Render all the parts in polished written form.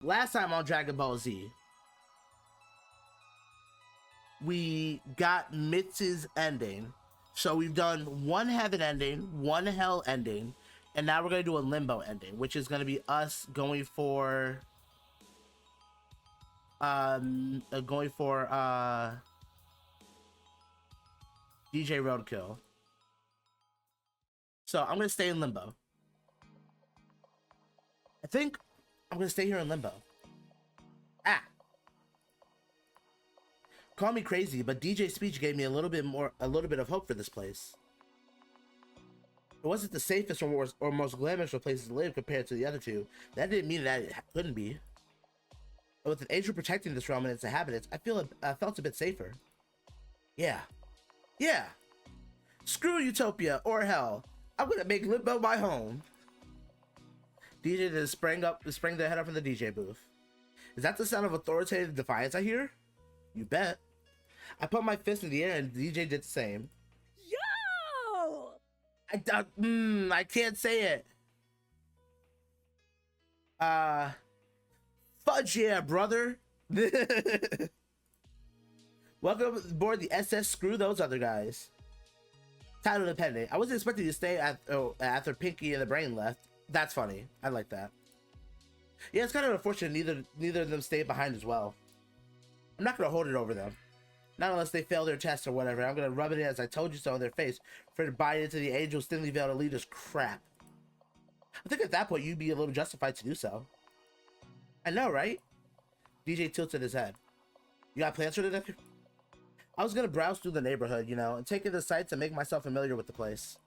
Last time on Dragon Ball Z, we got Mitz's ending. So we've done one heaven ending, one hell ending, and now we're gonna do a limbo ending, which is gonna be us going for DJ Roadkill. So I'm gonna stay in limbo. I think I'm gonna stay here in limbo. Ah. Call me crazy, but DJ's speech gave me a little bit of hope for this place. It wasn't the safest or most glamorous places to live compared to the other two. That didn't mean that it couldn't be. But with an angel protecting this realm and its inhabitants, I felt a bit safer. Yeah. Screw Utopia or hell. I'm gonna make Limbo my home. DJ just sprang their head up from the DJ booth. Is that the sound of authoritative defiance I hear? You bet. I put my fist in the air and DJ did the same. Yo! I can't say it. Fudge yeah, brother. Welcome aboard the SS Screw Those Other Guys. Title dependent. I wasn't expecting you to stay after Pinky and the Brain left. That's funny. I like that. Yeah, it's kind of unfortunate neither of them stayed behind as well. I'm not gonna hold it over them. Not unless they fail their test or whatever. I'm gonna rub it in as I told you so in their face for to buy into the Angel's thinly veiled elitist crap. I think at that point you'd be a little justified to do so. I know, right? DJ tilted his head. You got plans for today? I was gonna browse through the neighborhood, you know, and take in the sights and make myself familiar with the place.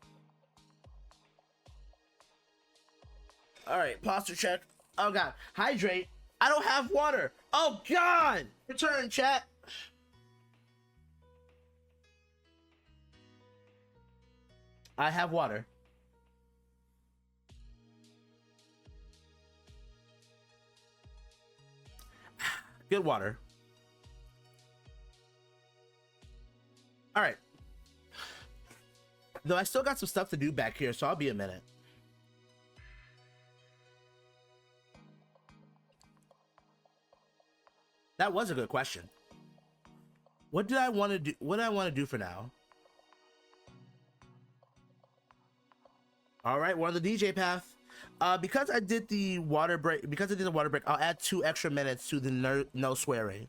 Alright, posture check. Oh god. Hydrate. I don't have water. Oh god! Return, chat. I have water. Good water. Alright. Though I still got some stuff to do back here, so I'll be a minute. That was a good question. What do I want to do? What do I want to do for now? All right, we're on the DJ path. Because I did the water break, I'll add 2 extra minutes to the no swearing.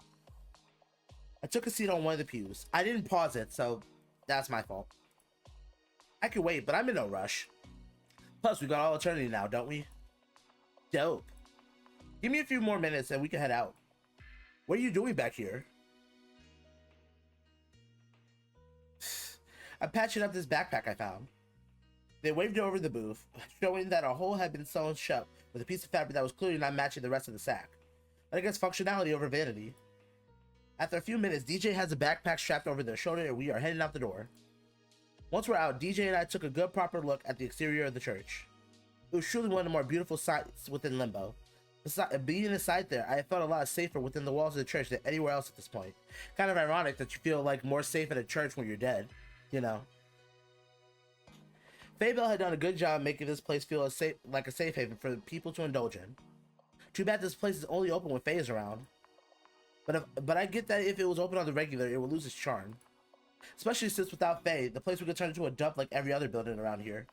I took a seat on one of the pews. I didn't pause it, so that's my fault. I can wait, but I'm in no rush. Plus, we got all eternity now, don't we? Dope. Give me a few more minutes and we can head out. What are you doing back here? I'm patching up this backpack I found. They waved it over the booth, showing that a hole had been sewn shut with a piece of fabric that was clearly not matching the rest of the sack. But I guess functionality over vanity. After a few minutes, DJ has a backpack strapped over their shoulder and we are heading out the door. Once we're out, DJ and I took a good proper look at the exterior of the church. It was truly one of the more beautiful sights within Limbo. Being inside there, I felt a lot safer within the walls of the church than anywhere else at this point. Kind of ironic that you feel like more safe at a church when you're dead, you know. Faybell had done a good job making this place feel like a safe haven for people to indulge in. Too bad this place is only open when Faye is around. But I get that if it was open on the regular, it would lose its charm. Especially since without Faye, the place would get turned into a dump like every other building around here.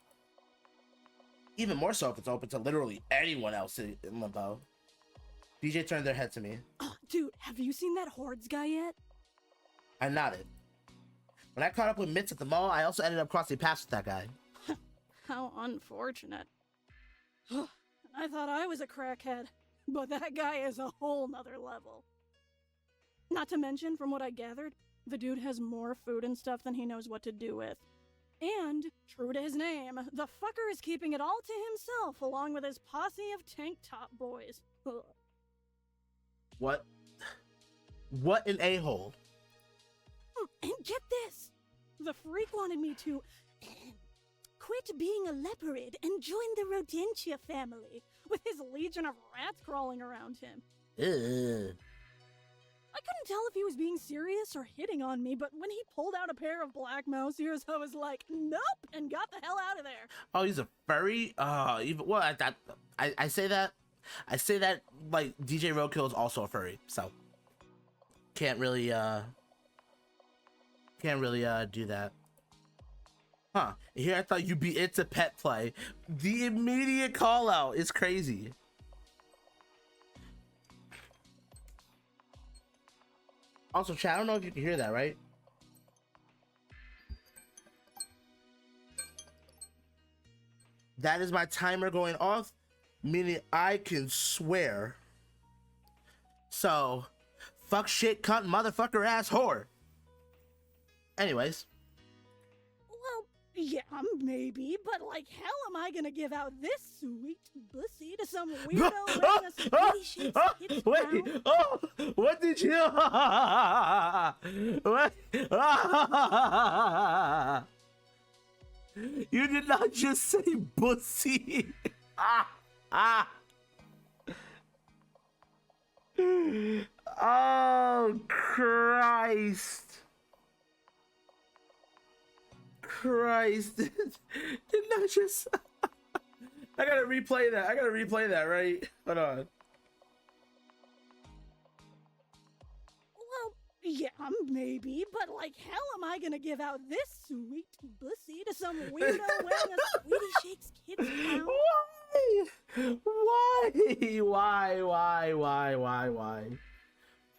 Even more so if it's open to literally anyone else in Limbo. DJ turned their head to me. Oh, dude, have you seen that Hordes guy yet? I nodded. When I caught up with Mitz at the mall, I also ended up crossing paths with that guy. How unfortunate. I thought I was a crackhead, but that guy is a whole nother level. Not to mention, from what I gathered, the dude has more food and stuff than he knows what to do with. And, true to his name, the fucker is keeping it all to himself along with his posse of tank top boys. Ugh. What an a-hole. And get this! The freak wanted me to quit being a leopard and join the Rodentia family, with his legion of rats crawling around him. Ugh. I couldn't tell if he was being serious or hitting on me, but when he pulled out a pair of black mouse ears, I was like, nope, and got the hell out of there. Oh, he's a furry? Well, I say that. I say that like DJ Roadkill is also a furry, so can't really do that. Huh? Here I thought you'd be into pet play. The immediate call out is crazy. Also, chat, I don't know if you can hear that, right? That is my timer going off, meaning I can swear. So, fuck, shit, cunt, motherfucker, ass, whore. Anyways. Well, yeah, maybe, but like hell am I gonna give out this sweet bussy to some weirdo wearing a sweetie shaped kid's wait, crown? oh, what did you? What? You did not just say bussy. Oh, Christ. Christ. Did not just... I gotta replay that, right? Hold on. Well, yeah, maybe, but like hell am I gonna give out this sweet bussy to some weirdo wearing a sweetie shakes kid's crown? Why?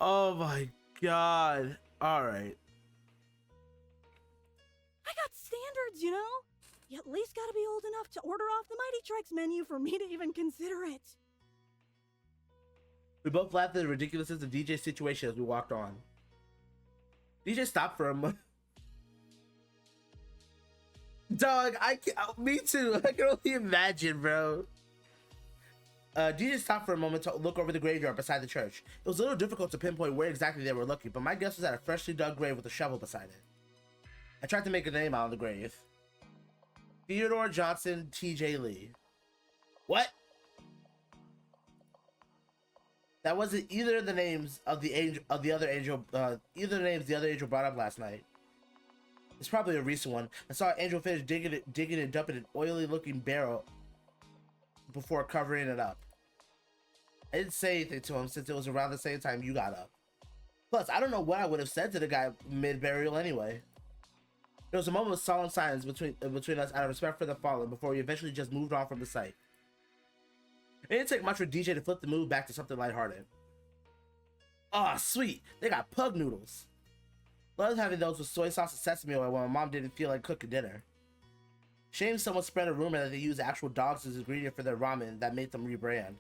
Oh my god. Alright. I got standards, you know? You at least gotta be old enough to order off the Mighty Trikes menu for me to even consider it. We both laughed at the ridiculousness of DJ's situation as we walked on. DJ stopped for a moment. Dog, me too. I can only imagine, bro. DJ stopped for a moment to look over the graveyard beside the church. It was a little difficult to pinpoint where exactly they were looking, but my guess was at a freshly dug grave with a shovel beside it. I tried to make a name out of the grave. Theodore Johnson T.J. Lee. What? That wasn't either of the names of the other angel brought up last night. It's probably a recent one. I saw Angel finish digging and dumping an oily looking barrel before covering it up. I didn't say anything to him since it was around the same time you got up. Plus, I don't know what I would have said to the guy mid-burial anyway. There was a moment of solemn silence between us out of respect for the fallen before we eventually just moved on from the site. It didn't take much for DJ to flip the mood back to something lighthearted. Oh, sweet. They got pug noodles. Loved having those with soy sauce and sesame oil when my mom didn't feel like cooking dinner. Shame someone spread a rumor that they used actual dogs as ingredient for their ramen that made them rebrand.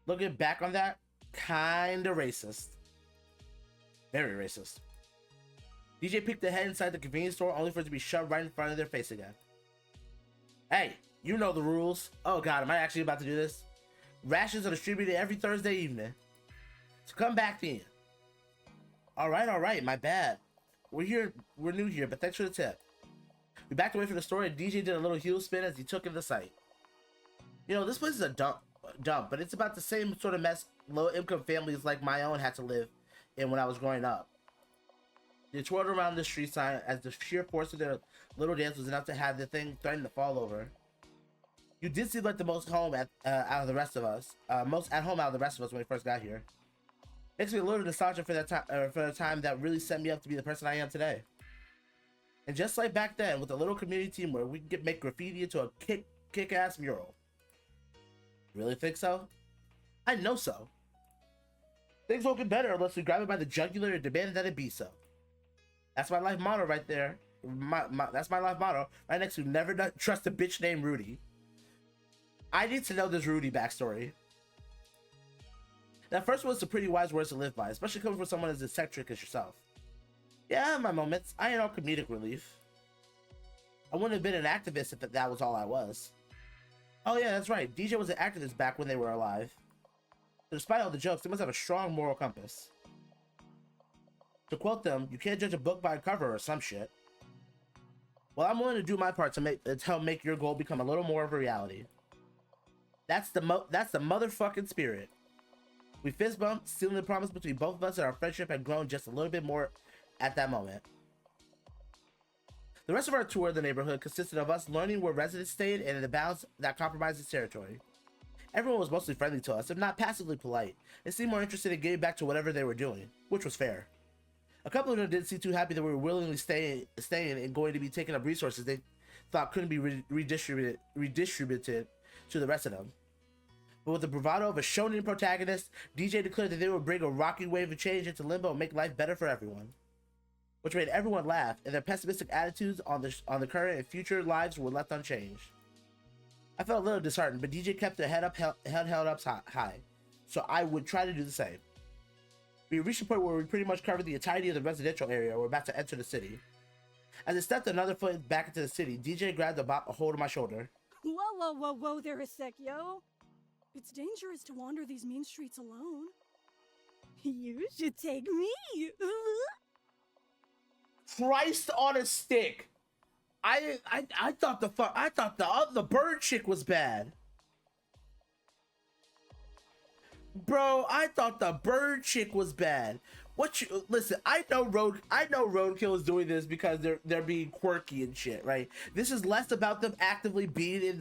Looking back on that, kinda racist. Very racist. DJ peeked ahead inside the convenience store only for it to be shoved right in front of their face again. Hey, you know the rules. Oh god, am I actually about to do this? Rations are distributed every Thursday evening. So come back then. Alright, my bad. We're new here, but thanks for the tip. We backed away from the store and DJ did a little heel spin as he took in the site. You know, this place is a dump, but it's about the same sort of mess low-income families like my own had to live in when I was growing up. They twirled around the street sign as the sheer force of their little dance was enough to have the thing threaten to fall over. You did seem like the most home out of the rest of us. Most at home out of the rest of us when we first got here. Makes me a little nostalgic for that time, for the time that really set me up to be the person I am today. And just like back then, with a little community team where we could make graffiti into a kick-ass mural. Really think so? I know so. Things won't get better unless we grab it by the jugular and demand that it be so. That's my life motto right there. That's my life motto right next to never trust a bitch named Rudy. I need to know this Rudy backstory. That first was some pretty wise words to live by, especially coming from someone as eccentric as yourself. Yeah, I have my moments. I ain't all comedic relief. I wouldn't have been an activist if that was all I was. Oh yeah, that's right. DJ was an activist back when they were alive. So despite all the jokes, they must have a strong moral compass. To quote them, you can't judge a book by a cover or some shit. Well, I'm willing to do my part to help make your goal become a little more of a reality. That's the motherfucking spirit. We fist bumped, sealing the promise between both of us, and our friendship had grown just a little bit more at that moment. The rest of our tour of the neighborhood consisted of us learning where residents stayed and in the bounds that compromised its territory. Everyone was mostly friendly to us, if not passively polite. They seemed more interested in getting back to whatever they were doing, which was fair. A couple of them didn't seem too happy that we were willingly staying and going to be taking up resources they thought couldn't be redistributed to the rest of them. But with the bravado of a shonen protagonist, DJ declared that they would bring a rocking wave of change into Limbo and make life better for everyone. Which made everyone laugh, and their pessimistic attitudes on the current and future lives were left unchanged. I felt a little disheartened, but DJ kept their head held up high, so I would try to do the same. We reached a point where we pretty much covered the entirety of the residential area and were about to enter the city. As I stepped another foot back into the city, DJ grabbed a hold of my shoulder. Whoa there a sec, yo. It's dangerous to wander these mean streets alone. You should take me. Christ on a stick. I thought the bird chick was bad. Bro, I thought the bird chick was bad. Listen, I know Roadkill is doing this because they're being quirky and shit, right? This is less about them actively being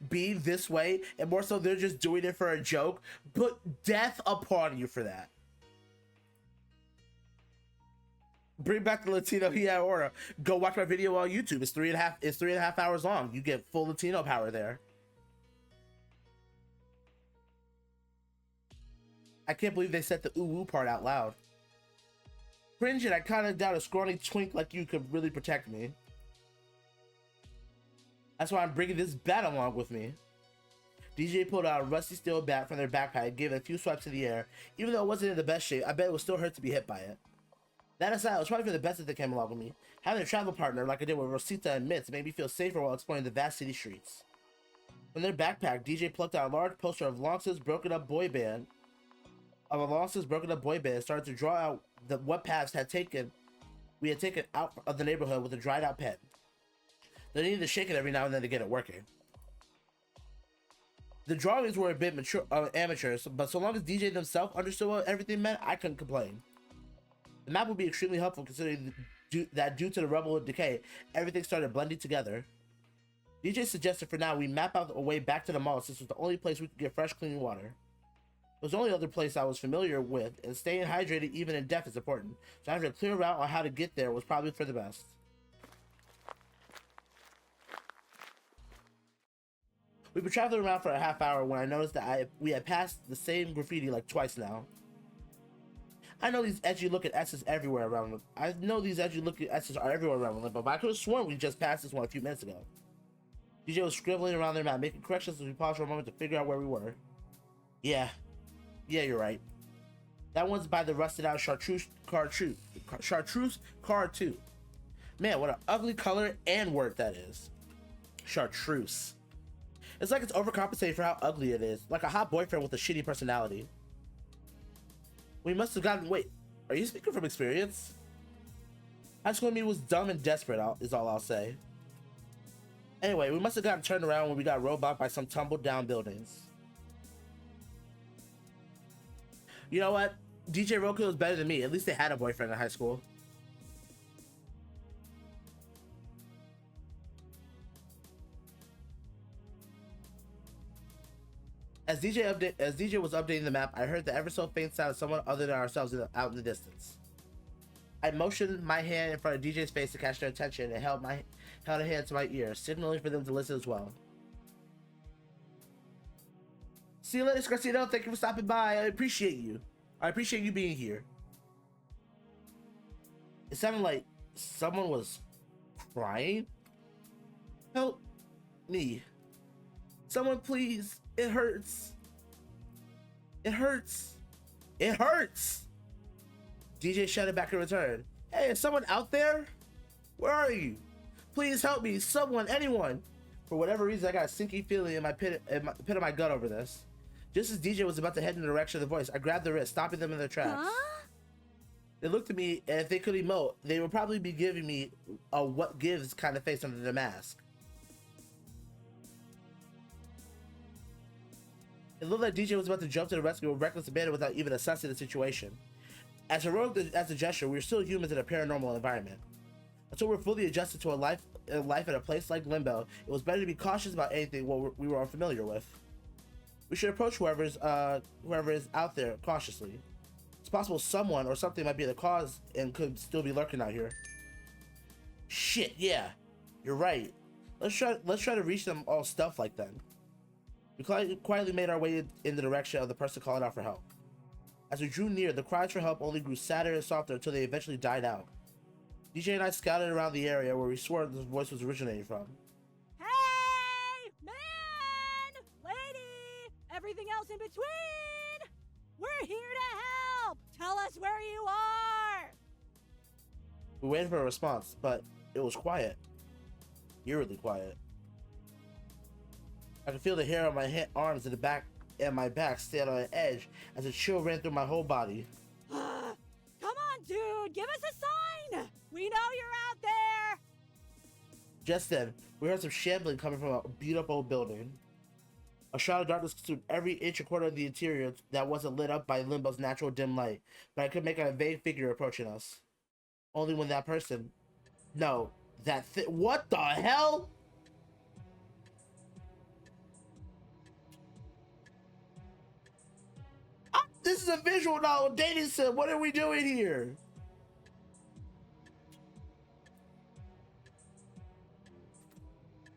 this way, and more so they're just doing it for a joke. Put death upon you for that. Bring back the Latino aura. Go watch my video on YouTube. It's 3.5 hours long. You get full Latino power there. I can't believe they said the ooh part out loud. Cringe it, I kinda doubt a scrawny twink like you could really protect me. That's why I'm bringing this bat along with me. DJ pulled out a rusty steel bat from their backpack and gave it a few swipes in the air. Even though it wasn't in the best shape, I bet it would still hurt to be hit by it. That aside, it was probably for the best that they came along with me. Having a travel partner like I did with Rosita and Mitz made me feel safer while exploring the vast city streets. From their backpack, DJ plucked out a large poster of Long's broken up boy band started to draw out what paths we had taken out of the neighborhood with a dried out pen. They needed to shake it every now and then to get it working. The drawings were a bit amateur, but so long as DJ themselves understood what everything meant, I couldn't complain. The map would be extremely helpful considering that due to the rubble and decay, everything started blending together. DJ suggested for now we map out a way back to the mall since it was the only place we could get fresh, clean water. It was the only other place I was familiar with, and staying hydrated even in death is important, so having a clear route on how to get there was probably for the best. We've been traveling around for a half hour when I noticed that we had passed the same graffiti like twice now. I know these edgy looking S's everywhere around. I know these edgy looking S's are everywhere around Limbo, but I could have sworn we just passed this one a few minutes ago. DJ was scribbling around their map, making corrections as we paused for a moment to figure out where we were. Yeah, you're right. That one's by the rusted out Chartreuse Car 2. Man, what an ugly color and word that is. Chartreuse. It's like it's overcompensating for how ugly it is, like a hot boyfriend with a shitty personality. We must have gotten. Wait, are you speaking from experience? High school me was dumb and desperate, is all I'll say. Anyway, we must have gotten turned around when we got rolled by some tumbled down buildings. You know what? DJ Roku was better than me. At least they had a boyfriend in high school. As DJ was updating the map, I heard the ever so faint sound of someone other than ourselves out in the distance. I motioned my hand in front of DJ's face to catch their attention and held a hand to my ear, signaling for them to listen as well. See you later, Scarcino. Thank you for stopping by. I appreciate you. I appreciate you being here. It sounded like someone was crying. Help me. Someone please. It hurts. It hurts. It hurts. DJ shouted back in return. Hey, is someone out there? Where are you? Please help me. Someone, anyone. For whatever reason, I got a sinking feeling in the pit of my gut over this. Just as DJ was about to head in the direction of the voice, I grabbed their wrist, stopping them in their tracks. Huh? They looked at me, and if they could emote, they would probably be giving me a what gives kind of face under their mask. It looked like DJ was about to jump to the rescue with reckless abandon without even assessing the situation. As heroic as a gesture, we were still humans in a paranormal environment. Until we're fully adjusted to a life in a place like Limbo, it was better to be cautious about anything we were unfamiliar with. We should approach whoever is out there cautiously. It's possible someone or something might be the cause and could still be lurking out here. Shit, yeah, you're right. Let's try to reach them all stealth like then. We quietly made our way in the direction of the person calling out for help. As we drew near, the cries for help only grew sadder and softer until they eventually died out. DJ and I scouted around the area where we swore this voice was originating from. Hey! Man! Lady! Everything else in between! We're here to help! Tell us where you are! We waited for a response, but it was quiet. Eerily quiet. I could feel the hair on my arms and the back and my back stand on an edge as a chill ran through my whole body. Come on, dude! Give us a sign! We know you're out there! Just then, we heard some shambling coming from a beat-up old building. A shroud of darkness consumed every inch and quarter of the interior that wasn't lit up by Limbo's natural dim light, but I could make out a vague figure approaching us. Only when that person... No, what the hell? This is a visual novel dating sim. What are we doing here?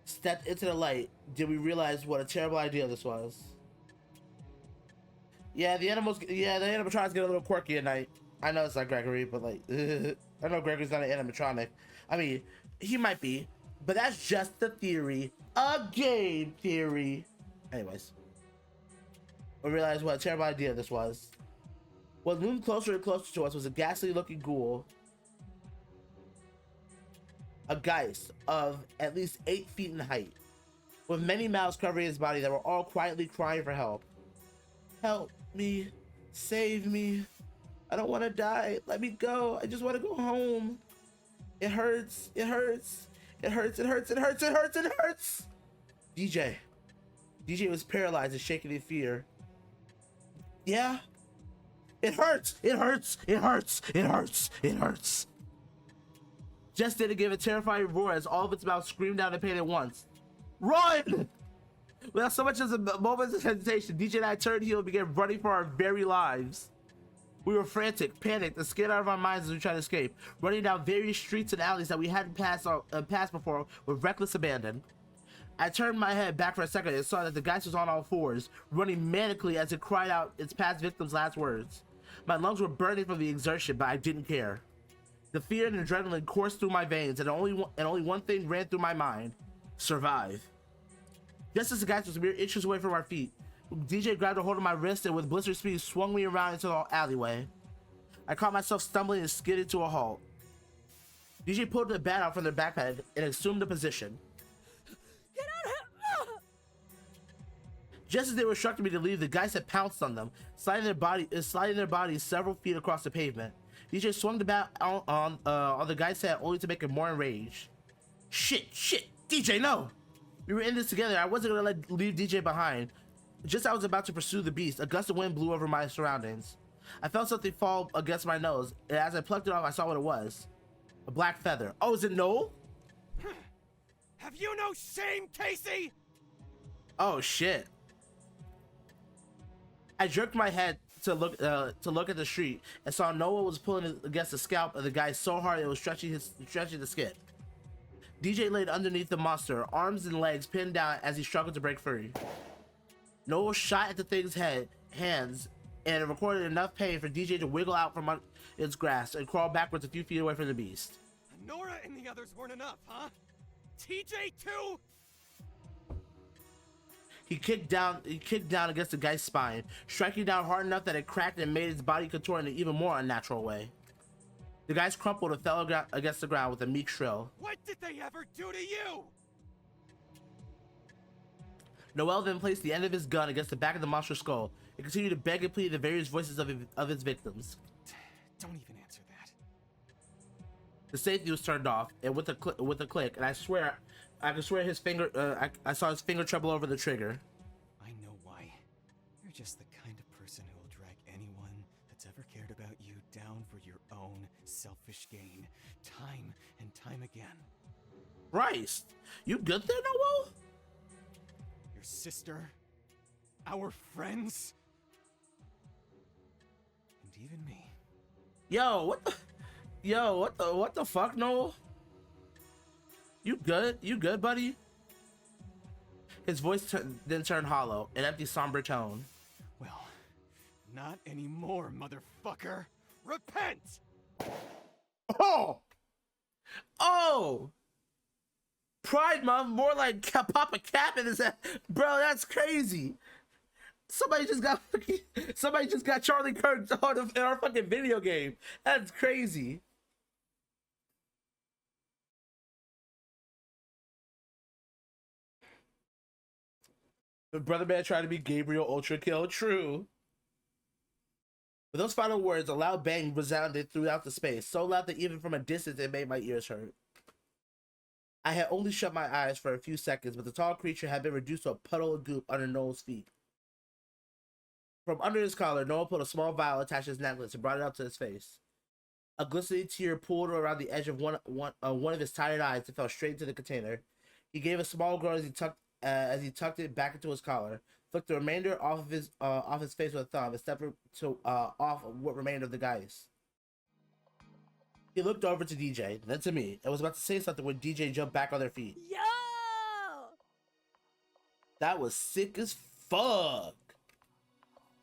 Stepped into the light. Did we realize what a terrible idea this was? Yeah, the animatronics get a little quirky at night. I know it's not Gregory, but like, I know Gregory's not an animatronic. I mean, he might be, but that's just the theory. A game theory. Anyways. We realized what a terrible idea this was. What loomed closer and closer to us was a ghastly looking ghoul. A geist of at least 8 feet in height, with many mouths covering his body that were all quietly crying for help. Help me. Save me. I don't want to die. Let me go. I just want to go home. It hurts. It hurts. It hurts. It hurts. It hurts. It hurts. It hurts. DJ was paralyzed and shaking in fear. Yeah. It hurts. It hurts. It hurts. It hurts. It hurts. Just did give a terrifying roar as all of its mouth screamed out in pain at once. Run! Without so much as a moment of hesitation, DJ and I turned heel and began running for our very lives. We were frantic, panicked, and scared out of our minds as we tried to escape, running down various streets and alleys that we hadn't passed before with reckless abandon. I turned my head back for a second and saw that the geist was on all fours, running manically as it cried out its past victim's last words. My lungs were burning from the exertion, but I didn't care. The fear and adrenaline coursed through my veins, and only one thing ran through my mind: survive. Just as the geist was mere inches away from our feet, DJ grabbed a hold of my wrist and with blizzard speed swung me around into the alleyway. I caught myself stumbling and skidded to a halt. DJ pulled the bat out from their backpack and assumed a position. Get out of here! Just as they were instructing me to leave, the geist had pounced on them, sliding their bodies several feet across the pavement. DJ swung the bat on the geist's head only to make him more enraged. Shit, DJ, no! We were in this together. I wasn't gonna leave DJ behind. Just as I was about to pursue the beast, a gust of wind blew over my surroundings. I felt something fall against my nose, and as I plucked it off, I saw what it was. A black feather. Oh, is it Noel? Have you no shame, Casey? Oh shit. I jerked my head to look at the street and saw Noah was pulling against the scalp of the guy so hard it was stretching the skin. DJ laid underneath the monster, arms and legs pinned down as he struggled to break free. Noah shot at the thing's hands and recorded enough pain for DJ to wiggle out from its grasp and crawl backwards a few feet away from the beast. Nora and the others weren't enough, huh? TJ too? He kicked down against the guy's spine, striking down hard enough that it cracked and made its body contort in an even more unnatural way. The guys crumpled and fell against the ground with a meek shrill. What did they ever do to you? Noel then placed the end of his gun against the back of the monster's skull and continued to beg and plead the various voices of his victims. Don't even answer that. The safety was turned off, and with a click, and I could swear his finger. I saw his finger tremble over the trigger. I know why. You're just the kind of person who will drag anyone that's ever cared about you down for your own selfish gain, time and time again. Christ, you good there, Noel? Your sister, our friends, and even me. Yo, what the fuck, Noel? You good? You good, buddy? His voice then turned hollow, an empty, somber tone. Well, not anymore, motherfucker. Repent! Oh! Oh! Pride Month, more like Papa Cap in his head. Bro, that's crazy. Somebody just got Charlie Kirk in our fucking video game. That's crazy. The brother man tried to be Gabriel Ultra Kill. True. With those final words, a loud bang resounded throughout the space, so loud that even from a distance it made my ears hurt. I had only shut my eyes for a few seconds, but the tall creature had been reduced to a puddle of goop under Noel's feet. From under his collar, Noel pulled a small vial attached to his necklace and brought it up to his face. A glistening tear pooled around the edge of one of his tired eyes and fell straight into the container. He gave a small groan as he tucked it back into his collar, flicked the remainder off his face with a thumb, and stepped off what remained of the geist. He looked over to DJ, then to me, and was about to say something when DJ jumped back on their feet. Yo! That was sick as fuck.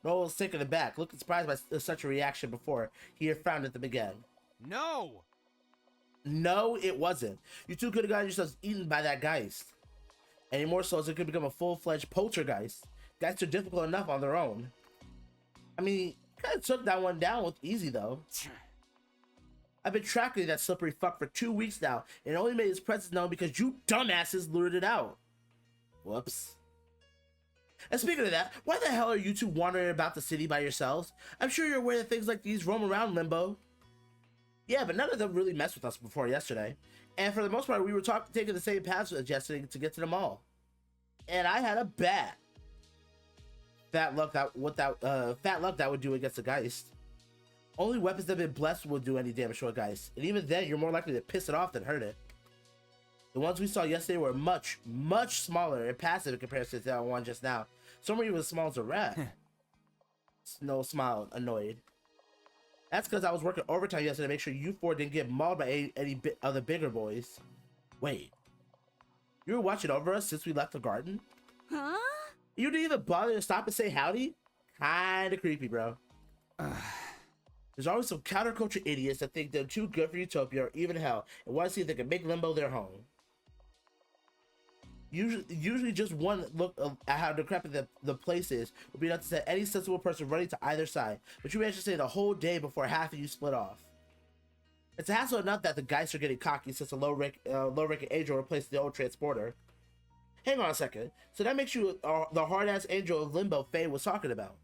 Noel was taken aback, looking surprised by such a reaction before he had frowned at them again. No! No, it wasn't. You two could have gotten yourselves eaten by that geist. Any more so as it could become a full-fledged poltergeist. Geists are difficult enough on their own. I mean, kind of took that one down with easy, though. I've been tracking that slippery fuck for 2 weeks now, and only made his presence known because you dumbasses lured it out. Whoops. And speaking of that, why the hell are you two wandering about the city by yourselves? I'm sure you're aware that things like these roam around Limbo. Yeah, but none of them really messed with us before yesterday. And for the most part, we were taking the same paths as yesterday to get to the mall. And I had a bet. Fat luck that would do against a geist. Only weapons that have been blessed will do any damage to a geist. And even then, you're more likely to piss it off than hurt it. The ones we saw yesterday were much, much smaller and passive in comparison to that one just now. Some were even as small as a rat. Snow smiled, annoyed. That's because I was working overtime yesterday to make sure you four didn't get mauled by any other bigger boys. Wait. You were watching over us since we left the garden? Huh? You didn't even bother to stop and say howdy? Kinda creepy, bro. There's always some counterculture idiots that think they're too good for Utopia or even hell and want to see if they can make Limbo their home. Usually just one look at how decrepit the place is would be enough to set any sensible person running to either side, but you managed to stay the whole day before half of you split off. It's a hassle enough that the Geists are getting cocky since the low-ranking angel replaced the old transporter. Hang on a second, so that makes you the hard-ass angel of Limbo Faye was talking about.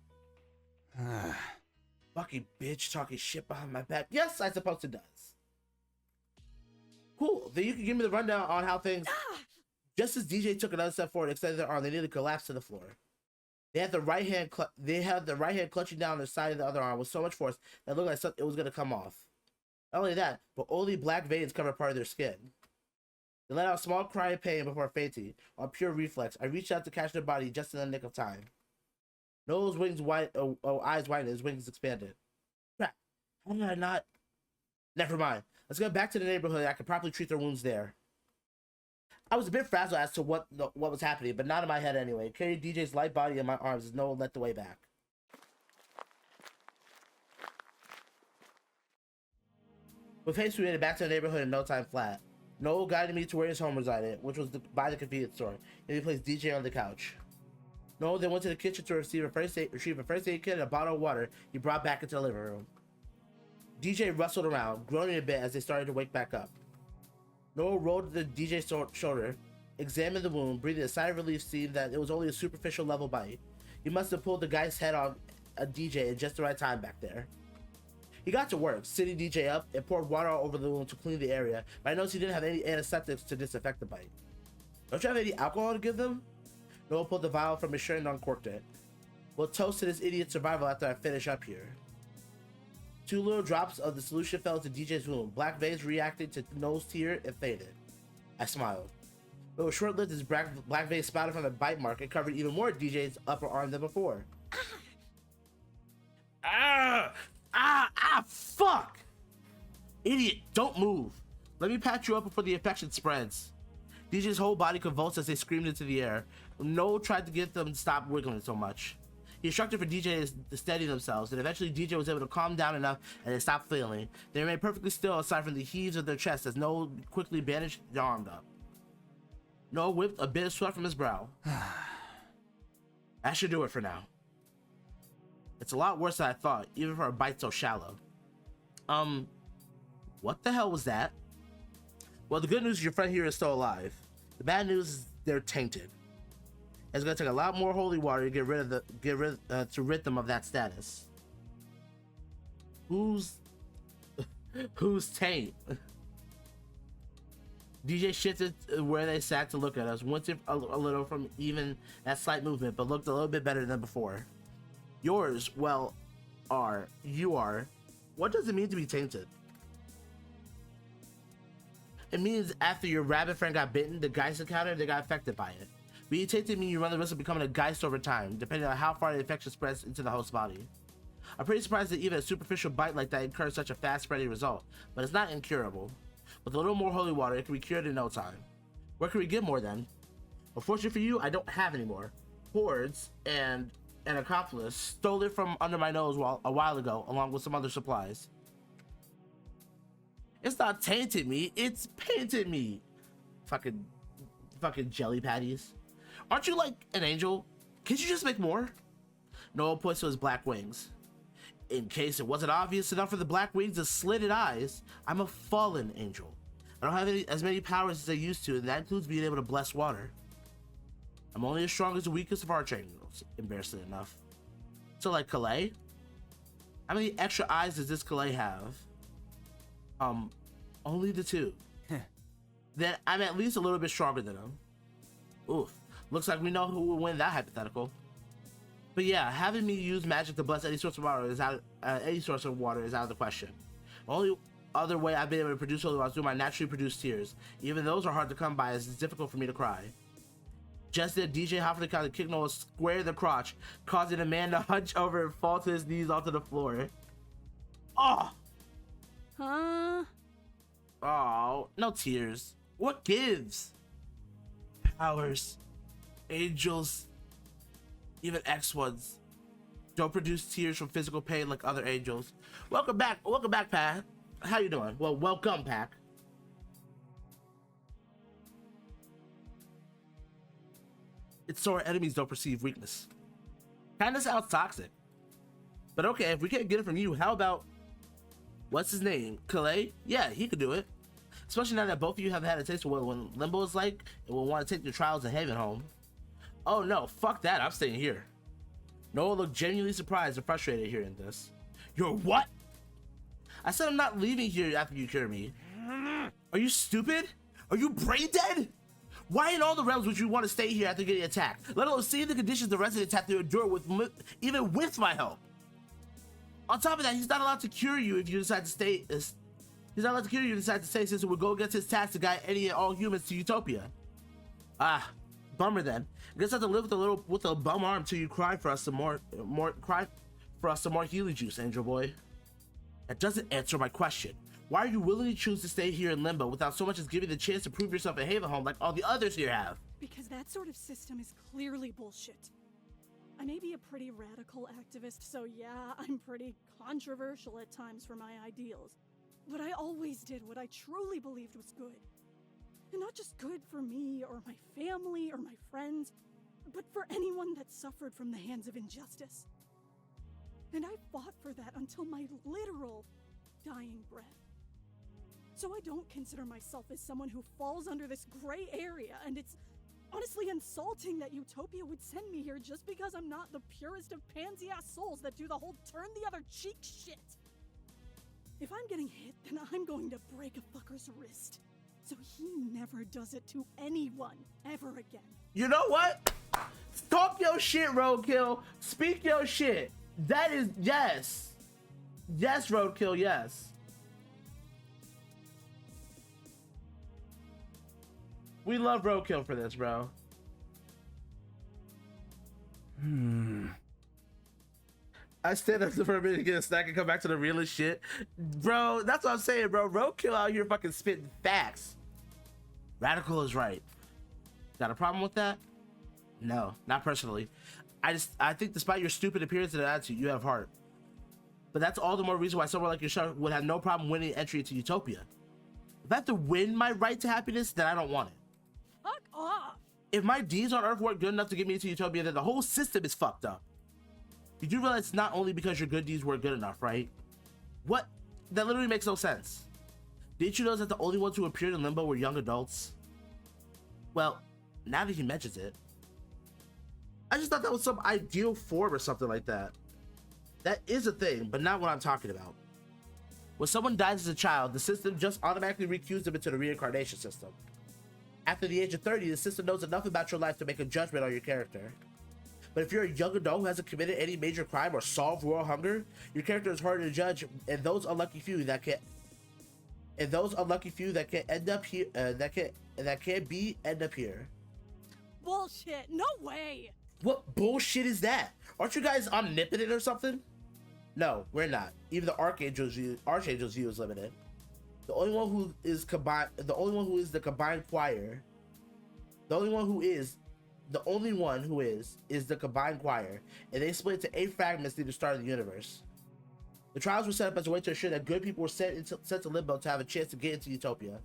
Fucking bitch talking shit behind my back. Yes, I suppose it does. Cool, then you can give me the rundown on how things... Just as DJ took another step forward and extended their arm, they nearly collapsed to the floor. They had the right hand clutching down the side of the other arm with so much force that it looked like it was going to come off. Not only that, but only black veins covered part of their skin. They let out a small cry of pain before fainting. On pure reflex, I reached out to catch their body just in the nick of time. Noel's eyes widened, his wings expanded. Crap, how did I not... Never mind. Let's go back to the neighborhood. I can properly treat their wounds there. I was a bit frazzled as to what was happening, but not in my head anyway. Carried DJ's light body in my arms as Noel led the way back. With haste, we made it back to the neighborhood in no time flat. Noel guided me to where his home resided, which was by the convenience store, and he placed DJ on the couch. Noel then went to the kitchen to retrieve a first aid kit and a bottle of water he brought back into the living room. DJ rustled around, groaning a bit as they started to wake back up. Noel rolled the DJ's shoulder, examined the wound, breathing a sigh of relief, seeing that it was only a superficial level bite. He must have pulled the guy's head on a DJ in just the right time back there. He got to work, sitting DJ up, and poured water all over the wound to clean the area, but I noticed he didn't have any antiseptics to disinfect the bite. Don't you have any alcohol to give them? Noel pulled the vial from his shirt and uncorked it. We'll toast to this idiot's survival after I finish up here. 2 little drops of the solution fell into DJ's wound. Black veins reacted to Noel's tear and faded. I smiled. It was short-lived as black vein spouted from the bite mark and covered even more DJ's upper arm than before. Fuck! Idiot, don't move. Let me patch you up before the infection spreads. DJ's whole body convulsed as they screamed into the air. Noel tried to get them to stop wiggling so much. He instructed for DJs to steady themselves, and eventually DJ was able to calm down enough and they stopped flailing. They remained perfectly still aside from the heaves of their chests as Noel quickly bandaged their arm up. Noel whipped a bit of sweat from his brow. That should do it for now. It's a lot worse than I thought, even for a bite so shallow. What the hell was that? Well, the good news is your friend here is still alive. The bad news is they're tainted. It's gonna take a lot more holy water to rid them of that status. Who's taint? DJ shifted where they sat to look at us, winced a little from even that slight movement, but looked a little bit better than before. Yours, well, you are. What does it mean to be tainted? It means after your rabbit friend got bitten, the Geist encountered, they got affected by it. Being tainted means you run the risk of becoming a Geist over time, depending on how far the infection spreads into the host body. I'm pretty surprised that even a superficial bite like that incurs such a fast spreading result, but it's not incurable. With a little more holy water, it can be cured in no time. Where can we get more then? Unfortunately for you, I don't have any more. Hordes and an accomplice stole it from under my nose a while ago, along with some other supplies. It's not tainted meat, it's painted meat. Fucking jelly patties. Aren't you like an angel? Can't you just make more? Noel points to his black wings. In case it wasn't obvious enough for the black wings and slitted eyes, I'm a fallen angel. I don't have as many powers as I used to, and that includes being able to bless water. I'm only as strong as the weakest of archangels, embarrassing enough. So like Calais? How many extra eyes does this Calais have? Only the 2. Then I'm at least a little bit stronger than him. Oof, looks like we know who will win that hypothetical. But yeah, having me use magic to bless any source of water is out of the question. The only other way I've been able to produce holy water is through my naturally produced tears. Even those are hard to come by as it's difficult for me to cry. Just then, DJ Hoffman kind of kicked Noah square in the crotch, causing the man to hunch over and fall to his knees onto the floor. Oh! Huh? Oh, no tears. What gives? Powers, angels, even X-ones don't produce tears from physical pain like other angels. Welcome back, Pack. How you doing? Well, welcome, Pack. It's so our enemies don't perceive weakness. Kinda sounds toxic. But okay, if we can't get it from you, how about, what's his name? Calais? Yeah, he could do it. Especially now that both of you have had a taste of what Limbo is like and will want to take your trials of Haven home. Oh no, fuck that, I'm staying here. Noah looked genuinely surprised and frustrated hearing this. You're what? I said I'm not leaving here after you cure me. Are you stupid? Are you brain dead? Why in all the realms would you want to stay here after getting attacked? Let alone seeing the conditions the residents have to endure even with my help. On top of that, he's not allowed to cure you if you decide to stay. He's not allowed to cure you if you decide to stay, since it would go against his task to guide any and all humans to Utopia. Ah, bummer then. I guess I have to live with a bum arm till you cry for us some more healing juice, Angel Boy. That doesn't answer my question. Why are you willing to choose to stay here in Limbo without so much as giving the chance to prove yourself at Haven Home like all the others here have? Because that sort of system is clearly bullshit. I may be a pretty radical activist, so yeah, I'm pretty controversial at times for my ideals. But I always did what I truly believed was good. And not just good for me or my family or my friends, but for anyone that suffered from the hands of injustice. And I fought for that until my literal dying breath. So I don't consider myself as someone who falls under this gray area, and it's honestly insulting that Utopia would send me here just because I'm not the purest of pansy-ass souls that do the whole turn-the-other-cheek shit. If I'm getting hit, then I'm going to break a fucker's wrist, so he never does it to anyone ever again. You know what? Talk your shit, Roadkill. Speak your shit. That is, yes. Yes, Roadkill, yes. We love roadkill for this, bro. I stand up for a minute to get a snack and come back to the realest shit. Bro, that's what I'm saying, bro. Roadkill out here fucking spitting facts. Radical is right. Got a problem with that? No, not personally. I think despite your stupid appearance and attitude, you have heart. But that's all the more reason why someone like yourself would have no problem winning entry into Utopia. If I have to win my right to happiness, then I don't want it. Fuck off. If my deeds on Earth weren't good enough to get me into Utopia, then the whole system is fucked up. You do realize it's not only because your good deeds weren't good enough, right? What? That literally makes no sense. Didn't you know that the only ones who appeared in Limbo were young adults? Well, now that he mentions it, I just thought that was some ideal form or something like that. That is a thing, but not what I'm talking about. When someone dies as a child, the system just automatically recues them into the reincarnation system. After the age of 30, the system knows enough about your life to make a judgment on your character. But if you're a young adult who hasn't committed any major crime or solved world hunger, your character is harder to judge, and those unlucky few that can end up here, that can't be end up here. Bullshit. No way. What bullshit is that? Aren't you guys omnipotent or something? No, we're not. Even the Archangel's view is limited. The only one who is the combined choir. The only one who is the combined choir, and they split into 8 fragments near the start of the universe. The trials were set up as a way to ensure that good people were sent to Limbo to have a chance to get into Utopia.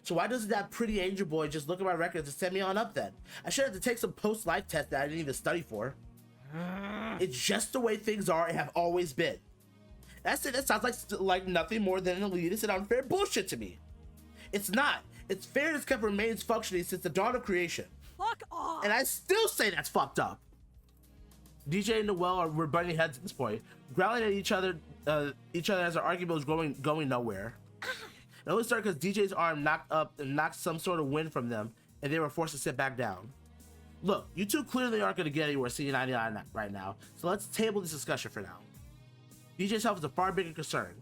So why doesn't that pretty angel boy just look at my records and send me on up then? I should have to take some post-life test that I didn't even study for. It's just the way things are and have always been. That's it. That sounds like nothing more than an elitist and unfair bullshit to me. It's not. Its fairness kept remains functioning since the dawn of creation. Fuck off. And I still say that's fucked up. DJ and Noel were butting heads at this point, growling at each other as their argument was going nowhere. It only started because DJ's arm knocked some sort of wind from them, and they were forced to sit back down. Look, you two clearly aren't going to get anywhere seeing 99 right now, so let's table this discussion for now. DJ's health is a far bigger concern.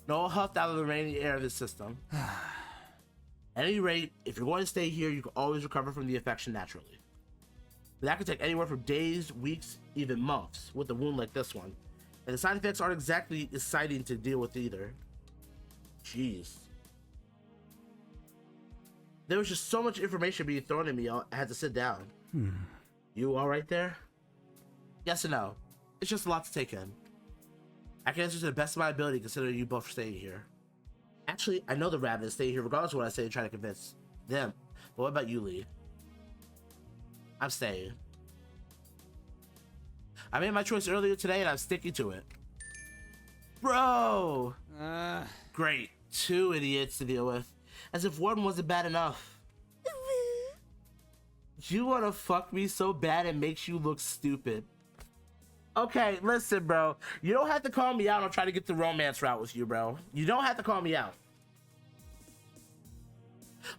Noel huffed out of the rainy air of his system. At any rate, if you're going to stay here, you can always recover from the infection naturally. But that could take anywhere from days, weeks, even months with a wound like this one. And the side effects aren't exactly exciting to deal with either. Jeez. There was just so much information being thrown at me, I had to sit down. You alright there? Yes and no. It's just a lot to take in. I can answer to the best of my ability considering you both are staying here. Actually, I know the rabbit is staying here regardless of what I say to try to convince them. But what about you, Lee? I'm staying. I made my choice earlier today and I'm sticking to it. Bro! Great. 2 idiots to deal with. As if one wasn't bad enough. You wanna fuck me so bad it makes you look stupid. Okay, listen, bro. You don't have to call me out. I'll try to get the romance route with you, bro. You don't have to call me out.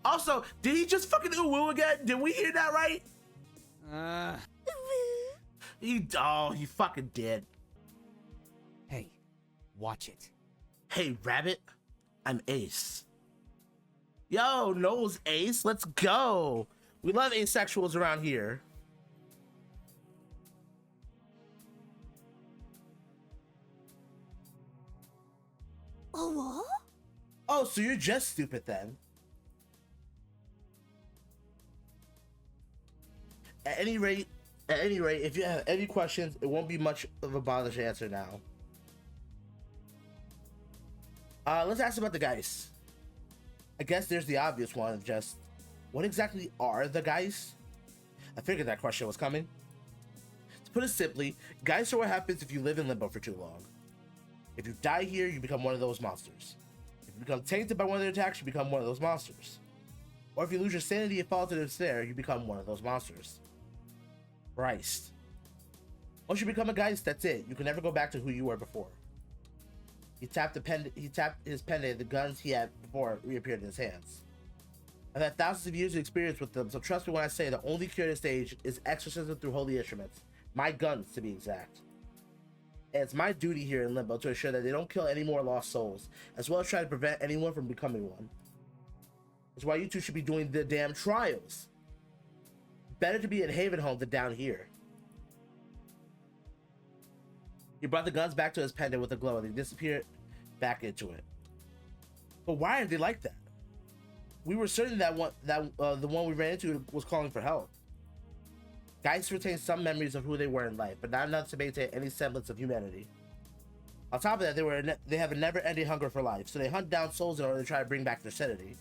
Also, did he just fucking ooh again? Did we hear that right? He fucking did. Hey, watch it. Hey, Rabbit. I'm Ace. Yo, Noel's Ace. Let's go. We love asexuals around here. Oh, what? Oh, so you're just stupid then. At any rate, if you have any questions, it won't be much of a bother to answer now. Let's ask about the Geist. I guess there's the obvious one of just, what exactly are the Geist? I figured that question was coming. To put it simply, Geists are what happens if you live in Limbo for too long. If you die here, you become one of those monsters. If you become tainted by one of their attacks, you become one of those monsters. Or if you lose your sanity and fall into despair, you become one of those monsters. Christ. Once you become a Geist, that's it. You can never go back to who you were before. He tapped his pendant, the guns he had before reappeared in his hands. I've had thousands of years of experience with them, so trust me when I say the only cure to this stage is exorcism through holy instruments. My guns, to be exact. And it's my duty here in Limbo to ensure that they don't kill any more lost souls, as well as try to prevent anyone from becoming one. That's why you two should be doing the damn trials. Better to be in Haven Home than down here. He brought the guns back to his pendant with a glow and he disappeared back into it. But why are they like that? We were certain that the one we ran into was calling for help. Geist retained some memories of who they were in life, but not enough to maintain any semblance of humanity. On top of that, they have a never-ending hunger for life, so they hunt down souls in order to try to bring back their sanity.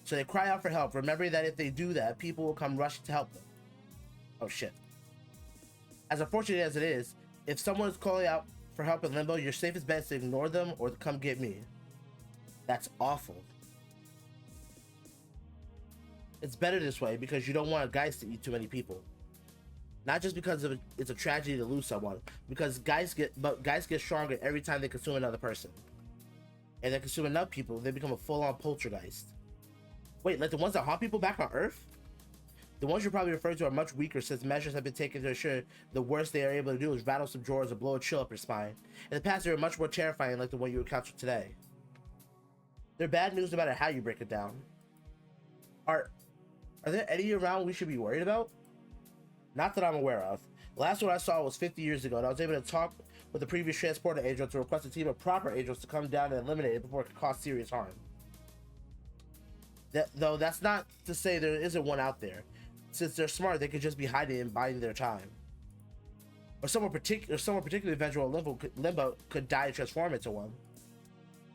So they cry out for help, remembering that if they do that, people will come rushing to help them. Oh shit. As unfortunate as it is, if someone is calling out for help in Limbo, your safest bet is to ignore them or to come get me. That's awful. It's better this way because you don't want a Geist to eat too many people. Not just because it's a tragedy to lose someone, because Geist get stronger every time they consume another person. And they consume enough people, they become a full-on poltergeist. Wait, like the ones that haunt people back on Earth? The ones you're probably referring to are much weaker since measures have been taken to ensure the worst they are able to do is rattle some drawers or blow a chill up your spine. In the past, they were much more terrifying like the one you encountered today. They're bad news no matter how you break it down. Are there any around we should be worried about? Not that I'm aware of. The last one I saw was 50 years ago, and I was able to talk with the previous transporter angel to request a team of proper angels to come down and eliminate it before it could cause serious harm. Though that's not to say there isn't one out there. Since they're smart, they could just be hiding and biding their time. Or someone particularly vengeful in Limbo could die and transform into one.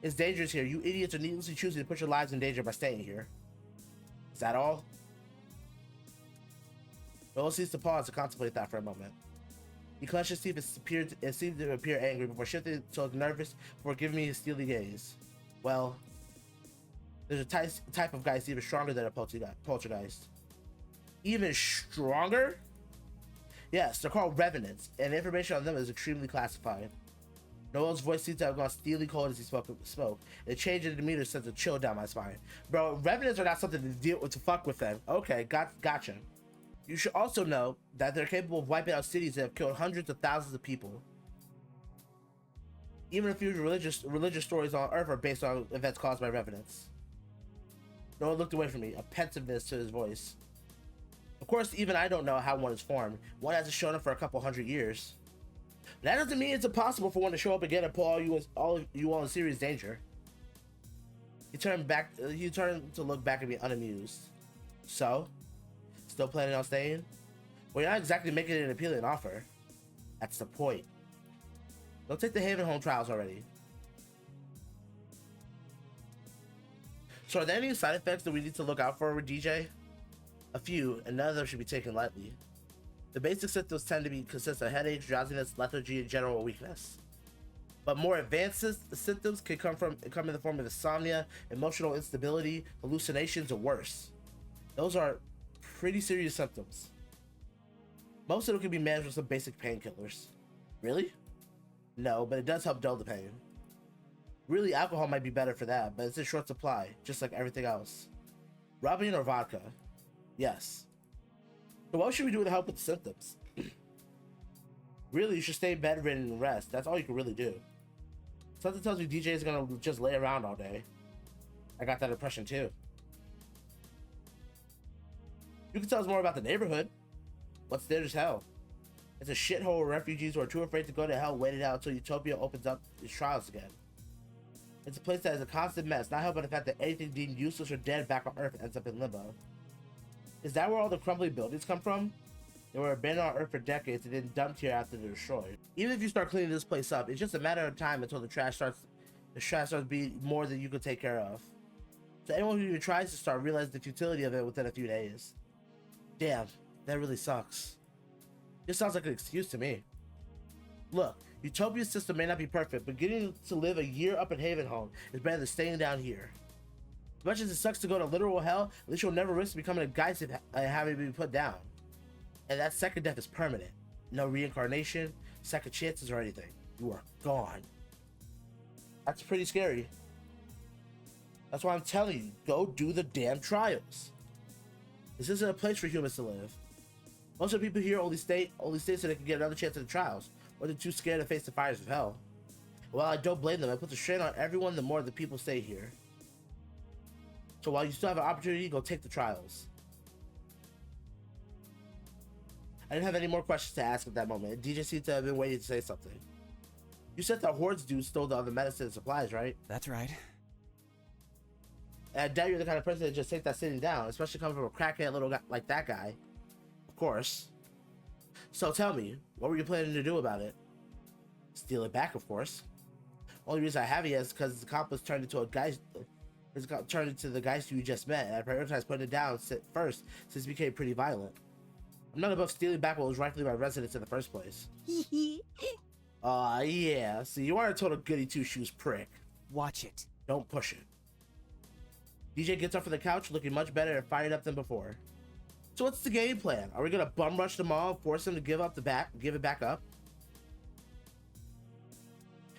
It's dangerous here. You idiots are needlessly choosing to put your lives in danger by staying here. Is that all? Noel ceased to pause to contemplate that for a moment. He clenched his teeth and seemed to appear angry before shifting to look nervous before giving me his steely gaze. Well, there's a type of Geist even stronger than a poltergeist. Even stronger? Yes, they're called Revenants, and the information on them is extremely classified. Noel's voice seemed to have gone steely cold as he spoke. The change in demeanor sent a chill down my spine. Bro, Revenants are not something to deal with, to fuck with them. Okay, gotcha. You should also know that they're capable of wiping out cities that have killed hundreds of thousands of people. Even a few religious stories on Earth are based on events caused by Revenants. Noel looked away from me, a pensiveness to his voice. Of course, even I don't know how one is formed. One hasn't shown up for a couple hundred years. But that doesn't mean it's impossible for one to show up again and put all you in serious danger. He turned to look back at me unamused. So? Still planning on staying? Well, you're not exactly making it an appealing offer. That's the point. Don't take the Haven Home trials already. So are there any side effects that we need to look out for with DJ? A few, and none of them should be taken lightly. The basic symptoms tend to consist of headaches, drowsiness, lethargy, and general weakness. But more advanced symptoms can come in the form of insomnia, emotional instability, hallucinations, or worse. Those are pretty serious symptoms. Most of them can be managed with some basic painkillers. Really? No, but it does help dull the pain. Really, alcohol might be better for that, but it's in short supply, just like everything else. Robin or vodka? Yes. So what should we do to help with the symptoms? Really, you should stay bedridden and rest. That's all you can really do. Something tells me DJ is gonna just lay around all day. I got that impression too. You can tell us more about the neighborhood. What's there is hell. It's a shithole where refugees who are too afraid to go to hell waited out until Utopia opens up its trials again. It's a place that is a constant mess, not helped by the fact that anything deemed useless or dead back on Earth ends up in Limbo. Is that where all the crumbling buildings come from? They were abandoned on Earth for decades and then dumped here after they're destroyed. Even if you start cleaning this place up, it's just a matter of time until the trash starts being more than you can take care of. So anyone who even tries to start realizes the futility of it within a few days. Damn, that really sucks. This sounds like an excuse to me. Look, Utopia's system may not be perfect, but getting to live a year up in Haven Home is better than staying down here. As much as it sucks to go to literal hell, at least you'll never risk becoming a Geist and having to be put down. And that second death is permanent. No reincarnation, second chances, or anything. You are gone. That's pretty scary. That's why I'm telling you, go do the damn trials. This isn't a place for humans to live. Most of the people here only stay so they can get another chance at the trials, or they're too scared to face the fires of hell. While I don't blame them, it puts a strain on everyone the more the people stay here. So while you still have an opportunity, go take the trials. I didn't have any more questions to ask at that moment. DJ seemed to have been waiting to say something. You said the Hordes dude stole the other medicine and supplies, right? That's right. And I doubt you're the kind of person to just take that sitting down, especially coming from a crackhead little guy like that guy. Of course. So tell me, what were you planning to do about it? Steal it back, of course. Only reason I have it is because the accomplice turned into a geist. Turned into the geist you just met, and I prioritized putting it down first since it became pretty violent. I'm not above stealing back what was rightfully my residence in the first place. Yeah. So you are a total goody two-shoes prick. Watch it. Don't push it. DJ gets up from the couch looking much better and fired up than before. So what's the game plan? Are we gonna bum rush them all and force them to give it back up?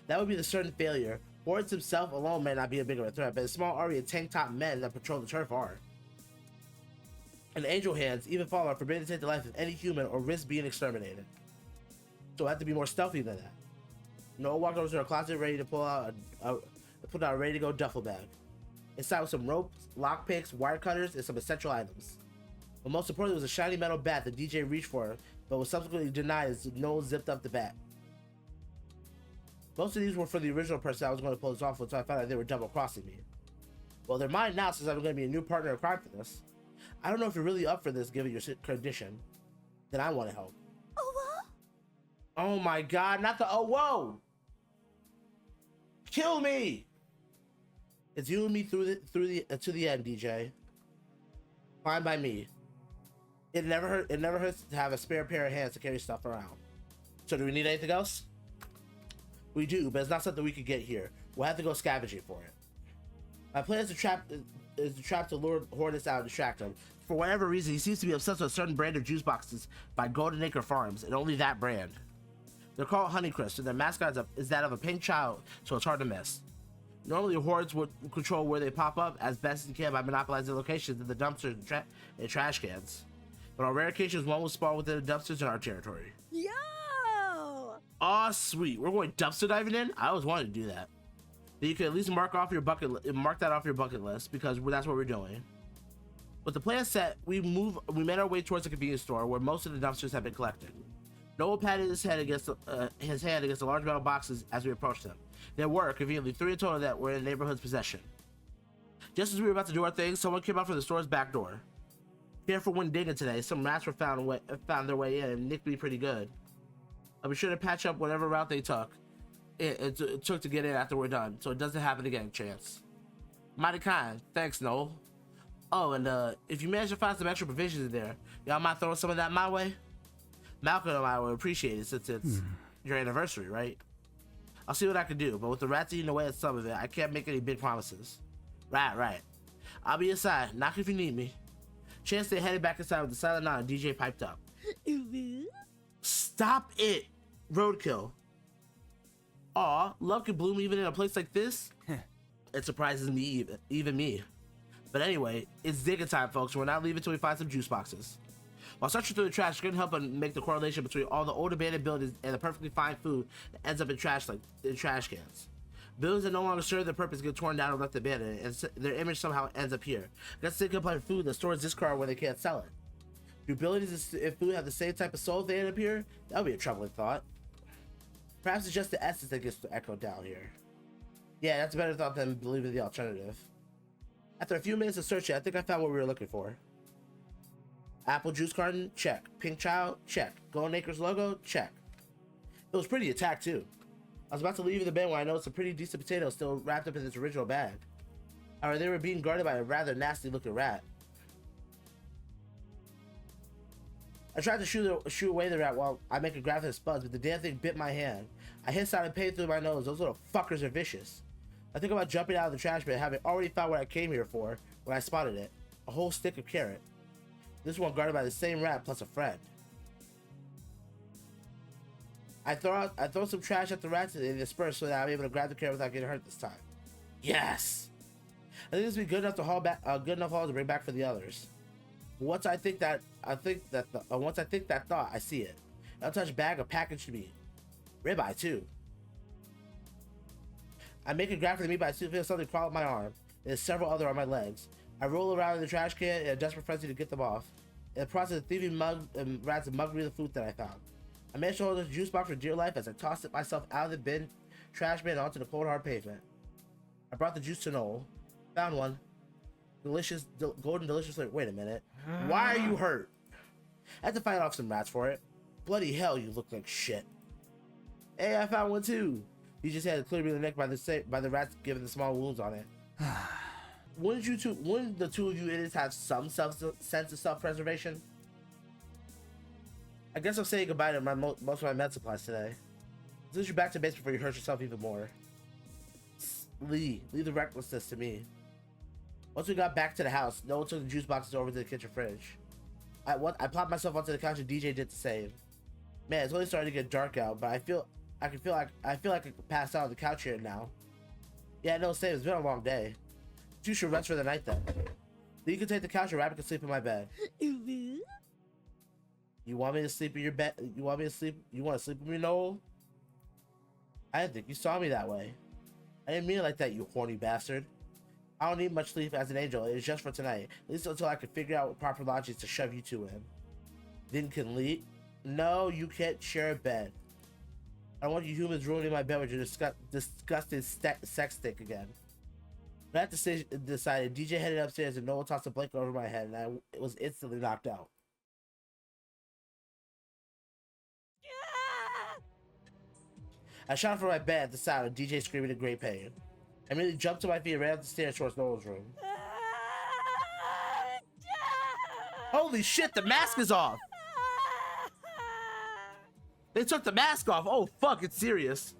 That would be the certain failure. Hordes himself alone may not be a big of a threat, but a small army of tank top men that patrol the turf are. And angel hands, even fall, are forbidden to take the life of any human or risk being exterminated. So I have to be more stealthy than that. Noah walked over to her closet ready to pull out a ready to go duffel bag. Inside was some ropes, lockpicks, wire cutters, and some essential items. But most importantly was a shiny metal bat that DJ reached for, but was subsequently denied as Noah zipped up the bat. Most of these were for the original person I was going to pull this off with, so I found out they were double-crossing me. Well, they're mine now since I'm going to be a new partner in crime for this. I don't know if you're really up for this given your condition. Then I want to help. Oh my god, not the oh whoa! Kill me! It's you and me to the end, DJ. Fine by me. It never hurts to have a spare pair of hands to carry stuff around. So do we need anything else? We do, but it's not something we could get here. We'll have to go scavenging for it. My plan is to trap to lure Hornets out and distract him. For whatever reason, he seems to be obsessed with a certain brand of juice boxes by Golden Acre Farms, and only that brand. They're called Honeycrisp, and their mascot is that of a pink child, so it's hard to miss. Normally, Hordes would control where they pop up as best as you can by monopolizing locations in the dumpsters and trash cans. But on rare occasions, one will spawn within the dumpsters in our territory. Yo! Aw, sweet. We're going dumpster diving in? I always wanted to do that. Then you can at least mark that off your bucket list because that's what we're doing. With the plan set, we made our way towards the convenience store where most of the dumpsters have been collected. Noah patted his hand against the large metal boxes as we approached them. There were, conveniently, 3 in total that were in the neighborhood's possession. Just as we were about to do our thing, someone came out from the store's back door. Careful when digging today, some rats were found their way in and nicked me pretty good. I'll be sure to patch up whatever route they took. It took to get in after we're done, so it doesn't happen again, Chance. Mighty kind. Thanks, Noel. Oh, and if you manage to find some extra provisions in there, y'all might throw some of that my way? Malcolm and I would appreciate it since it's your anniversary, right? I'll see what I can do, but with the rats eating away at some of it, I can't make any big promises. Right. I'll be inside. Knock if you need me. Chance they headed back inside with the silent nod and DJ piped up. Stop it! Roadkill. Aw, love can bloom even in a place like this? It surprises me, even me. But anyway, it's digging time, folks. We're not leaving until we find some juice boxes. While searching through the trash, couldn't help but make the correlation between all the old abandoned buildings and the perfectly fine food that ends up in trash cans. Buildings that no longer serve their purpose get torn down and left abandoned, and their image somehow ends up here. Guess they can find food that stores this car where they can't sell it. Do buildings and food have the same type of soul if they end up here? That would be a troubling thought. Perhaps it's just the essence that gets echoed down here. Yeah, that's a better thought than believing the alternative. After a few minutes of searching, I think I found what we were looking for. Apple juice carton? Check. Pink child? Check. Golden Acres logo? Check. It was pretty attacked too. I was about to leave the bin when I noticed a pretty decent potato still wrapped up in its original bag. However, they were being guarded by a rather nasty looking rat. I tried to shoo away the rat while I make a grab for the spuds, but the damn thing bit my hand. I hissed out in pain through my nose. Those little fuckers are vicious. I think about jumping out of the trash bin, having already found what I came here for when I spotted it. A whole stick of carrot. This one guarded by the same rat plus a friend. I throw some trash at the rats and they disperse so that I'm able to grab the carrot without getting hurt this time. Yes! I think this will be good enough to haul back, good enough haul to bring back for the others. Once I think that thought, I see it. An untouched bag of packaged meat. Ribeye too. I make a grab for the meat, but I still feel something crawl up my arm. There's several other on my legs. I roll around in the trash can in a desperate frenzy to get them off. In the process of thieving rats and mugging the food that I found. I managed to hold the juice box for dear life as I tossed it myself out of the trash bin onto the cold hard pavement. I brought the juice to Noel. Found one. Delicious, golden delicious flavor. Wait a minute. Why are you hurt? I had to fight off some rats for it. Bloody hell, you look like shit. Hey, I found one too. You just had to clear me the neck by the rats giving the small wounds on it. Wouldn't the two of you idiots have some sense of self-preservation? I guess I'm saying goodbye to most of my med supplies today. Let's you back to base before you hurt yourself even more. Leave the recklessness to me. Once we got back to the house, Noah took the juice boxes over to the kitchen fridge. I plopped myself onto the couch and DJ did the same. Man, it's only starting to get dark out, but I feel like I could pass out on the couch here now. Yeah, no, same. It's been a long day. You should rest for the night then. You can take the couch and Rabbit can sleep in my bed. You want me to sleep in your bed? You want to sleep with me, Noel? I didn't think you saw me that way. I didn't mean it like that, you horny bastard. I don't need much sleep as an angel. It's just for tonight. At least until I can figure out what proper logic to shove you two in. Then can leave? No, you can't share a bed. I don't want you humans ruining my bed with your disgusting sex stick again. That decision decided, DJ headed upstairs and Noel tossed a blanket over my head and I was instantly knocked out. I shot for my bed at the sound of DJ screaming in great pain. I immediately jumped to my feet and ran up the stairs towards Noel's room. Holy shit, the mask is off! They took the mask off! Oh fuck, it's serious.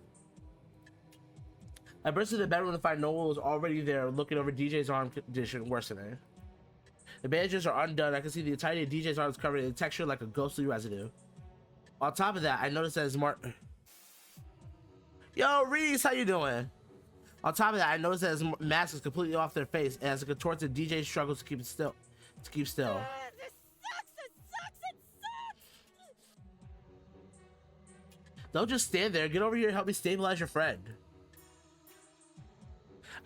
I burst into the bedroom to find Noel was already there looking over DJ's arm condition worsening. The bandages are undone. I can see the entirety of DJ's arms covered in texture like a ghostly residue. On top of that, I noticed that his Yo, Reese, how you doing? On top of that, I noticed that his mask is completely off their face, and as it contorts, DJ struggles to keep it still. This sucks! It sucks! Don't just stand there. Get over here and help me stabilize your friend.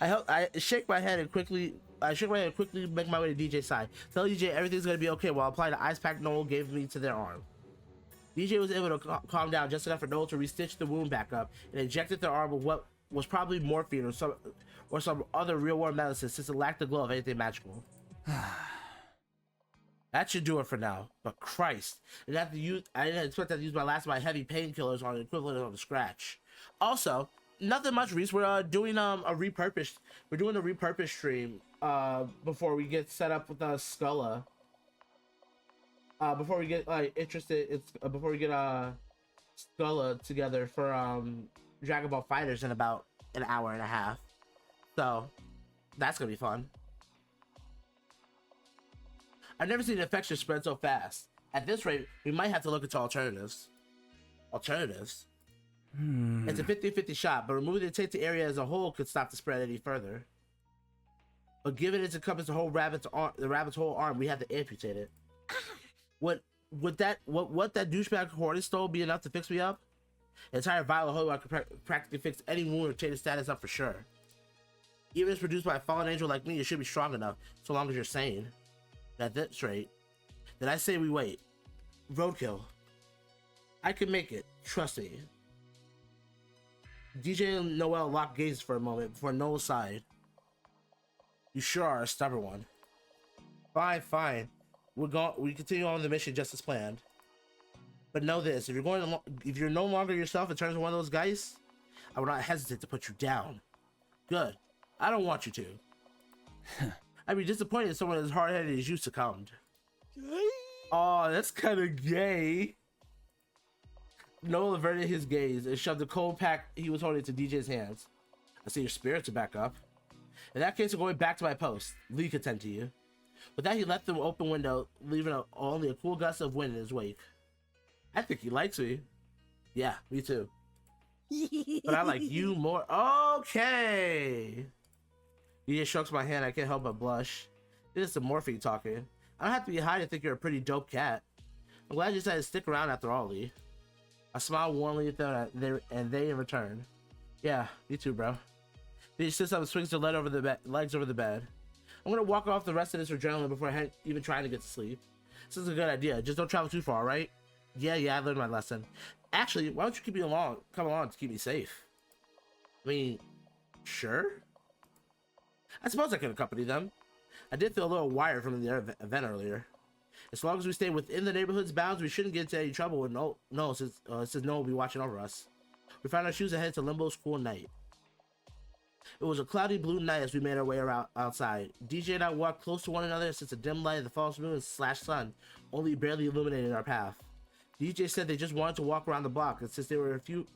I shake my head and quickly make my way to DJ's side. Tell DJ everything's gonna be okay while applying the ice pack Noel gave me to their arm. DJ was able to calm down just enough for Noel to restitch the wound back up and injected their arm with what was probably morphine or some other real-world medicine since it lacked the glow of anything magical. That should do it for now. But Christ, I didn't expect to use my last of my heavy painkillers on the equivalent of a scratch. Also, nothing much, Reese. We're doing a repurposed stream before we get set up with Skulla. Before we get before we get Skulla together for Dragon Ball Fighters in about an hour and a half. So that's gonna be fun. I've never seen an infection spread so fast. At this rate, we might have to look into alternatives. Alternatives? It's a 50-50 shot, but removing the tainted area as a whole could stop the spread any further. But given it encompasses the rabbit's whole arm, we have to amputate it. Would that douchebag Hornet stole be enough to fix me up? An entire vial of holy water could practically fix any wound or change the status up for sure. Even if it's produced by a fallen angel like me, it should be strong enough, so long as you're sane. At this rate, then I say we wait. Roadkill. I can make it. Trust me. DJ and Noel locked gazes for a moment before Noel sighed. You sure are a stubborn one. Fine. We continue on the mission just as planned. But know this: if you're no longer yourself in terms of one of those guys, I will not hesitate to put you down. Good. I don't want you to. I'd be disappointed if someone as hard-headed as you succumbed. Oh, that's kind of gay. Noel averted his gaze and shoved the cold pack he was holding to DJ's hands. I see your spirits are back up. In that case, I'm going back to my post. Lee can tend to you. With that, he left the open window, leaving only a cool gust of wind in his wake. I think he likes me. Yeah, me too. But I like you more. Okay. He just strokes my hand. I can't help but blush. This is some morphine talking. I don't have to be high to think you're a pretty dope cat. I'm glad you decided to stick around after all, Lee. I smiled warmly at them, and they in return. Yeah, me too, bro. He sits up and swings their legs over the bed. I'm gonna walk off the rest of this adrenaline before even trying to get to sleep. This is a good idea. Just don't travel too far, right? Yeah, I learned my lesson. Actually, why don't you come along to keep me safe? I mean, sure? I suppose I could accompany them. I did feel a little wired from the event earlier. As long as we stay within the neighborhood's bounds, we shouldn't get into any trouble. And since no one will be watching over us. We found our shoes and headed to Limbo's cool night. It was a cloudy blue night as we made our way around outside. DJ and I walked close to one another since the dim light of the false moon / sun only barely illuminated our path. DJ said they just wanted to walk around the block, and since there were a few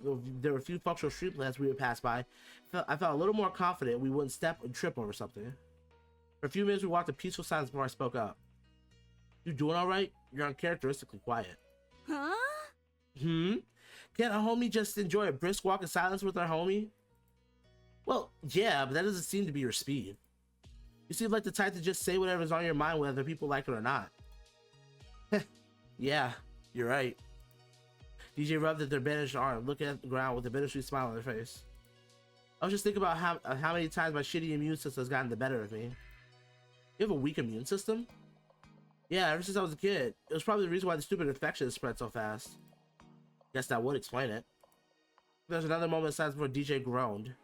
functional street lamps we would pass by, I felt a little more confident we wouldn't step and trip over something. For a few minutes we walked in peaceful silence before I spoke up. You doing alright? You're uncharacteristically quiet. Huh? Can't a homie just enjoy a brisk walk in silence with our homie? Well, yeah, but that doesn't seem to be your speed. You seem like the type to just say whatever's on your mind whether people like it or not. Yeah, you're right. DJ rubbed at their bandaged arm, looking at the ground with a bittersweet smile on their face. I was just thinking about how many times my shitty immune system has gotten the better of me. You have a weak immune system? Yeah, ever since I was a kid. It was probably the reason why the stupid infection spread so fast. Guess that would explain it. There's another moment of silence before DJ groaned.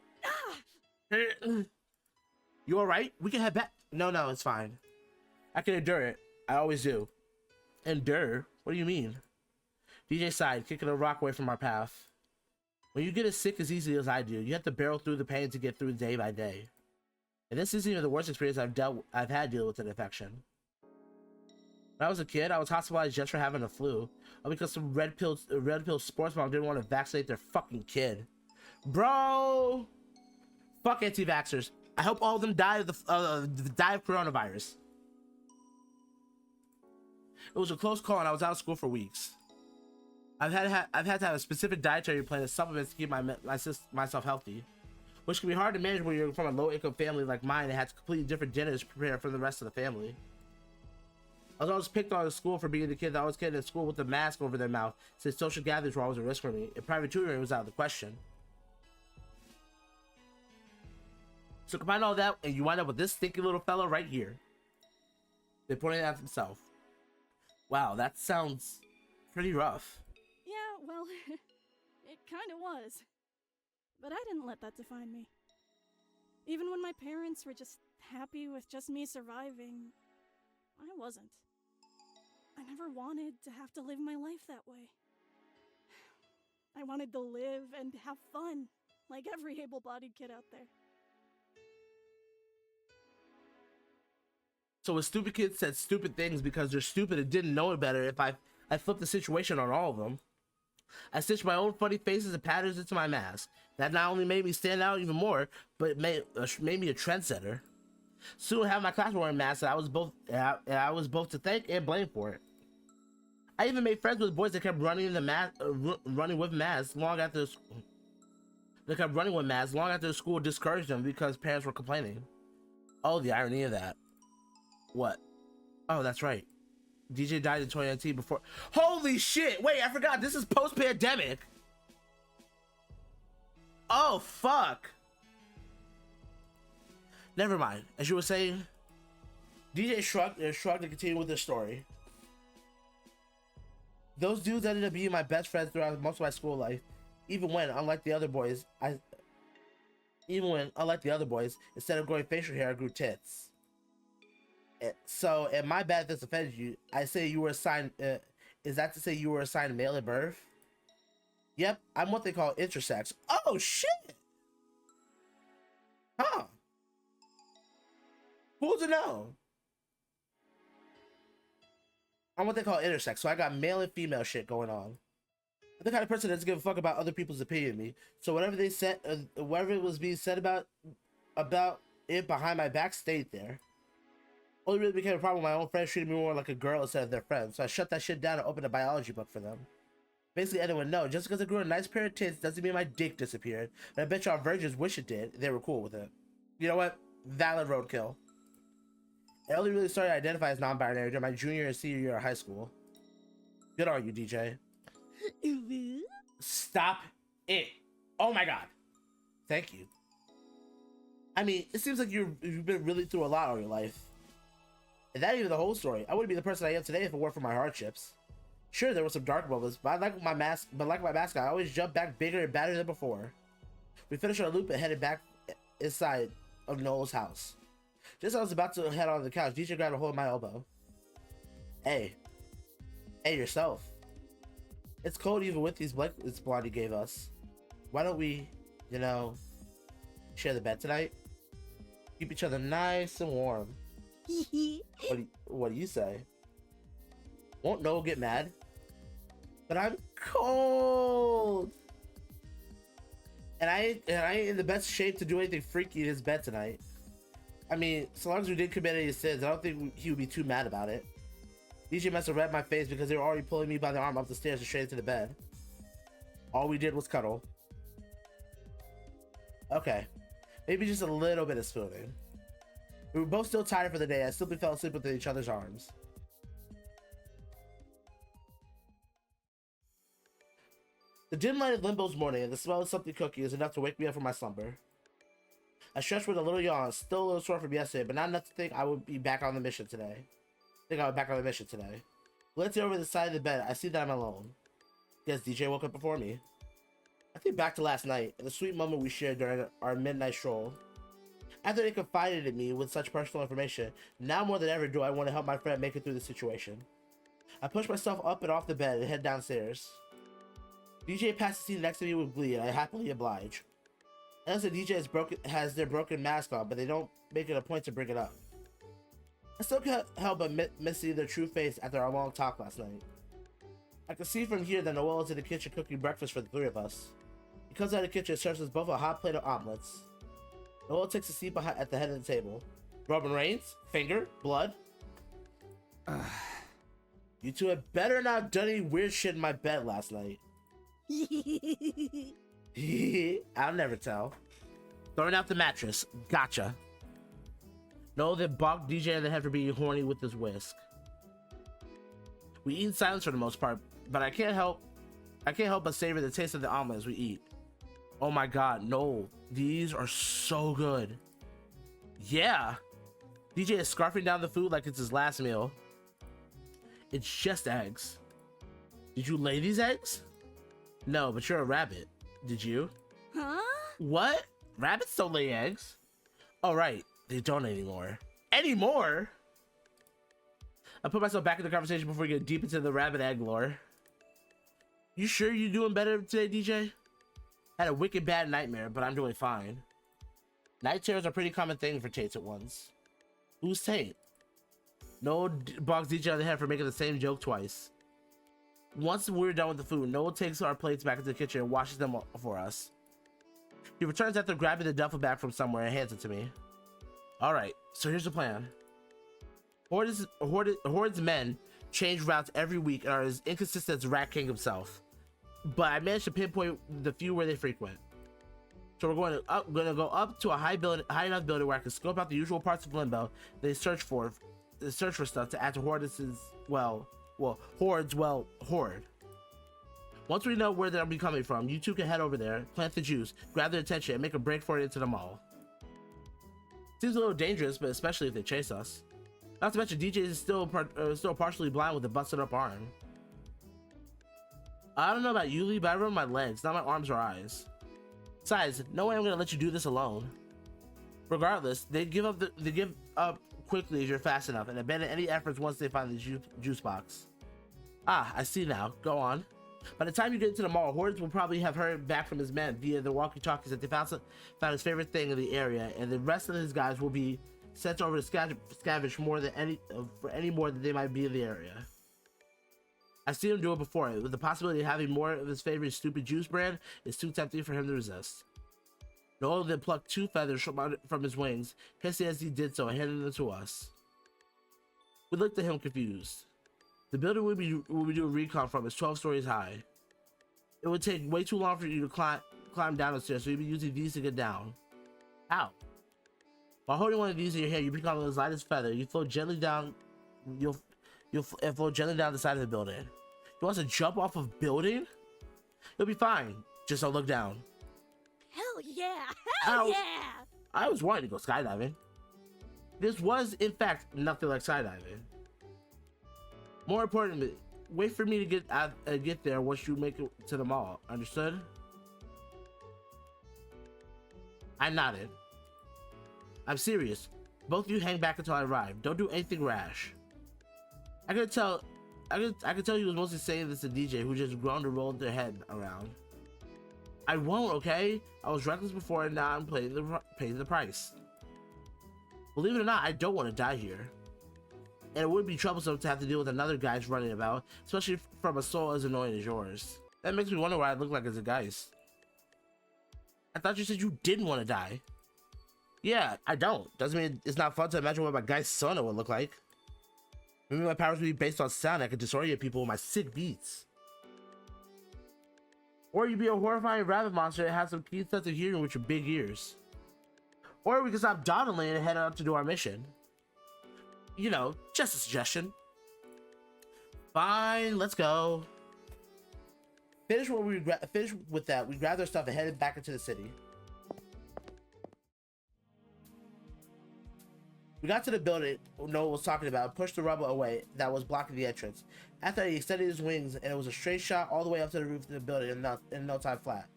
You alright? We can head back. No, it's fine. I can endure it. I always do. Endure? What do you mean? DJ sighed, kicking a rock away from our path. When you get as sick as easily as I do, you have to barrel through the pain to get through day by day. And this isn't even the worst experience I've had dealing with an infection. When I was a kid, I was hospitalized just for having a flu, all because some red pill sports mom didn't want to vaccinate their fucking kid. Bro, fuck anti-vaxxers. I hope all of them die of coronavirus. It was a close call, and I was out of school for weeks. I've had to have a specific dietary plan and supplements to keep myself healthy, which can be hard to manage when you're from a low-income family like mine and has completely different dinners to prepare for the rest of the family. I was always picked on in school for being the kid that always came to school with a mask over their mouth, since social gatherings were always a risk for me, and private tutoring was out of the question. So combine all that, and you wind up with this stinky little fella right here. They pointed at himself. Wow, that sounds pretty rough. Yeah, well, it kinda was. But I didn't let that define me. Even when my parents were just happy with just me surviving, I wasn't. I never wanted to have to live my life that way. I wanted to live and have fun, like every able-bodied kid out there. So a stupid kid said stupid things because they're stupid and didn't know it better. If I flipped the situation on all of them. I stitched my own funny faces and patterns into my mask. That not only made me stand out even more, but it made me a trendsetter. Soon half my class were wearing masks, and I was both to thank and blame for it. I even made friends with boys that kept running with masks long after the school discouraged them because parents were complaining. Oh, the irony of that. What? Oh, that's right. DJ died in 2019 before. Holy shit! Wait, I forgot. This is post-pandemic. Oh, fuck. Never mind. As you were saying, DJ shrugged and continued with the story. Those dudes ended up being my best friends throughout most of my school life, even when, unlike the other boys, instead of growing facial hair, I grew tits. So, and my bad if this offended you, I say you were assigned, is that to say you were assigned male at birth? Yep, I'm what they call intersex. Oh, shit! Huh. Who's to know? I'm what they call intersex, so I got male and female shit going on. I'm the kind of person that doesn't give a fuck about other people's opinion of me. So whatever they said, whatever it was being said about it behind my back stayed there. Only really became a problem when my own friends treated me more like a girl instead of their friend, so I shut that shit down and opened a biology book for them. Basically, anyone know, just because I grew a nice pair of tits doesn't mean my dick disappeared. And I bet y'all virgins wish it did. They were cool with it. You know what? Valid roadkill. I only really started to identify as non-binary during my junior and senior year of high school. Good on you, DJ. Stop it. Oh my god. Thank you. I mean, it seems like you've been really through a lot all your life. And that ain't even the whole story. I wouldn't be the person I am today if it weren't for my hardships. Sure, there were some dark moments, but like my mascot, I always jumped back bigger and badder than before. We finished our loop and headed back inside of Noel's house. Just as I was about to head on the couch, DJ grabbed a hold of my elbow. Hey, yourself. It's cold even with these blankets Blondie gave us. Why don't we, share the bed tonight? Keep each other nice and warm. What do you say? Won't Noel get mad? But I'm cold. And I ain't in the best shape to do anything freaky in his bed tonight. I mean, so long as we didn't commit any sins, I don't think he would be too mad about it. DJ must have read my face because they were already pulling me by the arm up the stairs and straight into the bed. All we did was cuddle. Okay. Maybe just a little bit of spooning. We were both still tired for the day. I simply fell asleep within each other's arms. The dim light of Limbo's morning and the smell of something cooking is enough to wake me up from my slumber. I stretched with a little yawn, still a little sore from yesterday, but not enough to think I would be back on the mission today. Glancing over the side of the bed, I see that I'm alone. Guess DJ woke up before me. I think back to last night and the sweet moment we shared during our midnight stroll. After they confided in me with such personal information, now more than ever do I want to help my friend make it through the situation. I push myself up and off the bed and head downstairs. DJ passed the seat next to me with glee, and I happily oblige. As the DJ has their broken mask on, but they don't make it a point to bring it up. I still can't help but miss seeing their true face after our long talk last night. I can see from here that Noel is in the kitchen cooking breakfast for the three of us. He comes out of the kitchen and serves us both a hot plate of omelets. Noel takes a seat at the head of the table. Roman Reigns? Finger? Blood? You two had better not have done any weird shit in my bed last night. I'll never tell. Throwing out the mattress. Gotcha. Noel then bonked DJ in the head for being horny with his whisk. We eat in silence for the most part, but I can't help but savor the taste of the omelet as we eat. Oh my god, Noel, these are so good. Yeah. DJ is scarfing down the food like it's his last meal. It's just eggs. Did you lay these eggs? No, but you're a rabbit. Did you? Huh? What? Rabbits don't lay eggs. Oh, right. They don't anymore. Anymore? I put myself back in the conversation before we get deep into the rabbit egg lore. You sure you're doing better today, DJ? I had a wicked bad nightmare, but I'm doing fine. Night terrors are a pretty common thing for Tates at once. Who's Tate? Noel bogs DJ on the head for making the same joke twice. Once we're done with the food, Noel takes our plates back into the kitchen and washes them for us. He returns after grabbing the duffel bag from somewhere and hands it to me. Alright, so here's the plan. Horde's men change routes every week and are as inconsistent as Rat King himself. But I managed to pinpoint the few where they frequent. So we're going to go up to a high enough building where I can scope out the usual parts of Limbo they search for stuff to add to Horde's horde. Once we know where they'll be coming from, you two can head over there, plant the juice, grab their attention, and make a break for it into the mall. Seems a little dangerous, but especially if they chase us. Not to mention, DJ is still partially blind with a busted up arm. I don't know about you, Lee, but I run my legs, not my arms or eyes. Besides, no way I'm gonna let you do this alone. Regardless, they give up quickly if you're fast enough, and abandon any efforts once they find the juice box. Ah, I see now. Go on. By the time you get into the mall, Hordes will probably have heard back from his men via the walkie-talkies that they found his favorite thing in the area, and the rest of his guys will be sent over to scavenge for any more than they might be in the area. I've seen him do it before. With the possibility of having more of his favorite stupid juice brand, it's too tempting for him to resist. Noel then plucked 2 feathers from his wings, hissing as he did so and handed them to us. We looked at him confused. The building we'll be doing recon from is 12 stories high. It would take way too long for you to climb down the stairs, so you'll be using these to get down. Ow. While holding one of these in your hand, you become as light as feather. You float gently down. You'll float gently down the side of the building. You want to jump off of building? You'll be fine. Just don't look down. Hell yeah! Hell Ow. yeah! I was wanting to go skydiving. This was, in fact, nothing like skydiving. More importantly, wait for me to get there once you make it to the mall. Understood? I nodded. I'm serious. Both of you hang back until I arrive. Don't do anything rash. I could tell he was mostly saying this to DJ, who just groaned and rolled their head around. I won't, okay? I was reckless before and now I'm paying the price. Believe it or not, I don't want to die here. And it would be troublesome to have to deal with another Geist running about, especially from a soul as annoying as yours. That makes me wonder what I look like as a Geist. I thought you said you didn't want to die. Yeah, I don't. Doesn't mean it's not fun to imagine what my Geist Sona would look like. Maybe my powers would be based on sound. I could disorient people with my sick beats. Or you'd be a horrifying rabbit monster that has some keen sense of hearing with your big ears. Or we could stop dawdling and head out to do our mission. You know, just a suggestion. Fine, let's go. Finish with that. We grabbed our stuff and headed back into the city. We got to the building Noah was talking about, pushed the rubble away that was blocking the entrance. After he extended his wings, and it was a straight shot all the way up to the roof of the building in no time flat.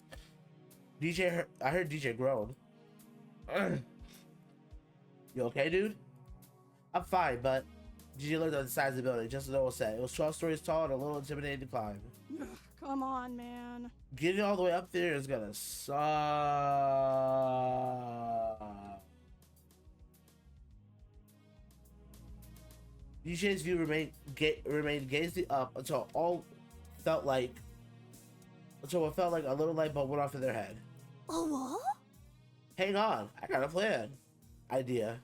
I heard DJ groan. You okay, dude? I'm fine, but DJ looked at the sides of the building, just as Noah said. It was 12 stories tall and a little intimidating to climb. Come on, man. Getting all the way up there is gonna suck. DJ's view remained gazing up until it felt like a little light bulb went off in their head. Oh, what? Hang on, I got a plan. Idea.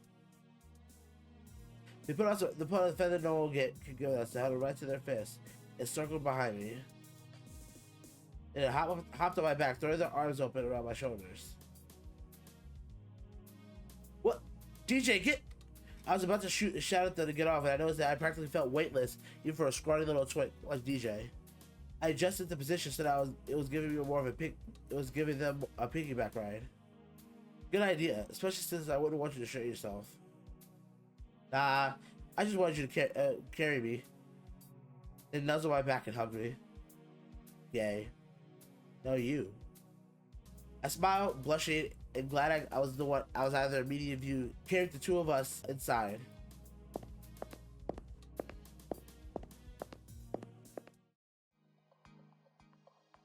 They put a feather no one could give us, held it right to their fist. It circled behind me. And it hopped on my back, throwing their arms open around my shoulders. What? DJ, get! I was about to shout at them to get off, and I noticed that I practically felt weightless, even for a scrawny little twit like DJ. I adjusted the position so that it was giving me more of it was giving them a piggyback ride. Good idea, especially since I wouldn't want you to show yourself. Nah, I just wanted you to carry me. Then nuzzle my back and hug me. Yay. No, you. I smiled, blushing, and glad I was out of their immediate view, carrying the two of us inside.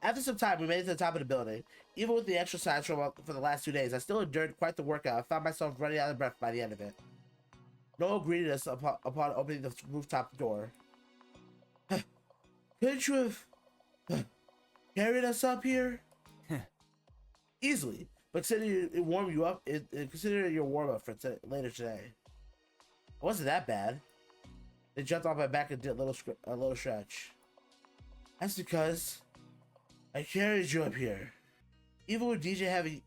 After some time, we made it to the top of the building. Even with the exercise for the last 2 days, I still endured quite the workout. I found myself running out of breath by the end of it. Noel greeted us upon opening the rooftop door. Couldn't you have carried us up here? Easily, but consider it warm you up. Consider it your warm up for later today. It wasn't that bad. They jumped off my back and did a little stretch. That's because I carried you up here. Even with DJ having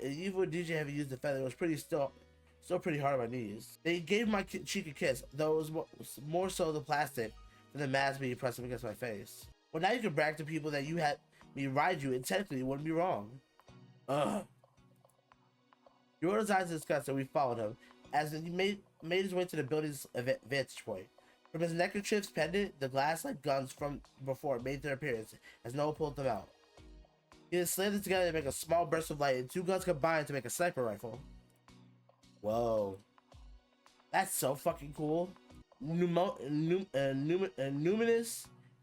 used the feather, it was still pretty hard on my knees. They gave my cheek a kiss, though it was more so the plastic than the mask being pressed up against my face. Well, now you can brag to people that you had me ride you, and technically it wouldn't be wrong. Ugh. He rolled his eyes in disgust, and we followed him as he made his way to the building's vantage point. From his neckerchief's pendant, the glass-like guns from before made their appearance as Noah pulled them out. He then slammed them together to make a small burst of light, and two guns combined to make a sniper rifle. Whoa. That's so fucking cool. Numinous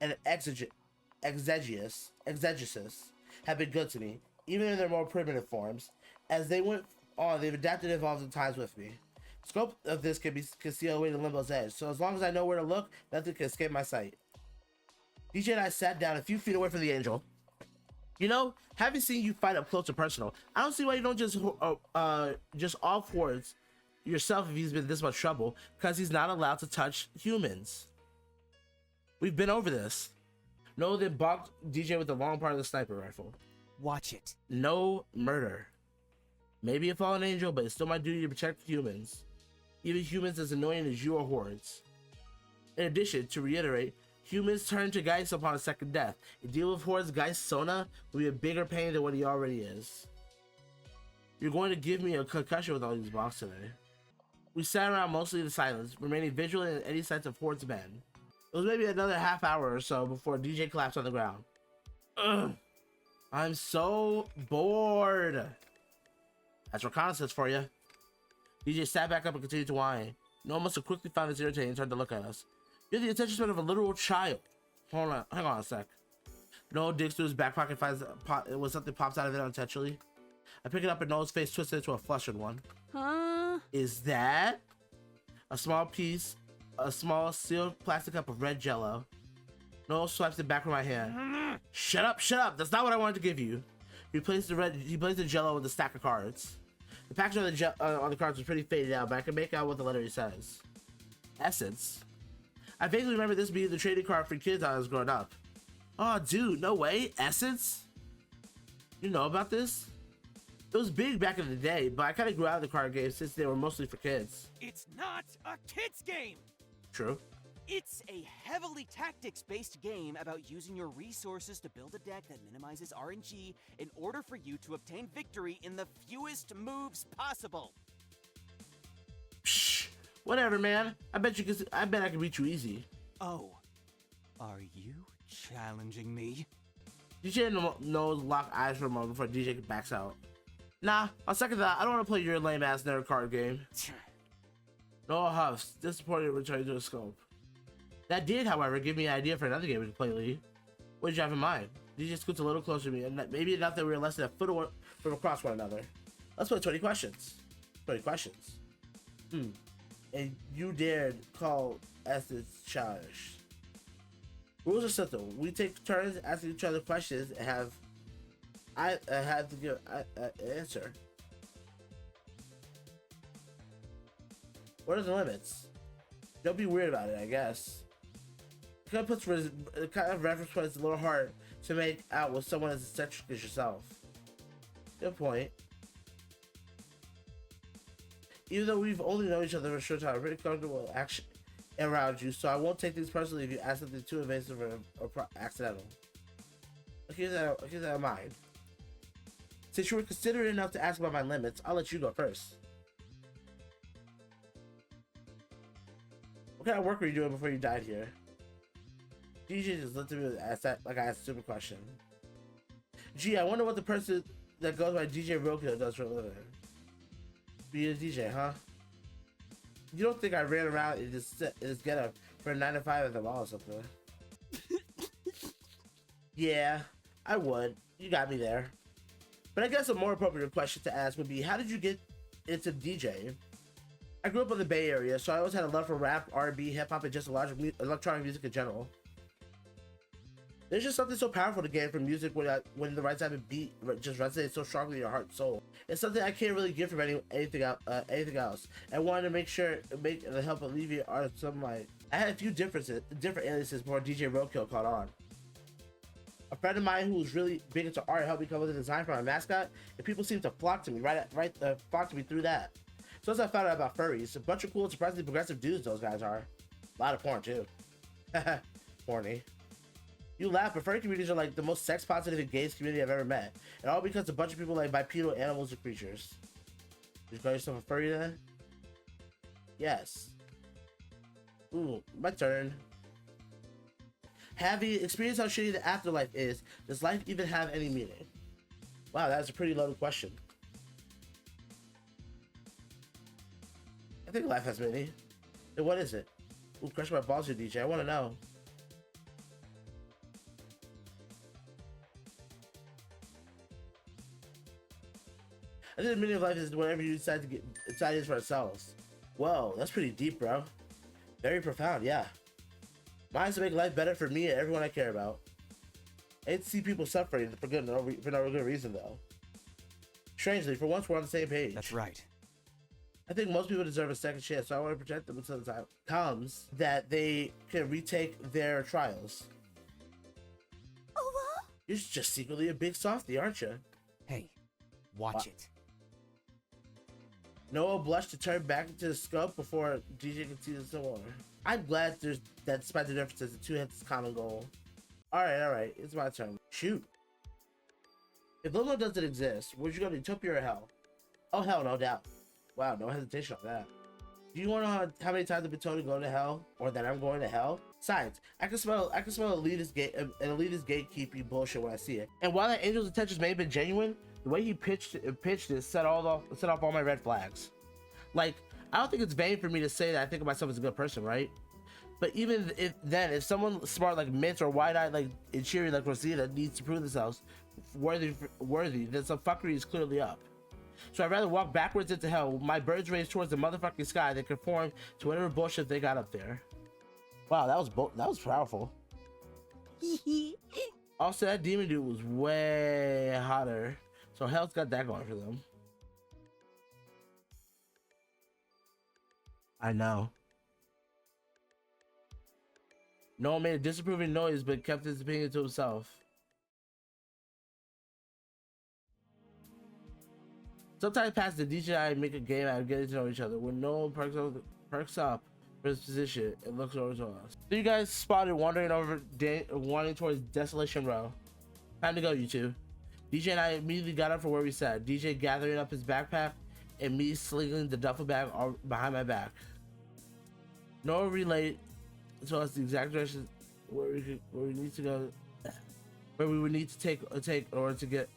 and exegesis have been good to me, even in their more primitive forms. As they went on, they've adapted and evolved in times with me. Scope of this can see all the way to Limbo's edge, so as long as I know where to look, nothing can escape my sight. DJ and I sat down a few feet away from the angel. You know, having seen you fight up close and personal, I don't see why you don't just off towards yourself if he's been in this much trouble, because he's not allowed to touch humans. We've been over this. Noah then bonked DJ with the long part of the sniper rifle. Watch it. No murder. Maybe a fallen angel, but it's still my duty to protect humans. Even humans as annoying as you or hordes. In addition, to reiterate, humans turn to Geist upon a second death. A deal with hordes Geist Sona will be a bigger pain than what he already is. You're going to give me a concussion with all these blocks today. We sat around mostly in silence, remaining vigilant in any sense of hordes of men. It was maybe another half hour or so before DJ collapsed on the ground. Ugh. I'm so bored. That's reconnaissance for you. DJ sat back up and continued to whine. Noah must have quickly found this irritating and turned to look at us. You're the attention span of a literal child. Hold on, hang on a sec. Noah digs through his back pocket, finds when something pops out of it unintentionally. I pick it up and Noah's face twisted into a flustered one. Huh? Is that a small sealed plastic cup of red jello? Noah swipes it back from my hand. Shut up, shut up. That's not what I wanted to give you. He placed the jello with a stack of cards. The package on the cards was pretty faded out, but I can make out what the letter says. Essence. I vaguely remember this being the trading card for kids I was growing up. Oh, dude, no way. Essence? You know about this? It was big back in the day, but I kind of grew out of the card game since they were mostly for kids. It's not a kid's game! True. It's a heavily tactics-based game about using your resources to build a deck that minimizes RNG in order for you to obtain victory in the fewest moves possible. Psh, whatever, man. I bet I can beat you easy. Oh, are you challenging me? DJ knows lock eyes for a moment before DJ backs out. Nah, on second thought, I don't want to play your lame-ass nerd card game. Noah huffs, disappointed returning to the scope. That did, however, give me an idea for another game we can play, Lee. What did you have in mind? DJ scoots a little closer to me, and maybe enough that we were less than a foot from across one another. Let's play 20 questions. 20 questions. And you dared call Essence childish. Rules are simple. We take turns asking each other questions and I have to give an answer. What are the limits? Don't be weird about it, I guess. It kind of reference point is a little hard to make out with someone as eccentric as yourself. Good point. Even though we've only known each other for a short time, I'm pretty comfortable action around you, so I won't take things personally if you ask something too invasive or accidental. Keep that in mind. Since you were considerate enough to ask about my limits, I'll let you go first. What kind of work were you doing before you died here? DJ just looked at me and asked that like I asked a stupid question. Gee, I wonder what the person that goes by DJ Roku does for a living. Be a DJ, huh? You don't think I ran around in this getup for a 9 to 5 at the mall or something? Yeah, I would. You got me there. But I guess a more appropriate question to ask would be, how did you get into DJing? I grew up in the Bay Area, so I always had a love for rap, R&B, hip-hop, and just electronic music in general. There's just something so powerful to get from music when the right type of beat just resonates so strongly in your heart and soul. It's something I can't really get from anything else. I wanted to make sure to help alleviate art some of my. I had a few different aliases before DJ Roadkill caught on. A friend of mine who was really big into art helped me come up with a design for my mascot, and people seemed to flock to me flock to me through that. So as I found out about furries, a bunch of cool and surprisingly progressive dudes those guys are. A lot of porn too. Horny. You laugh, but furry communities are like the most sex positive and gayest community I've ever met. And all because a bunch of people like bipedal animals or creatures. Did you call yourself a furry then? Yes. Ooh, my turn. Have you experienced how shitty the afterlife is? Does life even have any meaning? Wow, that's a pretty loaded question. I think life has meaning. Then what is it? Ooh, crush my balls here, DJ. I want to know. I think the meaning of life is whatever you decide is for ourselves. Whoa, that's pretty deep, bro. Very profound, yeah. Mine is to make life better for me and everyone I care about. I hate to see people suffering for no good reason, though. Strangely, for once we're on the same page. That's right. I think most people deserve a second chance, so I want to protect them until the time comes that they can retake their trials. Oh, what? You're just secretly a big softie, aren't you? Hey, watch it. Noah blushed to turn back into the scope before DJ could see the more. I'm glad that despite the differences, the two had this common goal. Alright, it's my turn. Shoot. If Limbo doesn't exist, would you go to Utopia or Hell? Oh, hell, no doubt. Wow, no hesitation on that. Do you want to know how many times I've been told to go to hell, or that I'm going to hell? Besides, I can smell elitist gatekeeping bullshit when I see it. And while that angel's intentions may have been genuine, the way he pitched it set off all my red flags. Like, I don't think it's vain for me to say that I think of myself as a good person, right? But even if someone smart like Mint or wide-eyed like and cheery like Rosita needs to prove themselves worthy, then some fuckery is clearly up. So I'd rather walk backwards into hell with my birds raised towards the motherfucking sky than conform to whatever bullshit they got up there. Wow, that was powerful. Also, that demon dude was way hotter, so hell's got that going for them. I know. Noah made a disapproving noise but kept his opinion to himself. Sometimes past the DJ and I make a game out of getting to know each other. When Noah perks up for his position and looks over to us. So you guys spotted wandering towards Desolation Row. Time to go, you two. DJ and I immediately got up from where we sat. DJ gathering up his backpack and me slinging the duffel bag behind my back. Noah relayed to us the exact direction where we need to go, where we would need to take in order to get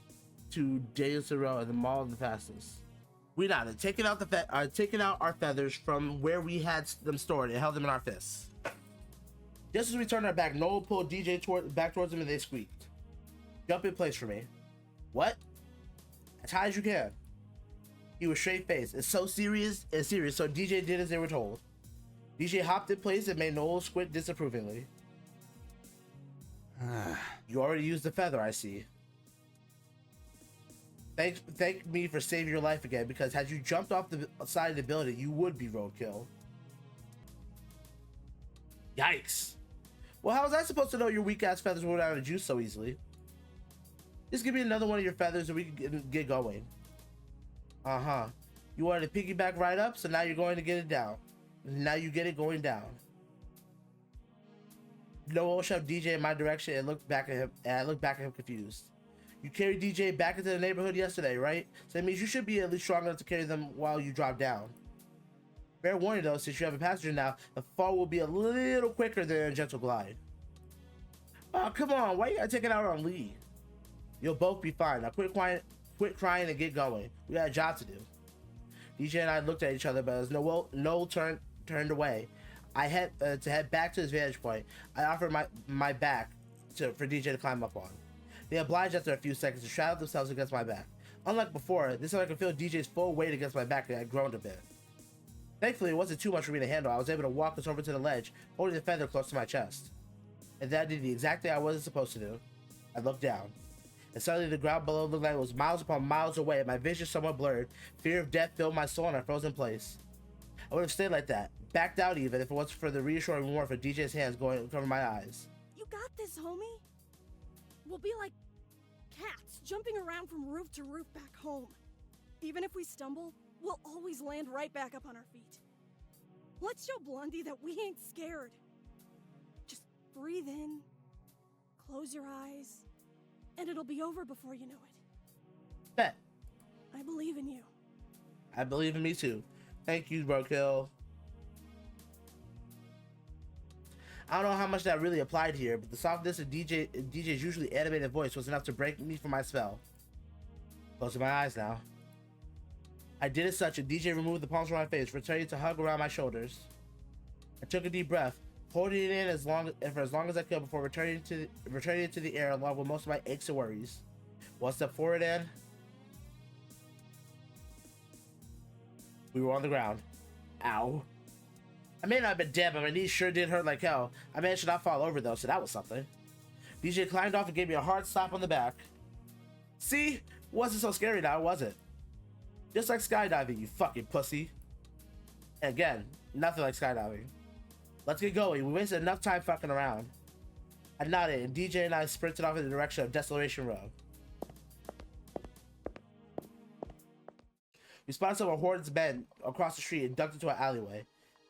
to Desolation Row and the mall the fastest. We nodded, taking out our feathers from where we had them stored and held them in our fists. Just as we turned our back, Noah pulled DJ back towards him and they squeaked. Jump in place for me. What? As high as you can. He was straight faced. It's so serious, so DJ did as they were told. DJ hopped in place and made Noel squint disapprovingly. You already used the feather, I see. Thank me for saving your life again, because had you jumped off the side of the building, you would be roadkill. Yikes. Well, how was I supposed to know your weak-ass feathers went out of juice so easily? Just give me another one of your feathers and we can get going. Uh-huh. You wanted to piggyback right up, so now you're going to get it down. Now you get it going down. Noel shoved DJ in my direction and looked back at him, confused. You carried DJ back into the neighborhood yesterday, right? So that means you should be at least strong enough to carry them while you drop down. Fair warning though, since you have a passenger now, the fall will be a little quicker than a gentle glide. Oh, come on, why you gotta take it out on Lee? You'll both be fine. Now quit crying and get going. We got a job to do. DJ and I looked at each other, but as Noel turned away, I had to head back to his vantage point. I offered my back for DJ to climb up on. They obliged after a few seconds to straddle themselves against my back. Unlike before, this time I could feel DJ's full weight against my back and I groaned a bit. Thankfully, it wasn't too much for me to handle. I was able to walk us over to the ledge, holding the feather close to my chest. And that did the exact thing I wasn't supposed to do. I looked down. And suddenly the ground below looked like it was miles upon miles away, and my vision somewhat blurred. Fear of death filled my soul and I froze in place. I would have stayed like that, backed out even, if it wasn't for the reassuring warmth of DJ's hands going to cover my eyes. You got this, homie. We'll be like cats jumping around from roof to roof back home. Even if we stumble, we'll always land right back up on our feet. Let's show Blondie that we ain't scared. Just breathe in, close your eyes, and it'll be over before you know it. Bet. I believe in you. I believe in me too. Thank you, Brokill. I don't know how much that really applied here, but the softness of DJ's usually animated voice was enough to break me from my spell. Closing my eyes now. I did as such, and DJ removed the palms from my face, returning to hug around my shoulders. I took a deep breath, holding it in for as long as I could before returning to the air along with most of my aches and worries. One step forward and we were on the ground. Ow. I may not have been dead, but my knees sure did hurt like hell. I managed to not fall over though, so that was something. DJ climbed off and gave me a hard slap on the back. See? Wasn't so scary now, was it? Just like skydiving, you fucking pussy. And again, nothing like skydiving. Let's get going. We wasted enough time fucking around. I nodded, and DJ and I sprinted off in the direction of Desolation Row. We spotted some of Horton's men across the street and ducked into an alleyway.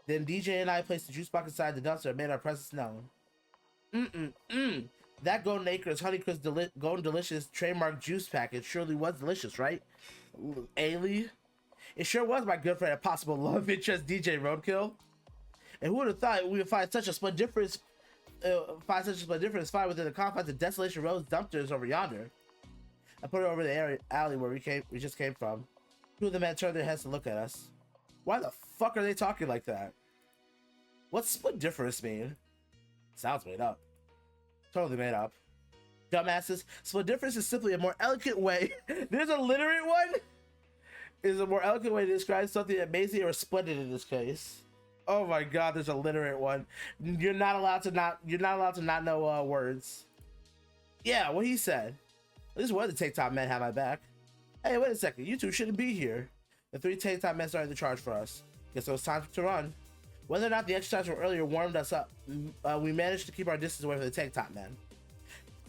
Then DJ and I placed the juice box inside the dumpster and made our presence known. That Golden Acres Honeycrisp Golden Delicious trademark juice package surely was delicious, right? Ailey? It sure was my good friend and possible love interest DJ Roadkill. And who would have thought we would find such a splendiferous fight within the confines of Desolation Road's dumpsters over yonder. I put it over the alley where we just came from. Two of the men turned their heads to look at us. Why the fuck are they talking like that? What's splendiferous mean? Sounds made up. Totally made up. Dumbasses. Splendiferous is simply a more elegant way. There's a literate one. Is a more elegant way to describe something amazing or splendid in this case. Oh my god, there's a literate one. You're not allowed to not know words. Yeah, what he said. At least one of the tank top men had my back. Hey, wait a second, you two shouldn't be here. The three tank top men started the charge for us. Guess it was time to run. Whether or not the exercise from earlier warmed us up, we managed to keep our distance away from the tank top men.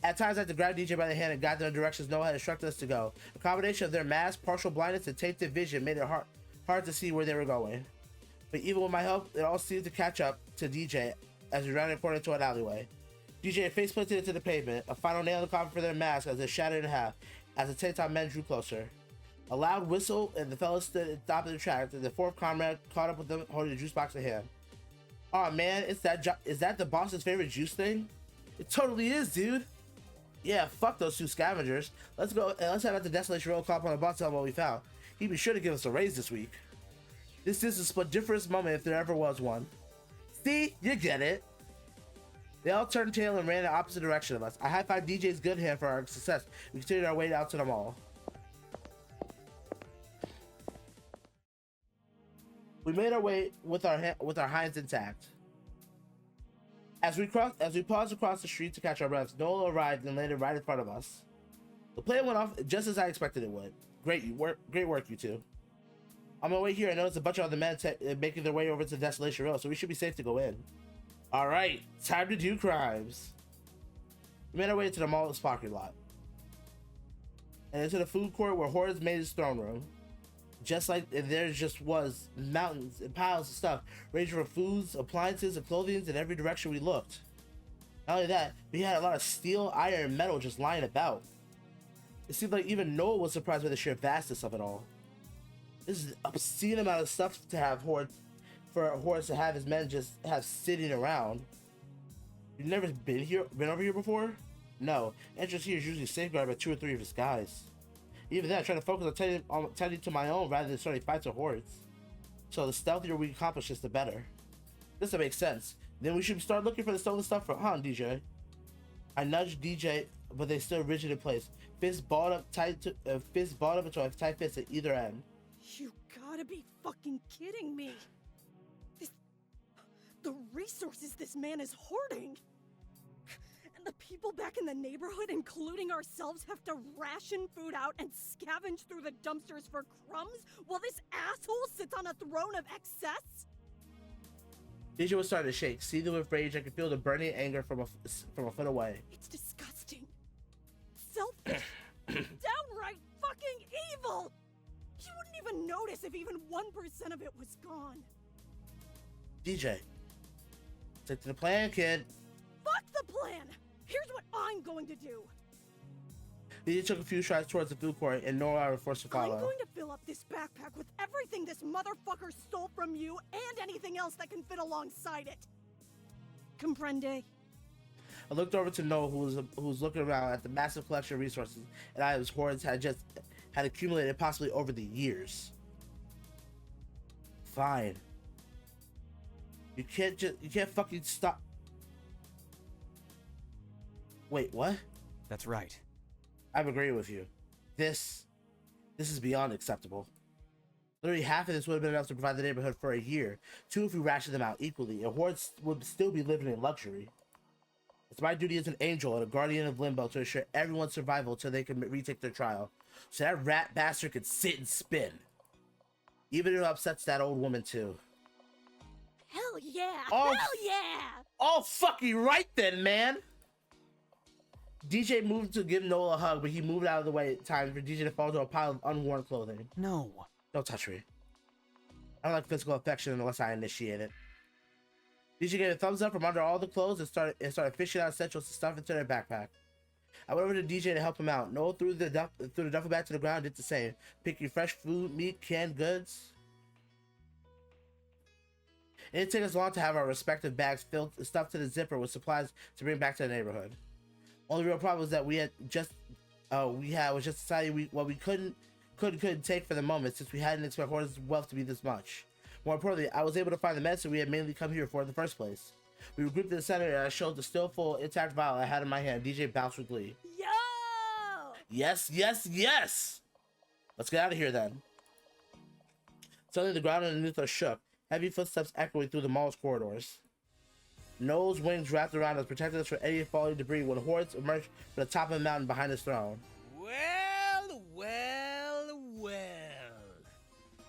At times I had to grab DJ by the hand and guide them in directions Noah had instructed us to go. A combination of their mask, partial blindness, and tainted vision made it hard to see where they were going. But even with my help, it all seemed to catch up to DJ as we rounded a corner into an alleyway. DJ face planted into the pavement, a final nail in the coffin for their mask as it shattered in half as the tank top men drew closer. A loud whistle and the fellas stood at the top of the track and the fourth comrade caught up with them holding a juice box in hand. Oh man, is that the boss's favorite juice thing? It totally is, dude. Yeah, fuck those two scavengers. Let's go and let's head out to Desolation Road, call upon the boss, tell him what we found. He'd be sure to give us a raise this week. This is a splendiferous moment if there ever was one. See? You get it. They all turned tail and ran in the opposite direction of us. I high-fived DJ's good hand for our success. We continued our way out to the mall. We made our way with our hinds intact. As we paused across the street to catch our breaths, Nola arrived and landed right in front of us. The plane went off just as I expected it would. Great work, you two. On my way here, I noticed a bunch of other men making their way over to Desolation Road, so we should be safe to go in. All right, time to do crimes. We made our way to the mall's parking lot and into the food court where Hordes made his throne room. Just like there just was mountains and piles of stuff ranging from foods, appliances, and clothing in every direction we looked. Not only that, we had a lot of steel, iron, and metal just lying about. It seemed like even Noah was surprised by the sheer vastness of it all. This is an obscene amount of stuff to have Hordes to have his men just have sitting around. You've never been over here before? No, entrance here is usually safeguarded by 2 or 3 of his guys. Even then, I try to focus on tending to my own rather than starting fights with Hordes. So the stealthier we accomplish this, the better. This makes sense. Then we should start looking for the stolen stuff from DJ. I nudged DJ, but they still rigid in place. Fists balled up into a tight fist at either end. You gotta be fucking kidding me. The resources this man is hoarding. And the people back in the neighborhood, including ourselves, have to ration food out and scavenge through the dumpsters for crumbs while this asshole sits on a throne of excess? DJ was starting to shake. Seething with rage, I could feel the burning anger from a foot away. It's disgusting. Selfish. Downright fucking evil! You wouldn't even notice if even 1% of it was gone. DJ, stick to the plan, kid. Fuck the plan! Here's what I'm going to do. DJ took a few strides towards the food court, and Nora was forced to follow. I'm going to fill up this backpack with everything this motherfucker stole from you and anything else that can fit alongside it. Comprende? I looked over to Noah, who was looking around at the massive collection of resources and items Hordes had accumulated possibly over the years. Fine. You can't fucking stop. Wait, what? That's right. I'm agreeing with you. This is beyond acceptable. Literally half of this would have been enough to provide the neighborhood for a year. 2 if we rationed them out equally, and Hordes would still be living in luxury. It's my duty as an angel and a guardian of limbo to ensure everyone's survival till they can retake their trial. So that rat bastard could sit and spin. Even if it upsets that old woman too. Hell yeah! Oh, hell yeah! Oh, fucking right then, man! DJ moved to give Noah a hug, but he moved out of the way in time for DJ to fall to a pile of unworn clothing. No. Don't touch me. I don't like physical affection unless I initiate it. DJ gave a thumbs up from under all the clothes and started fishing out essentials to stuff into their backpack. I went over to DJ to help him out. Noel threw the duffel bag to the ground, did the same. Picking fresh food, meat, canned goods. It didn't take us long to have our respective bags filled, stuffed to the zipper with supplies to bring back to the neighborhood. Only real problem was that we just deciding what we couldn't take for the moment, since we hadn't expected Horde's wealth to be this much. More importantly, I was able to find the medicine we had mainly come here for in the first place. We were grouped in the center, and I showed the still full, intact vial I had in my hand. DJ bounced with glee. Yo! Yes, yes, yes! Let's get out of here then. Suddenly, the ground underneath us shook, heavy footsteps echoing through the mall's corridors. Noel's wings wrapped around us, protecting us from any falling debris when hordes emerged from the top of the mountain behind his throne. Well, well, well.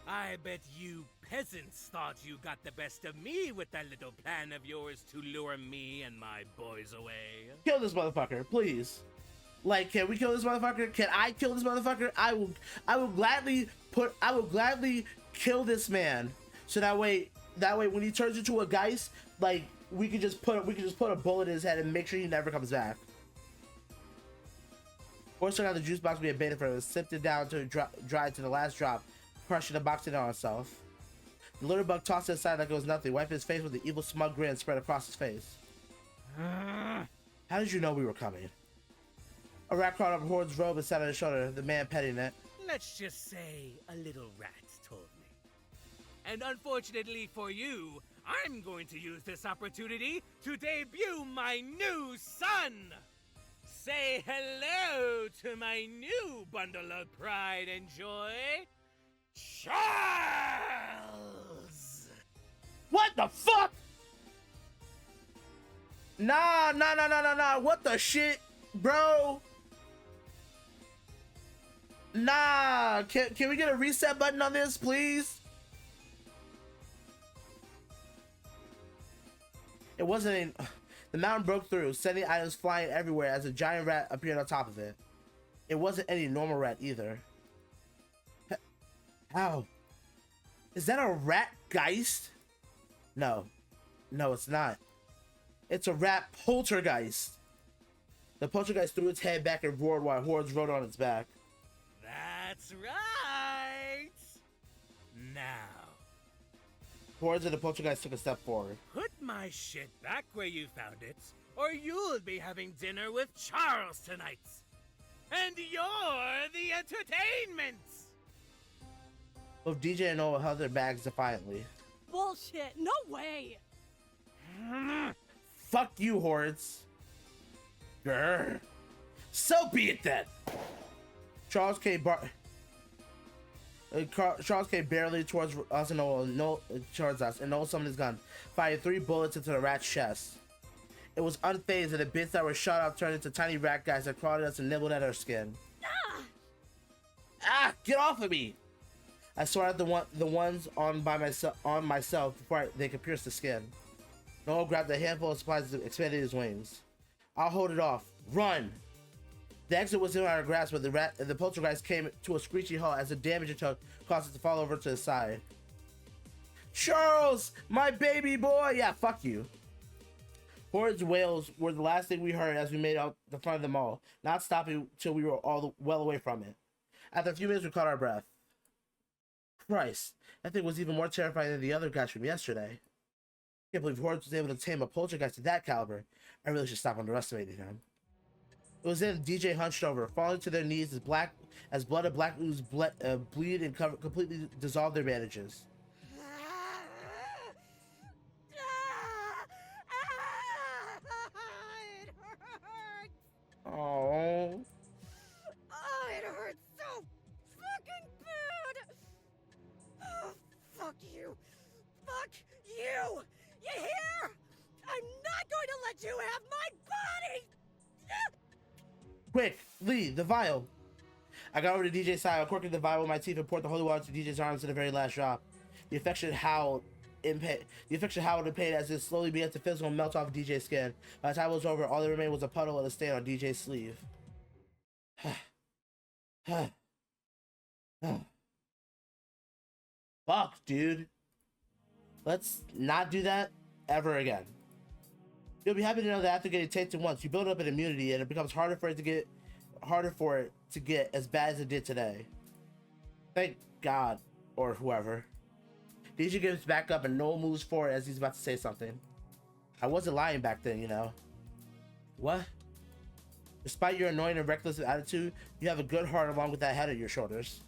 I bet you peasants thought you got the best of me with that little plan of yours to lure me and my boys away. Kill this motherfucker, please. Like, can we kill this motherfucker? Can I kill this motherfucker? I will gladly kill this man. So that way when he turns into a geist, like, we could just put a bullet in his head and make sure he never comes back. Horse took out the juice box we had baited for him and sipped it down until it dried to the last drop, crushing the box in on itself. The little bug tossed it aside like it was nothing, wiping his face with an evil smug grin spread across his face. How did you know we were coming? A rat crawled up Horde's robe and sat on his shoulder, the man petting it. Let's just say a little rat told me. And unfortunately for you, I'm going to use this opportunity to debut my new son! Say hello to my new bundle of pride and joy, Charles! What the fuck? Nah. What the shit, bro? Nah. Can we get a reset button on this, please? It wasn't the mountain broke through, sending items flying everywhere as a giant rat appeared on top of it. It wasn't any normal rat either. How? Is that a rat geist? No, it's not. It's a rat poltergeist. The poltergeist threw its head back and roared while hordes rode on its back. That's right! Now, Hordes of the poltergeist took a step forward. put my shit back where you found it, or you'll be having dinner with Charles tonight. And you're the entertainment! Both DJ and Noel held their bags defiantly. Bullshit! No way! Fuck you, hordes. Grr. So be it then. Charles came barely towards us and Noel towards us, and Noel summoned his gun, fired 3 bullets into the rat's chest. It was unfazed, and the bits that were shot off turned into tiny rat guys that crawled at us and nibbled at our skin. Ah! Get off of me! I swore at the ones on myself before they could pierce the skin. Noel grabbed a handful of supplies and expanded his wings. I'll hold it off. Run! The exit was in our grasp, but the poltergeist came to a screeching halt as the damage it took caused it to fall over to the side. Charles! My baby boy! Yeah, fuck you. Horde's wails were the last thing we heard as we made out the front of the mall, not stopping till we were well away from it. After a few minutes, we caught our breath. Christ, that thing was even more terrifying than the other guys from yesterday. I can't believe Hordes was able to tame a poltergeist of that caliber. I really should stop underestimating him. It was then DJ hunched over, falling to their knees as blood of black ooze bleed and completely dissolved their bandages. It hurts! Oh. Oh, it hurts so fucking bad! Oh, fuck you! Fuck you! You hear? I'm not going to let you have my body! Quick, Lee, the vial. I got over to DJ's side, uncorking the vial with my teeth and poured the holy water to DJ's arms to the very last drop. The infection howled in pain as it slowly began to fizzle and melt off DJ's skin. By the time it was over, all that remained was a puddle and a stain on DJ's sleeve. Fuck, dude. Let's not do that ever again. You'll be happy to know that after getting tainted once, you build up an immunity and it becomes harder for it to get as bad as it did today. Thank God, or whoever. DJ gives back up and Noel moves forward as he's about to say something. I wasn't lying back then, you know. What? Despite your annoying and reckless attitude, you have a good heart along with that head on your shoulders.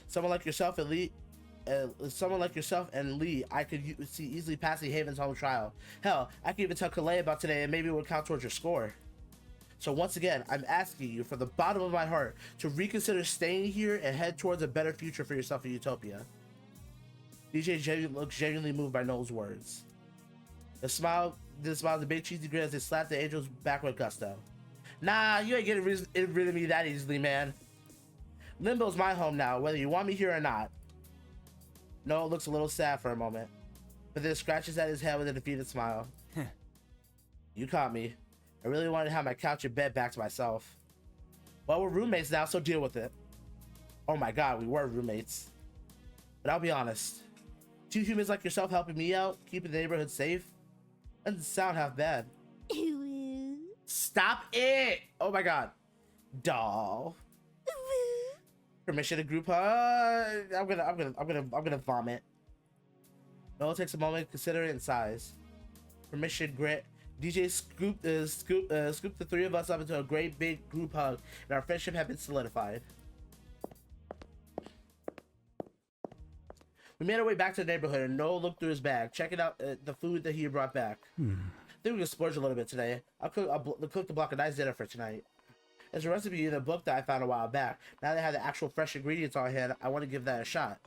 Someone like yourself and Lee, I could see easily passing Haven's home trial. Hell, I could even tell Kalei about today and maybe it would count towards your score. So once again, I'm asking you from the bottom of my heart to reconsider staying here and head towards a better future for yourself in Utopia. DJ looks genuinely moved by Noel's words. The smile a big cheesy grin as they slap the angel's back with gusto. Nah, you ain't getting rid of me that easily, man. Limbo's my home now, whether you want me here or not. Noel looks a little sad for a moment, but then scratches at his head with a defeated smile. You caught me. I really wanted to have my couch and bed back to myself. Well, we're roommates now, so deal with it. Oh my god, we were roommates. But I'll be honest. Two humans like yourself helping me out, keeping the neighborhood safe, doesn't sound half bad. Stop it! Oh my god. Doll. Permission to group hug. I'm gonna vomit. Noel takes a moment to consider it and sighs. Permission grit. DJ scooped the three of us up into a great big group hug, and our friendship had been solidified. We made our way back to the neighborhood, and Noel looked through his bag, checking out the food that he had brought back. I think we can splurge a little bit today. I'll cook the block a nice dinner for tonight. There's a recipe in a book that I found a while back. Now that I have the actual fresh ingredients on hand, I want to give that a shot.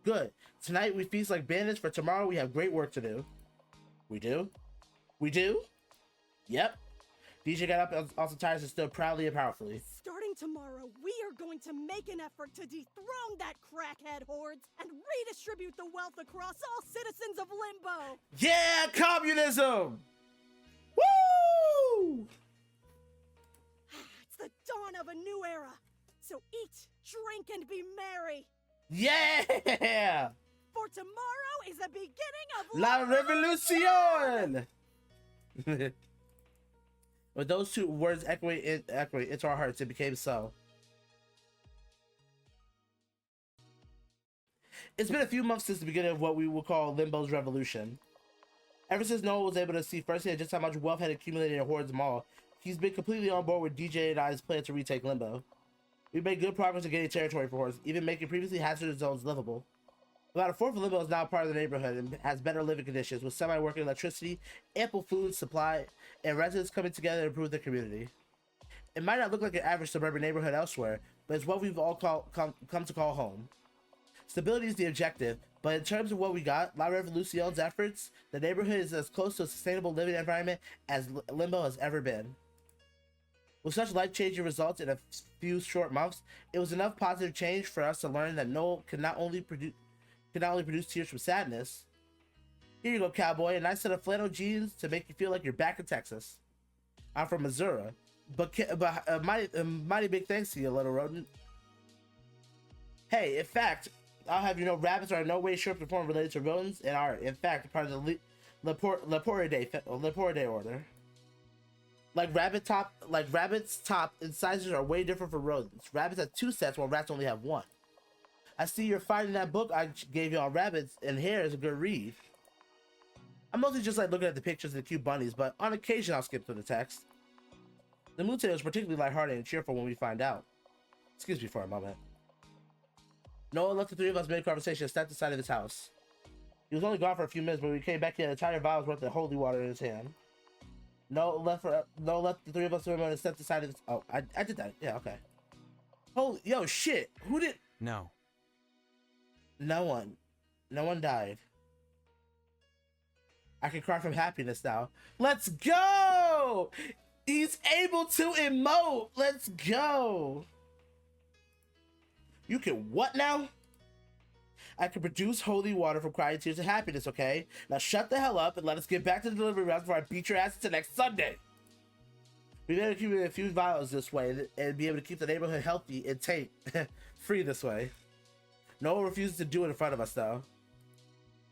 Good. Tonight we feast like bandits. For tomorrow we have great work to do. We do? We do? Yep. DJ got up off the tires and stood proudly and powerfully. Starting tomorrow, we are going to make an effort to dethrone that crackhead hordes and redistribute the wealth across all citizens of Limbo. Yeah, communism! Woo! It's the dawn of a new era. So eat, drink, and be merry. Yeah! For tomorrow is the beginning of La Revolution! With those two words echoing into our hearts, it became so. It's been a few months since the beginning of what we will call Limbo's revolution. Ever since Noah was able to see firsthand just how much wealth had accumulated in Horde's Mall, he's been completely on board with DJ and I's plan to retake Limbo. We've made good progress in getting territory for Hordes, even making previously hazardous zones livable. About a fourth of Limbo is now part of the neighborhood and has better living conditions, with semi-working electricity, ample food supply, and residents coming together to improve their community. It might not look like an average suburban neighborhood elsewhere, but it's what we've all come to call home. Stability is the objective, but in terms of what we got, La Revolucion's efforts, the neighborhood is as close to a sustainable living environment as Limbo has ever been. With such life-changing results in a few short months, it was enough positive change for us to learn that Noel could not only produce tears from sadness. Here you go, cowboy, a nice set of flannel jeans to make you feel like you're back in Texas. I'm from Missouri, but mighty big thanks to you, little rodent. Hey, in fact, I'll have you know rabbits are in no way, shape, or form related to rodents and are, in fact, part of the Leporidae order. Like rabbits' top incisors are way different from rodents. Rabbits have 2 sets, while rats only have 1. I see you're finding that book I gave you on rabbits and hair is a good read. I mostly just like looking at the pictures of the cute bunnies, but on occasion I'll skip through the text. The mood today was particularly lighthearted and cheerful when we find out. Excuse me for a moment. Noah left the three of us mid-conversation and stepped inside of his house. He was only gone for a few minutes, but when we came back, he had entire vials worth of holy water in his hand. Noah left the three of us for a moment and stepped inside of his... Oh, I did that. Yeah, okay. Holy... Yo, shit. Who did... No. No one. No one died. I can cry from happiness now. Let's go! He's able to emote! Let's go! You can what now? I can produce holy water from crying tears of happiness, okay? Now shut the hell up and let us get back to the delivery route before I beat your ass until next Sunday. We better keep a few vials this way and be able to keep the neighborhood healthy and taint free this way. No one refuses to do it in front of us, though.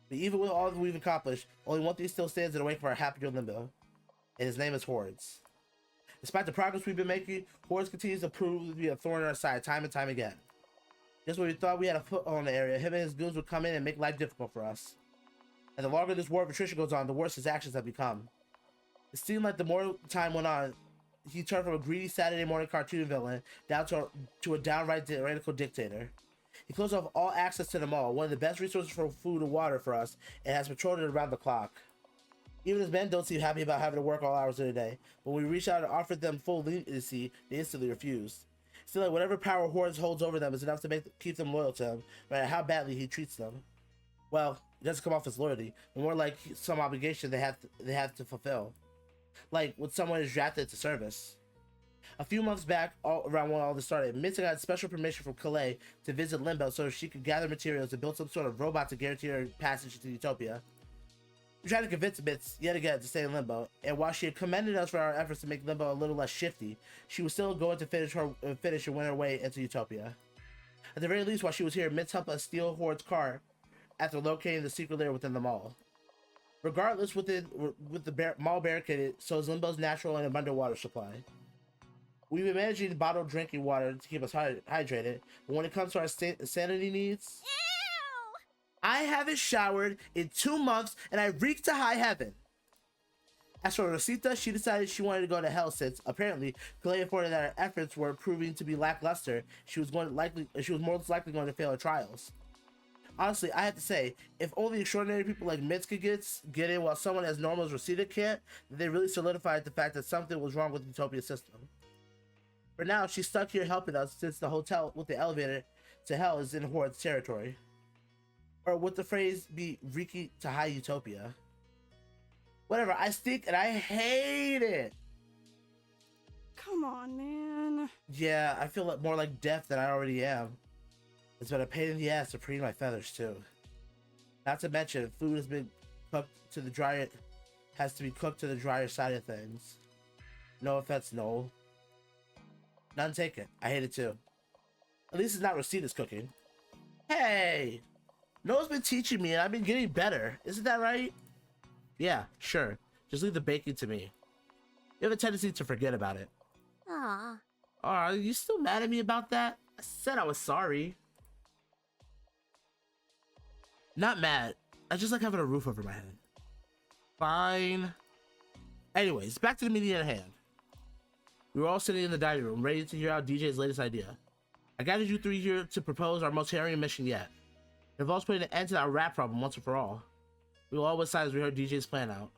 But even with all that we've accomplished, only one thing still stands in the way for our happier Limbo. and his name is Hordes. Despite the progress we've been making, Hordes continues to prove to be a thorn in our side time and time again. Just when we thought we had a foothold in the area, him and his goons would come in and make life difficult for us. And the longer this war of attrition goes on, the worse his actions have become. It seemed like the more time went on, he turned from a greedy Saturday morning cartoon villain down to a downright tyrannical dictator. He closed off all access to the mall, one of the best resources for food and water for us, and has patrolled it around the clock. Even his men don't seem happy about having to work all hours of the day. When we reached out and offered them full leniency, they instantly refused. Still, like whatever power Hordes holds over them is enough to keep them loyal to him, no matter how badly he treats them. Well, it doesn't come off as loyalty, but more like some obligation they have to fulfill. Like when someone is drafted to service. A few months back, around when all this started, Mitzi got special permission from Calais to visit Limbo so she could gather materials to build some sort of robot to guarantee her passage to Utopia. We tried to convince Mitz yet again to stay in Limbo, and while she had commended us for our efforts to make Limbo a little less shifty, she was still going to finish and win her way into Utopia. At the very least, while she was here, Mitz helped us steal Horde's car after locating the secret lair within the mall. Regardless, with the mall barricaded, so is Limbo's natural and abundant water supply. We've been managing bottled drinking water to keep us hydrated, but when it comes to our sanity needs... I haven't showered in 2 months, and I reek to high heaven. As for Rosita, she decided she wanted to go to hell since, apparently, Calais informed her that her efforts were proving to be lackluster. She was most likely going to fail her trials. Honestly, I have to say, if only extraordinary people like Mitz could get in while someone as normal as Rosita can't, they really solidified the fact that something was wrong with Utopia's system. For now, she's stuck here helping us since the hotel with the elevator to hell is in Horde's territory. Or would the phrase be reeky to high Utopia? Whatever, I stink and I hate it! Come on, man. Yeah, I feel more like death than I already am. It's been a pain in the ass to preen my feathers too. Not to mention, food has been cooked to the drier, has to be cooked to the drier side of things. No offense, Noel. None taken. I hate it too. At least it's not Rosita's cooking. Hey! Noah's been teaching me and I've been getting better. Isn't that right? Yeah, sure. Just leave the baking to me. You have a tendency to forget about it. Aw. Are you still mad at me about that? I said I was sorry. Not mad. I just like having a roof over my head. Fine. Anyways, back to the meeting at hand. We were all sitting in the dining room, ready to hear out DJ's latest idea. I gathered you three here to propose our most harrowing mission yet. It involves putting an end to our rat problem once and for all. We all went silent as we heard DJ's plan out.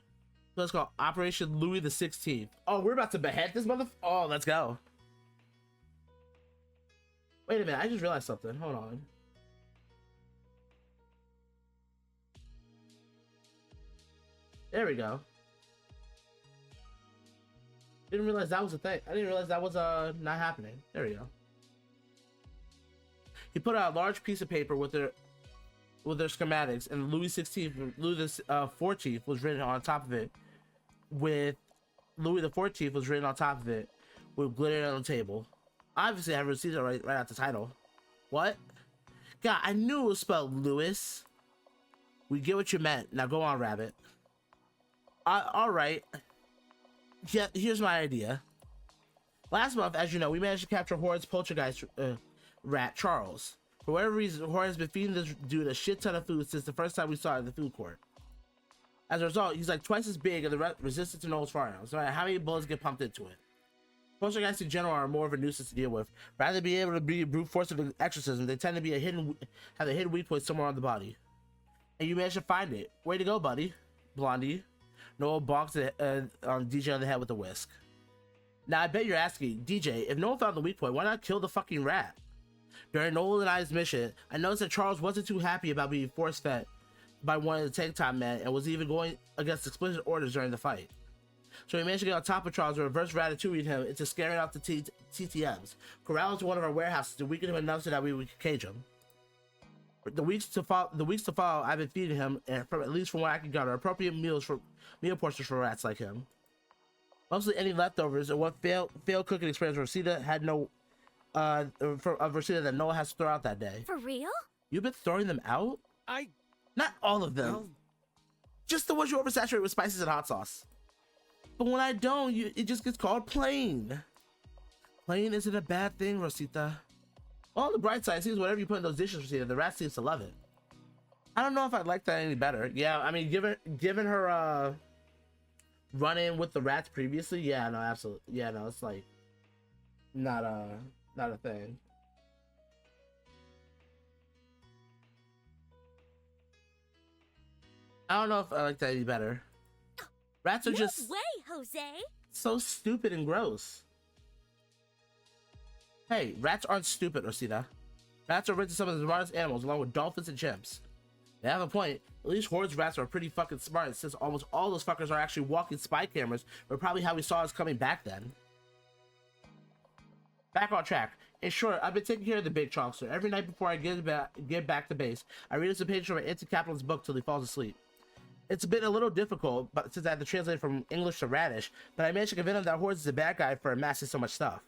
So let's go Operation Louis the 16th. Oh, we're about to behead this Oh, let's go. Wait a minute, I just realized something. Hold on. There we go. Didn't realize that was a thing. I didn't realize that was not happening. There we go. He put out a large piece of paper with their schematics, and Louis the 14th was written on top of it. With Louis the 14th was written on top of it with glitter on the table. Obviously, I haven't seen it right out the title. What? God, I knew it was spelled Louis. We get what you meant. Now go on, Rabbit. All right. Yeah, here's my idea. Last month, as you know, we managed to capture Horde's poltergeist rat, Charles. For whatever reason, Horde has been feeding this dude a shit ton of food since the first time we saw it in the food court. As a result, he's like twice as big and resistant to Noel's firearms, no matter how many bullets get pumped into it. Poltergeists in general are more of a nuisance to deal with. Rather than being able to be brute force of exorcism, they tend to be have a hidden weak point somewhere on the body. And you managed to find it. Way to go, buddy. Blondie. Noel bonks on DJ on the head with a whisk. Now, I bet you're asking, DJ, if Noel found the weak point, why not kill the fucking rat? During Noel and I's mission, I noticed that Charles wasn't too happy about being force-fed by one of the tank top men and was even going against explicit orders during the fight. So we managed to get on top of Charles and reverse ratatouille him into scaring off the TTMs, corral him to one of our warehouses to weaken him enough so that we could cage him. The weeks to follow, I've been feeding him, and at least from what I can gather, appropriate meal portions for rats like him. Mostly any leftovers and what failed cooking experience Rosita had Rosita that Noah has to throw out that day. For real? You've been throwing them out? Not all of them. Well, just the ones you oversaturate with spices and hot sauce. But when I don't, it just gets called plain. Plain isn't a bad thing, Rosita. On the bright side, it seems whatever you put in those dishes, Rosita, the rat seems to love it. I don't know if I'd like that any better. Yeah, I mean, given her run-in with the rats previously, yeah, no, absolutely. Yeah, no, it's like not a thing. I don't know if I like that any better. Rats are No just way, Jose. so stupid and gross. Hey, rats aren't stupid, Rosita. Rats are rated some of the smartest animals, along with dolphins and chimps. They have a point. At least Horde's rats are pretty fucking smart, since almost all those fuckers are actually walking spy cameras, or probably how we saw us coming back then. Back on track. In short, I've been taking care of the big chonker. Every night before I get back to base, I read some pages from an anti-capitalist book till he falls asleep. It's been a little difficult, but since I had to translate from English to Radish, but I managed to convince him that Hordes is a bad guy for amassing so much stuff.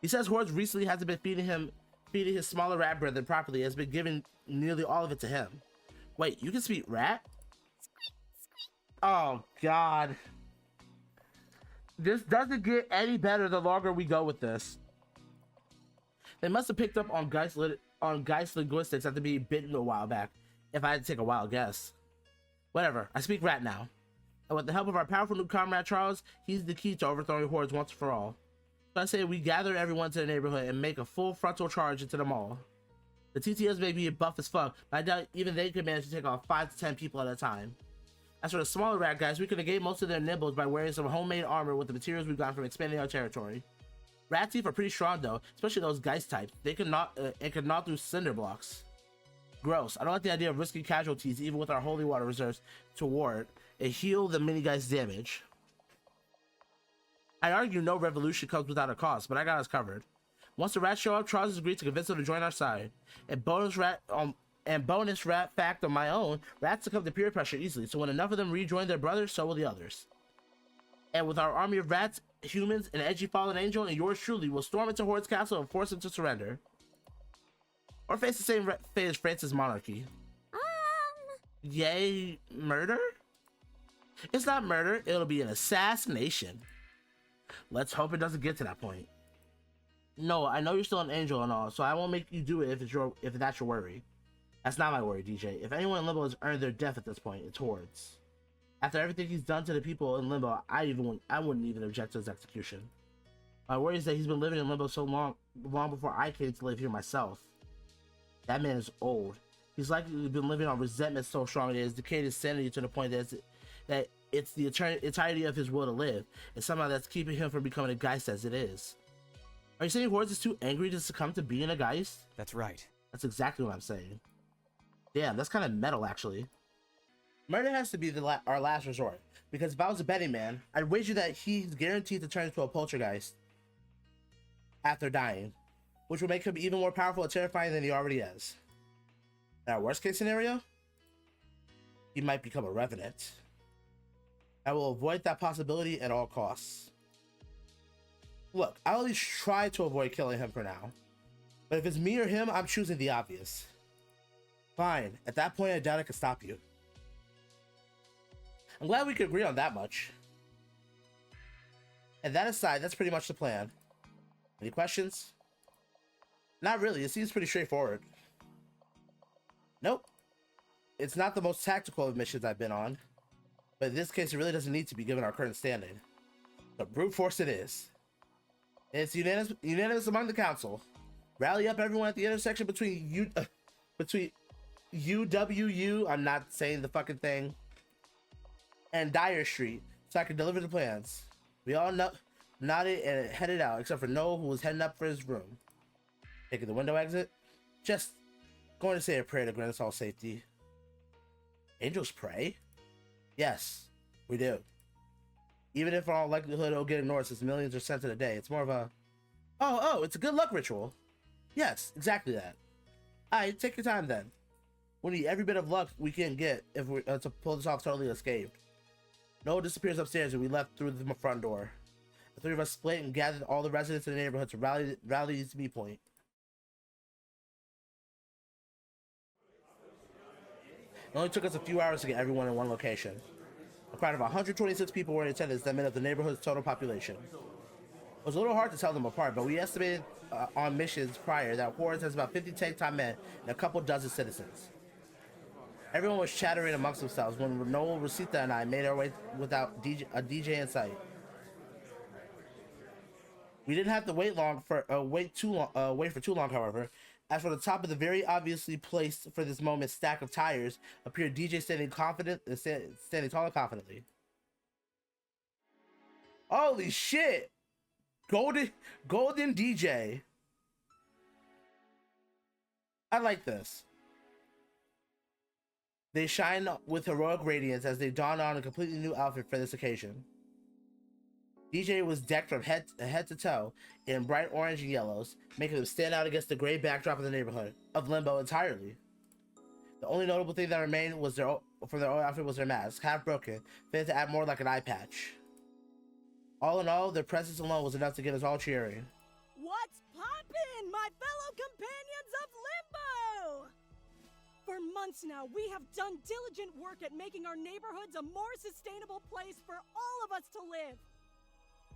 He says Hordes recently hasn't been feeding his smaller rat brethren properly, has been giving nearly all of it to him. Wait, you can speak rat? Oh god. This doesn't get any better the longer we go with this. They must have picked up on Geist linguistics after being bitten a while back, if I had to take a wild guess. Whatever, I speak rat now. And with the help of our powerful new comrade Charles, he's the key to overthrowing Hordes once for all. So I say we gather everyone to the neighborhood and make a full frontal charge into the mall. The TTS may be buff as fuck, but I doubt even they could manage to take off 5 to 10 people at a time. As for the smaller rat guys, we could negate most of their nibbles by wearing some homemade armor with the materials we've gotten from expanding our territory. Rat teeth are pretty strong though, especially those Geist types. They can gnaw through cinder blocks. Gross. I don't like the idea of risking casualties even with our holy water reserves to ward and heal the mini Geist damage. I argue no revolution comes without a cost, but I got us covered. Once the rats show up, Charles has agreed to convince them to join our side. And bonus rat fact on my own, rats succumb to peer pressure easily, so when enough of them rejoin their brothers, so will the others. And with our army of rats, humans, and edgy fallen angel, and yours truly will storm into Horde's castle and force him to surrender. Or face the same fate as France's monarchy. Yay, murder? It's not murder, it'll be an assassination. Let's hope it doesn't get to that point. No, I know you're still an angel and all, so I won't make you do it if that's your worry. That's not my worry, DJ. If anyone in Limbo has earned their death at this point, it's Hordes. After everything he's done to the people in Limbo, I wouldn't even object to his execution. My worry is that he's been living in Limbo so long before I came to live here myself. That man is old. He's likely been living on resentment so strong that it has decayed his sanity to the point that it's the entirety of his will to live, and somehow that's keeping him from becoming a Geist as it is. Are you saying Hordes is too angry to succumb to being a Geist? That's right. That's exactly what I'm saying. Damn, that's kind of metal, actually. Murder has to be our last resort, because if I was a betting man, I'd wager that he's guaranteed to turn into a poltergeist after dying, which will make him even more powerful and terrifying than he already is. In our worst case scenario, he might become a revenant. I will avoid that possibility at all costs. Look, I'll at least try to avoid killing him for now. But if it's me or him, I'm choosing the obvious. Fine, at that point I doubt I can stop you. I'm glad we could agree on that much. And that aside, that's pretty much the plan. Any questions? Not really, it seems pretty straightforward. Nope. It's not the most tactical of missions I've been on, but in this case it really doesn't need to be given our current standing. But brute force it is. And it's unanimous among the council. Rally up everyone at the intersection between UWU, I'm not saying the fucking thing, and Dyer Street, so I can deliver the plans. We all nodded and headed out, except for Noah, who was heading up for his room. Taking the window exit? Just going to say a prayer to grant us all safety. Angels pray? Yes, we do. Even if in all likelihood it'll get ignored since millions are sent in a day, it's more of a, oh, it's a good luck ritual. Yes, exactly that. Alright, take your time then. We need every bit of luck we can get if we to pull this off totally unscathed. Noah disappears upstairs and we left through the front door. The three of us split and gathered all the residents in the neighborhood to rally to B point. It only took us a few hours to get everyone in one location. A crowd of 126 people were in attendance that made up the neighborhood's total population. It was a little hard to tell them apart, but we estimated on missions prior that Hordes has about 50 tank-top men and a couple dozen citizens. Everyone was chattering amongst themselves when Noel, Rosita, and I made our way without a DJ in sight. We didn't have to wait for too long, however, as from the top of the very obviously placed for this moment stack of tires appeared DJ standing tall and confidently. Holy shit! Golden DJ. I like this. They shine with heroic radiance as they don on a completely new outfit for this occasion. DJ was decked from head to toe in bright orange and yellows, making them stand out against the gray backdrop of the neighborhood of Limbo entirely. The only notable thing that remained from their own outfit was their mask, half broken, fitted to add more like an eye patch. All in all, their presence alone was enough to get us all cheering. What's poppin', my fellow companions of Limbo? For months now, we have done diligent work at making our neighborhoods a more sustainable place for all of us to live.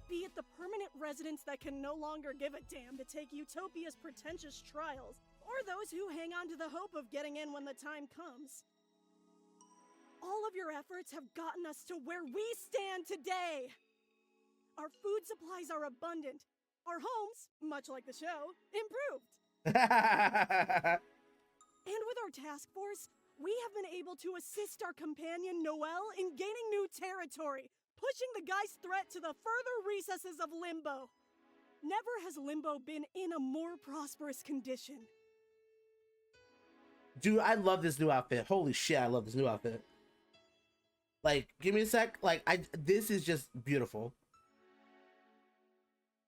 Be it the permanent residents that can no longer give a damn to take Utopia's pretentious trials, or those who hang on to the hope of getting in when the time comes. All of your efforts have gotten us to where we stand today. Our food supplies are abundant. Our homes, much like the show, improved. And with our task force, we have been able to assist our companion Noelle in gaining new territory, pushing the Geist threat to the further recesses of Limbo. Never has Limbo been in a more prosperous condition. Dude, I love this new outfit. Holy shit, I love this new outfit. Like, give me a sec. Like, this is just beautiful.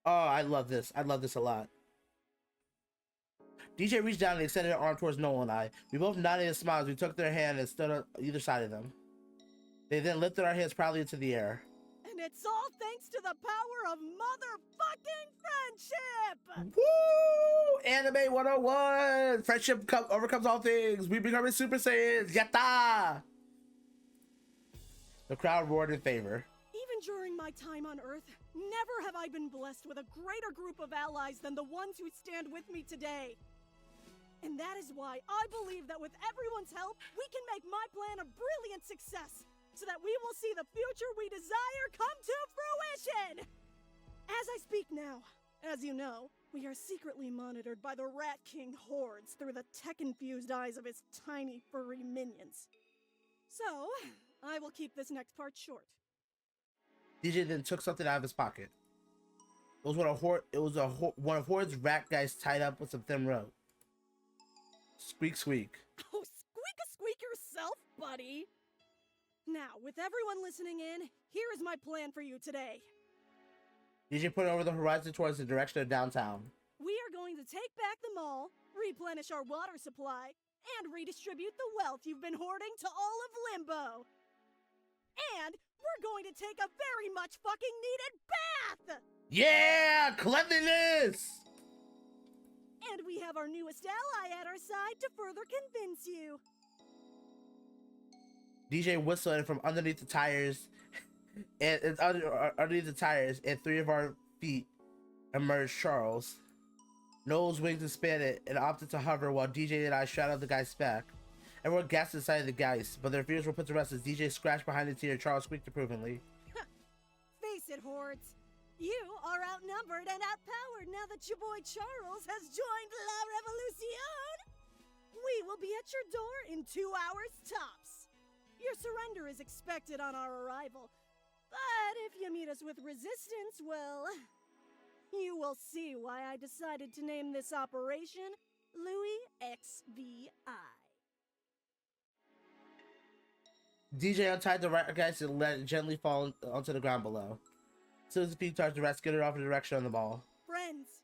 Oh, I love this. I love this a lot. DJ reached down and extended her arm towards Noel and I. We both nodded and smiled as we took their hand and stood on either side of them. They then lifted our hands proudly into the air. And it's all thanks to the power of motherfucking friendship! Woo! Anime 101! Friendship overcomes all things. We becoming Super Saiyans. Yatta! The crowd roared in favor. Even during my time on Earth, never have I been blessed with a greater group of allies than the ones who stand with me today. And that is why I believe that with everyone's help, we can make my plan a brilliant success, so that we will see the future we desire come to fruition! As I speak now, as you know, we are secretly monitored by the Rat King hordes through the tech-infused eyes of his tiny furry minions. So, I will keep this next part short. DJ then took something out of his pocket. It was one of Horde's rat guys tied up with some thin rope. Squeak, squeak. Oh, squeak yourself, buddy! Now, with everyone listening in, here is my plan for you today. DJ put over the horizon towards the direction of downtown. We are going to take back the mall, replenish our water supply, and redistribute the wealth you've been hoarding to all of Limbo. And we're going to take a very much fucking needed bath! Yeah! Cleanliness! And we have our newest ally at our side to further convince you. DJ whistled and from underneath the tires and 3 of our feet emerged Charles. Noel's wings expanded and opted to hover while DJ and I straddled the guy's back. Everyone gasped inside of the Geist, but their fears were put to rest as DJ scratched behind his ear. Charles squeaked approvingly. Face it, Hordes. You are outnumbered and outpowered now that your boy Charles has joined La Revolucion. We will be at your door in 2 hours tops. Your surrender is expected on our arrival, but if you meet us with resistance, well, you will see why I decided to name this operation Louis XVI. DJ untied the rat guys and let it gently fall onto the ground below. As soon as the feet touched the rat, skidded off in the direction of the ball. Friends,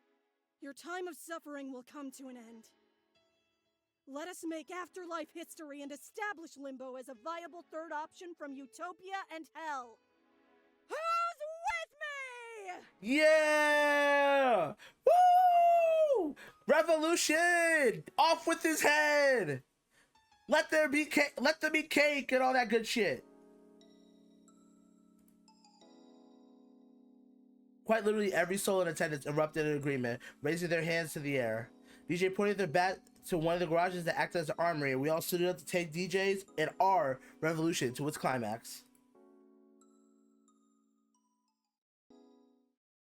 your time of suffering will come to an end. Let us make afterlife history and establish Limbo as a viable third option from Utopia and Hell. Who's with me? Yeah! Woo! Revolution! Off with his head! Let there be cake and all that good shit. Quite literally every soul in attendance erupted in agreement, raising their hands to the air. DJ pointed their bat to one of the garages that acted as the armory, and we all stood up to take DJ's and our revolution to its climax.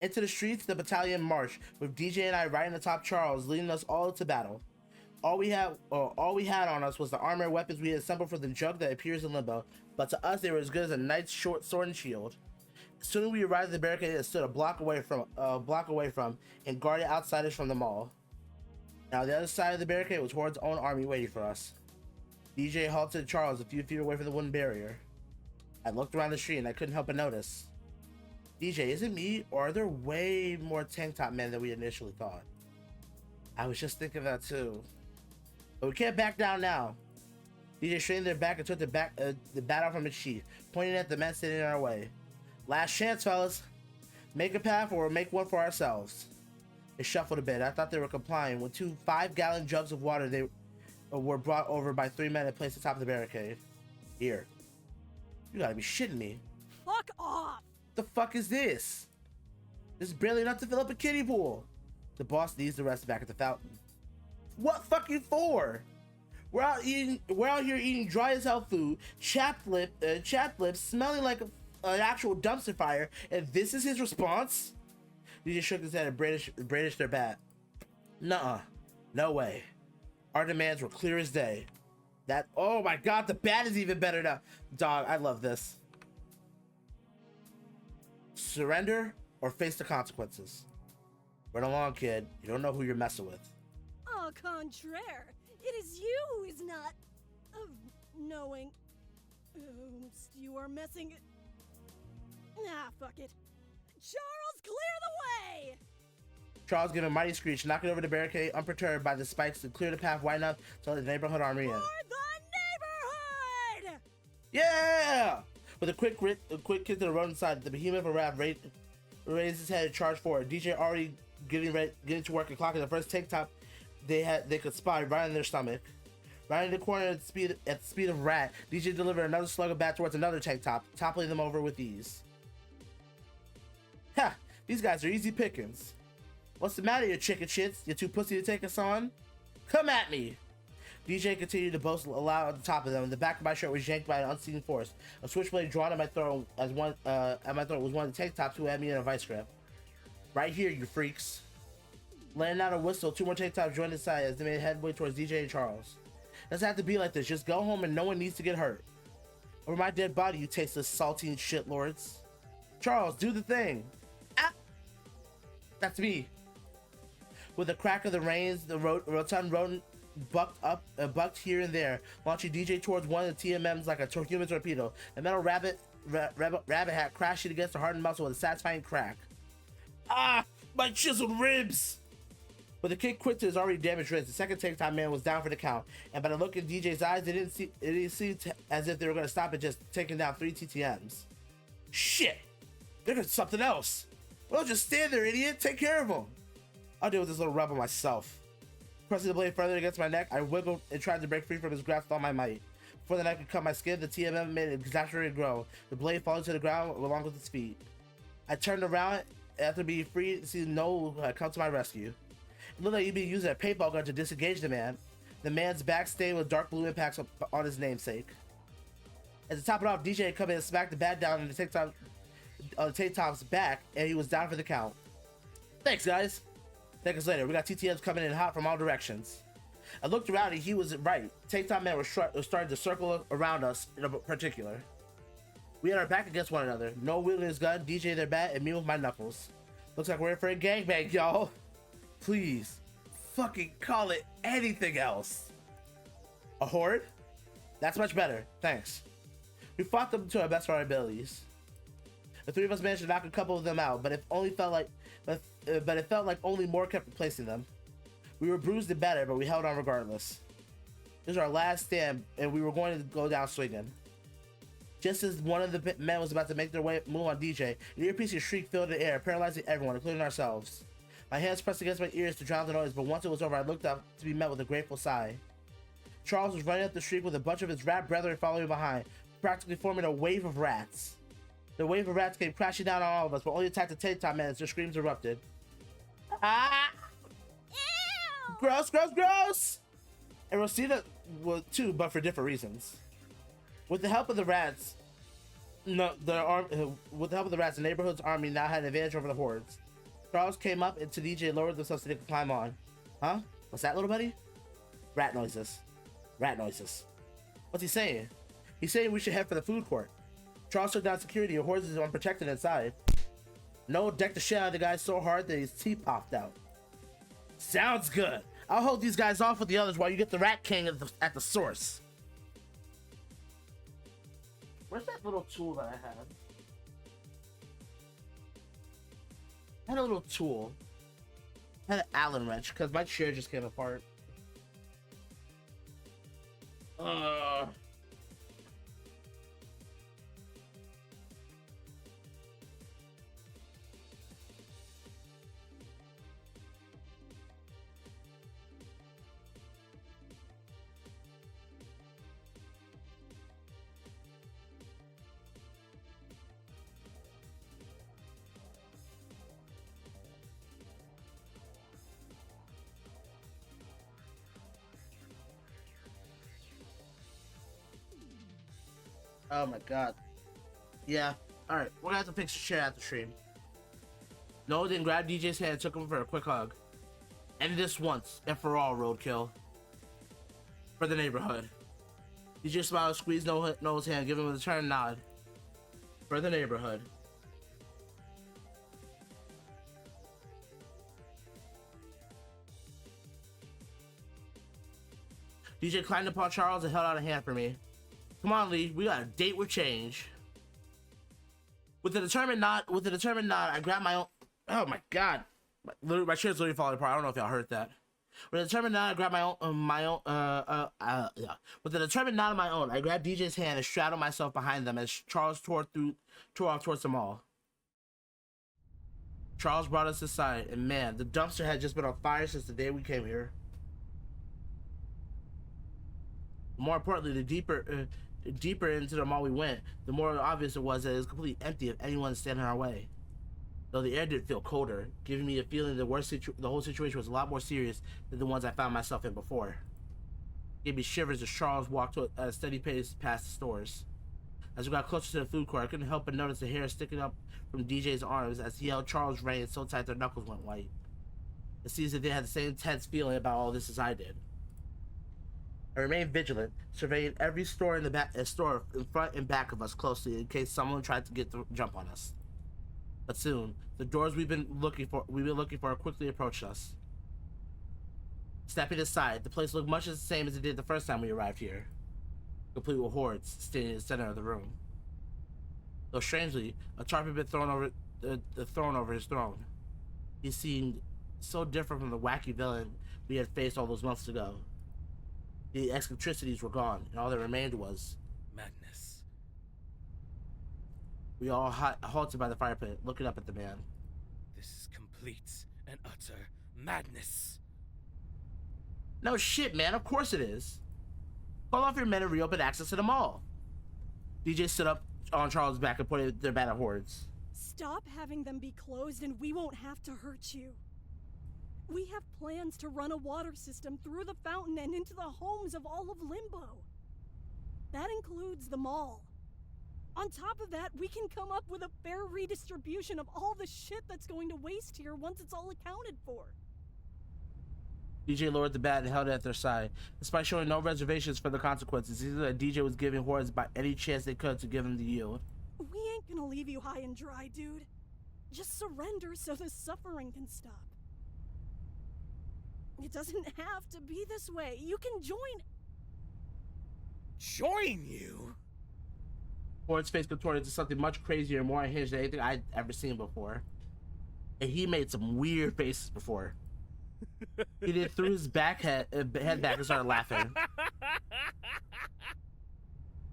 Into the streets, the battalion marched, with DJ and I riding atop Charles, leading us all to battle. All we had on us was the armor and weapons we had assembled for the jug that appears in Limbo, but to us they were as good as a knight's short sword and shield. As soon as we arrived at the barricade, it stood a block away from and guarded outsiders from the mall. Now the other side of the barricade was Horde's own army waiting for us. DJ halted Charles a few feet away from the wooden barrier. I looked around the street and I couldn't help but notice. DJ, is it me, or are there way more tank top men than we initially thought? I was just thinking that too. But we can't back down now. DJ straightened their back and took the bat out from its sheath, pointing at the men standing in our way. Last chance, fellas. Make a path or make one for ourselves. They shuffled a bit. I thought they were complying when 2 5-gallon jugs of water were brought over by 3 men and placed atop the barricade. Here. You gotta be shitting me. Fuck off! The fuck is this? This is barely enough to fill up a kiddie pool. The boss needs the rest back at the fountain. What fucking for? We're out here eating dry as hell food, chapped lips, smelling like an actual dumpster fire, and this is his response? He just shook his head and brandished their bat. Nuh-uh. No way. Our demands were clear as day. Oh my god, the bat is even better now. Dog, I love this. Surrender or face the consequences. Run along, kid. You don't know who you're messing with. Au contraire, it is you who is not knowing you are messing. Nah, fuck it. Charles, clear the way! Charles gave a mighty screech, knocking over the barricade, unperturbed by the spikes, to clear the path wide enough to let the neighborhood army in. For the neighborhood! Yeah! With a quick kick to the road inside, the behemoth of Rav raised his head and charged forward. DJ already getting to work and clocking the first tank top they could spot right in their stomach. Right in the corner at the speed of Rat, DJ delivered another slug of bat towards another tank top, toppling them over with ease. Ha! These guys are easy pickings. What's the matter, you chicken shits? You too pussy to take us on? Come at me! DJ continued to boast aloud at the top of them, and the back of my shirt was yanked by an unseen force. A switchblade drawn at my throat was one of the tank tops who had me in a vice grip. Right here, you freaks. Laying out a whistle, 2 more tank tops joined his side as they made headway towards DJ and Charles. Doesn't have to be like this. Just go home and no one needs to get hurt. Over my dead body, you tasteless saltine shitlords. Charles, do the thing. Ah! That's me. With a crack of the reins, the rotund rodent bucked here and there, launching DJ towards one of the TMMs like a human torpedo. The metal rabbit hat crashing against the hardened muscle with a satisfying crack. Ah! My chiseled ribs! With a kick quick to his already damaged wrist, the second tank top man was down for the count, and by the look in DJ's eyes, it didn't seem as if they were going to stop at just taking down 3 TTMs. Shit! They're doing something else! Well, just stand there, idiot! Take care of them! I'll deal with this little rebel myself. Pressing the blade further against my neck, I wiggled and tried to break free from his grasp with all my might. Before the knife could cut my skin, the TMM made an exaggerated groan, the blade falling to the ground along with its feet. I turned around after being free to see Noel come to my rescue. It looked like he'd been using a paintball gun to disengage the man. The man's back stained with dark blue impacts on his namesake. As to top it off, DJ had come in and smacked the bat down on the tank top's back, and he was down for the count. Thanks, guys. Seconds later, we got TTMs coming in hot from all directions. I looked around and he was right. Tank top men were starting to circle around us in particular. We had our back against one another. Noel wielding his gun, DJ their bat, and me with my knuckles. Looks like we're in for a gangbang, y'all. Please, fucking call it anything else. A horde? That's much better, thanks. We fought them to our best of our abilities. The 3 of us managed to knock a couple of them out, but it felt like only more kept replacing them. We were bruised and battered, but we held on regardless. This was our last stand, and we were going to go down swinging. Just as one of the men was about to make their move on DJ, an ear-piercing shriek filled the air, paralyzing everyone, including ourselves. My hands pressed against my ears to drown the noise, but once it was over, I looked up to be met with a grateful sigh. Charles was running up the street with a bunch of his rat brethren following behind, practically forming a wave of rats. The wave of rats came crashing down on all of us, but only attacked the tabletop men as their screams erupted. Ah! Ew! Gross, gross, gross! And Rosita was too, but for different reasons. With the help of the rats, with the help of the rats, the neighborhood's army now had an advantage over the hordes. Charles came up and to DJ lowered themselves so they could climb on. Huh? What's that, little buddy? Rat noises. Rat noises. What's he saying? He's saying we should head for the food court. Charles took down security and hordes is unprotected inside. No, decked the shit out of the guy so hard that his teeth popped out. Sounds good. I'll hold these guys off with the others while you get the Rat King at the source. Where's that little tool that I had? I had a little tool. I had an Allen wrench because my chair just came apart. Oh my god. Yeah. Alright, we're gonna have to fix the chair at the stream. Noah then grabbed DJ's hand and took him for a quick hug. End this once and for all, Roadkill. For the neighborhood. DJ smiled, squeezed Noah's hand, giving him a return nod. For the neighborhood. DJ climbed upon Charles and held out a hand for me. Come on, Lee. We got a date with change. With a determined nod, I grabbed my own. Oh my god, my chair's literally falling apart. I don't know if y'all heard that. With a determined nod, I grabbed With a determined nod of my own, I grabbed DJ's hand and straddled myself behind them as Charles tore off towards them all. Charles brought us inside, and man, the dumpster had just been on fire since the day we came here. More importantly, the deeper into the mall we went, the more obvious it was that it was completely empty of anyone standing in our way. Though the air did feel colder, giving me a feeling the whole situation was a lot more serious than the ones I found myself in before. It gave me shivers as Charles walked at a steady pace past the stores. As we got closer to the food court, I couldn't help but notice the hair sticking up from DJ's arms as he held Charles' rein so tight their knuckles went white. It seems that they had the same tense feeling about all this as I did. I remained vigilant, surveying every store in front and back of us closely in case someone tried to jump on us. But soon, the doors we've been looking for quickly approached us. Stepping aside, the place looked much the same as it did the first time we arrived here, complete with hordes standing in the center of the room. Though strangely, a tarp had been thrown over his throne. He seemed so different from the wacky villain we had faced all those months ago. The eccentricities were gone, and all that remained was madness. We all halted by the fire pit, looking up at the man. This is complete and utter madness. No shit, man. Of course it is. Call off your men and reopen access to the mall. DJ stood up on Charles' back and pointed their bat at hordes. Stop having them be closed and we won't have to hurt you. We have plans to run a water system through the fountain and into the homes of all of Limbo. That includes the mall. On top of that, we can come up with a fair redistribution of all the shit that's going to waste here once it's all accounted for. DJ lowered the bat and held it at their side. Despite showing no reservations for the consequences, either that DJ was giving hordes by any chance they could to give him the yield. We ain't gonna leave you high and dry, dude. Just surrender so the suffering can stop. It doesn't have to be this way. You can join. Join you? Ford's face contorted to something much crazier and more unhinged than anything I'd ever seen before. And he made some weird faces before. He then threw his head back and started laughing.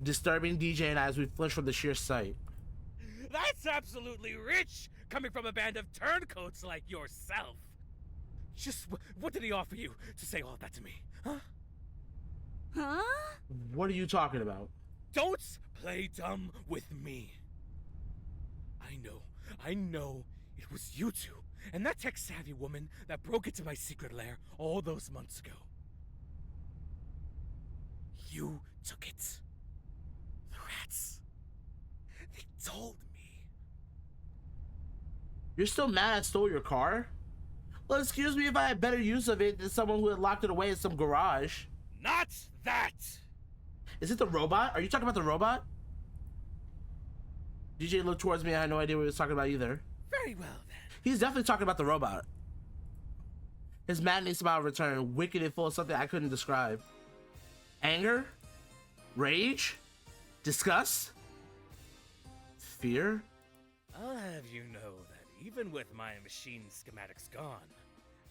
Disturbing DJ and I as we flinched from the sheer sight. That's absolutely rich, coming from a band of turncoats like yourself. Just what did he offer you to say all that to me, huh? Huh? What are you talking about? Don't play dumb with me. I know it was you two and that tech-savvy woman that broke into my secret lair all those months ago. You took it. The rats. They told me. You're still mad I stole your car? Well, excuse me if I had better use of it than someone who had locked it away in some garage. Not that! Is it the robot? Are you talking about the robot? DJ looked towards me. I had no idea what he was talking about either. Very well, then. He's definitely talking about the robot. His maddening smile returned, wicked and full of something I couldn't describe. Anger? Rage? Disgust? Fear? I'll have you know that even with my machine schematics gone,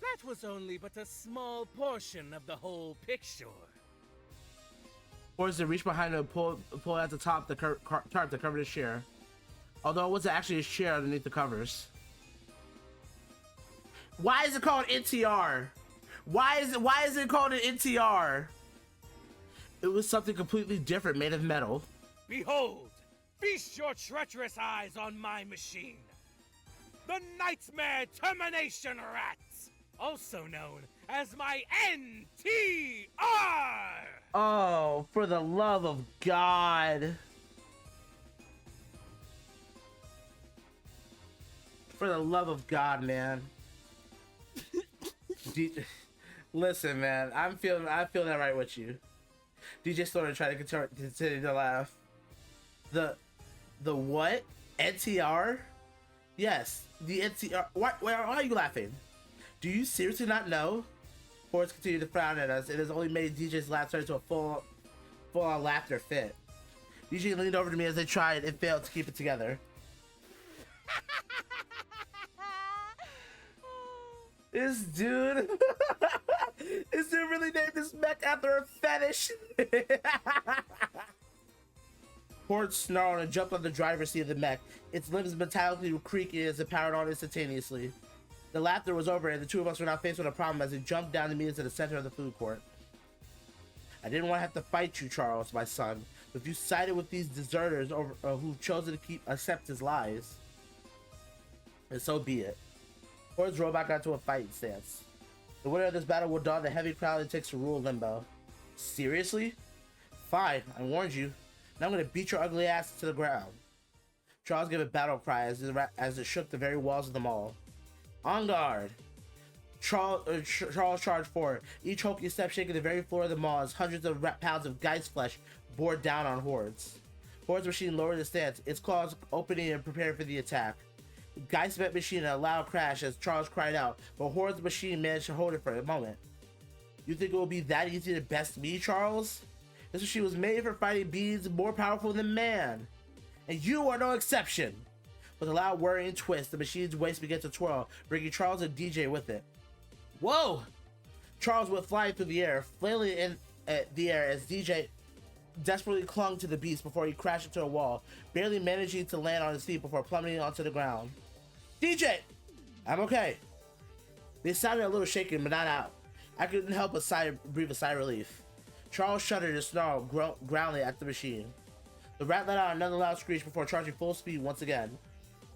that was only but a small portion of the whole picture. Forrest reached behind him and pulled at the top the tarp that covered his chair. Although it wasn't actually his chair underneath the covers. Why is it called NTR? Why is it called an NTR? It was something completely different, made of metal. Behold, feast your treacherous eyes on my machine. The Nightmare Termination Rats, also known as my NTR! Oh, for the love of God. For the love of God, man. Listen, man, I feel that right with you. DJ started trying to continue to laugh. The what? NTR? Yes, the NTR. Why are you laughing? Do you seriously not know? Forrest continued to frown at us. It has only made DJ's laugh turn into a full-on laughter fit. DJ leaned over to me as they tried and failed to keep it together. This dude really named his mech after a fetish. Forrest snarled and jumped on the driver's seat of the mech. Its limbs metallically creaking as it powered on instantaneously. The laughter was over and the two of us were now faced with a problem as it jumped down to meet us at the center of the food court. I didn't want to have to fight you, Charles, my son, but if you sided with these deserters who've chosen to accept his lies, and so be it. Forrest's robot got into a fighting stance. The winner of this battle will don the heavy crown it takes to rule Limbo. Seriously? Fine, I warned you. Now I'm gonna beat your ugly ass to the ground. Charles gave a battle cry as it shook the very walls of the mall. On guard! Charles charged forward, each hokey step shaking the very floor of the mall as hundreds of pounds of Geist flesh bore down on Hordes. Horde's machine lowered its stance, its claws opening and preparing for the attack. Geist met machine in a loud crash as Charles cried out, but Horde's machine managed to hold it for a moment. You think it will be that easy to best me, Charles? This machine was made for fighting beings more powerful than man. And you are no exception. With a loud whirring twist, the machine's waist began to twirl, bringing Charles and DJ with it. Whoa! Charles went flying through the air, flailing in the air as DJ desperately clung to the beast before he crashed into a wall, barely managing to land on his feet before plummeting onto the ground. DJ! I'm okay. They sounded a little shaken, but not out. I couldn't help but breathe a sigh of relief. Charles shuddered and snarled, growling at the machine. The rat let out another loud screech before charging full speed once again.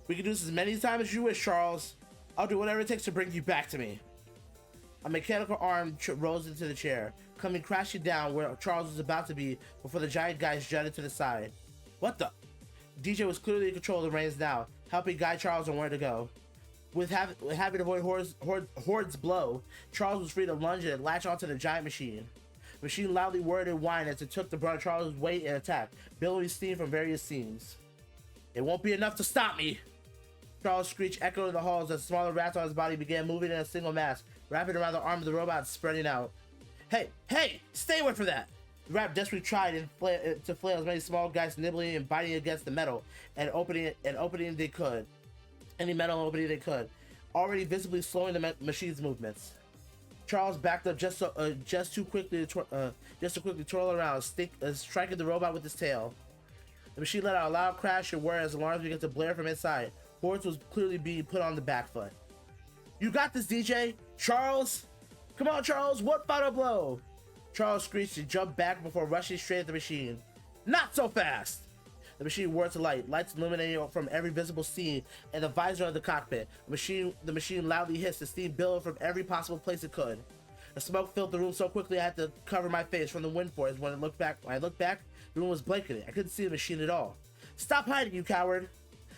We can do this as many times as you wish, Charles. I'll do whatever it takes to bring you back to me. A mechanical arm rose into the chair, coming crashing down where Charles was about to be before the giant guys jutted to the side. What the? DJ was clearly in control of the reins now, helping guide Charles on where to go. With having to avoid Horde's blow, Charles was free to lunge and latch onto the giant machine. The machine loudly whirred and whined as it took the brunt of Charles' weight and attack, billowing steam from various seams. It won't be enough to stop me! Charles' screech echoed in the halls as smaller rats on his body began moving in a single mass, wrapping around the arm of the robot and spreading out. Hey! Stay away from that! The rat desperately tried to flail as many small guys nibbling and biting against the metal and opening they could. Any metal opening they could, already visibly slowing the machine's movements. Charles backed up just to quickly twirl around, striking the robot with his tail. The machine let out a loud crash and whir as alarms began to blare from inside. Hordes was clearly being put on the back foot. You got this, DJ! Charles! Come on, Charles! One final blow! Charles screeched and jumped back before rushing straight at the machine. Not so fast! The machine whirred to lights illuminating from every visible scene and the visor of the cockpit. The machine loudly hissed, the steam billowed from every possible place it could. The smoke filled the room so quickly I had to cover my face from the wind force. When I looked back, the room was blanketed. I couldn't see the machine at all. Stop hiding, you coward!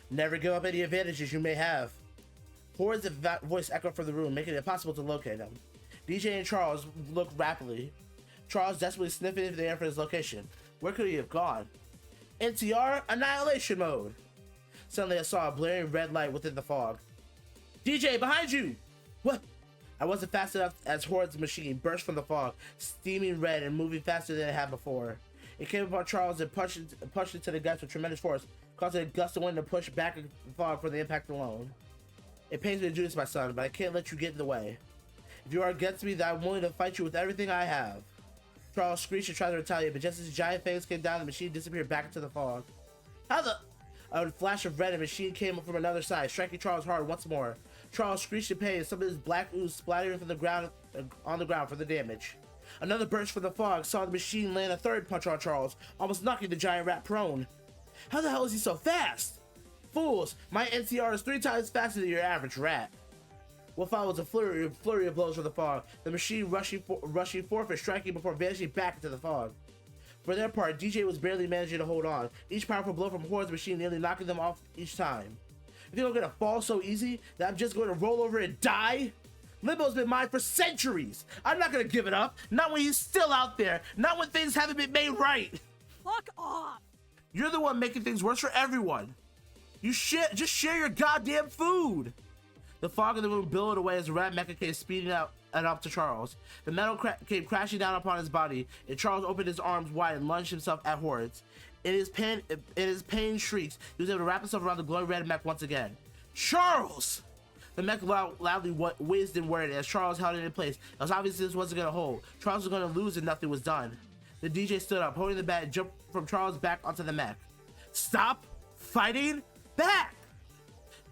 Never give up any advantages you may have. Horde's voice echoed from the room, making it impossible to locate him. DJ and Charles looked rapidly. Charles desperately sniffing into the air for his location. Where could he have gone? NTR annihilation mode. Suddenly I saw a blaring red light within the fog. DJ, behind you! What? I wasn't fast enough as Horde's machine burst from the fog, steaming red and moving faster than it had before. It came upon Charles and punched into the guts with tremendous force, causing a gust of wind to push back the fog for the impact alone. It pains me to do this, my son, but I can't let you get in the way. If you are against me, then I'm willing to fight you with everything I have. Charles screeched and tried to retaliate, but just as his giant fangs came down, the machine disappeared back into the fog. How the... A flash of red, and the machine came up from another side, striking Charles hard once more. Charles screeched in pain, some of his black ooze splattering from the ground on the ground for the damage. Another burst from the fog saw the machine land a third punch on Charles, almost knocking the giant rat prone. How the hell is he so fast? Fools, my NCR is 3 times faster than your average rat. What follows a flurry of blows from the fog, the machine rushing forth and striking before vanishing back into the fog. For their part, DJ was barely managing to hold on, each powerful blow from Horde's machine nearly knocking them off each time. You think I'm gonna fall so easy that I'm just going to roll over and die? Limbo's been mine for centuries! I'm not gonna give it up, not when he's still out there, not when things haven't been made right! Fuck off! You're the one making things worse for everyone! Just share your goddamn food! The fog in the room billowed away as the rat mecha came speeding out and up to Charles. The metal came crashing down upon his body, and Charles opened his arms wide and lunged himself at Hordes. In his pain shrieks, he was able to wrap himself around the glowing red mech once again. Charles! The mech loudly whizzed and whirred as Charles held it in place. It was obvious this wasn't going to hold. Charles was going to lose and nothing was done. The DJ stood up, holding the bat, and jumped from Charles back onto the mech. Stop fighting back!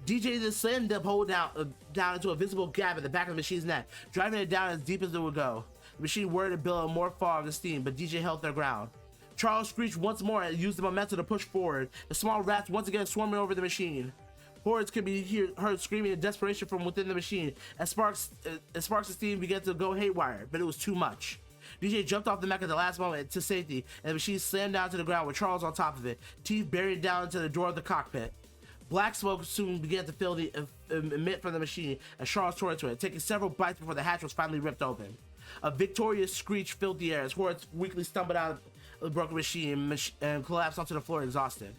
DJ then slammed the pole down into a visible gap in the back of the machine's neck, driving it down as deep as it would go. The machine whirred and billowed more fog and steam, but DJ held their ground. Charles screeched once more and used the momentum to push forward, the small rats once again swarming over the machine. Hordes could be heard screaming in desperation from within the machine as sparks of steam began to go haywire, but it was too much. DJ jumped off the mech at the last moment to safety, and the machine slammed down to the ground with Charles on top of it, teeth buried down into the door of the cockpit. Black smoke soon began to emit from the machine as Charles tore into it, taking several bites before the hatch was finally ripped open. A victorious screech filled the air as Hordes weakly stumbled out of the broken machine and collapsed onto the floor exhausted.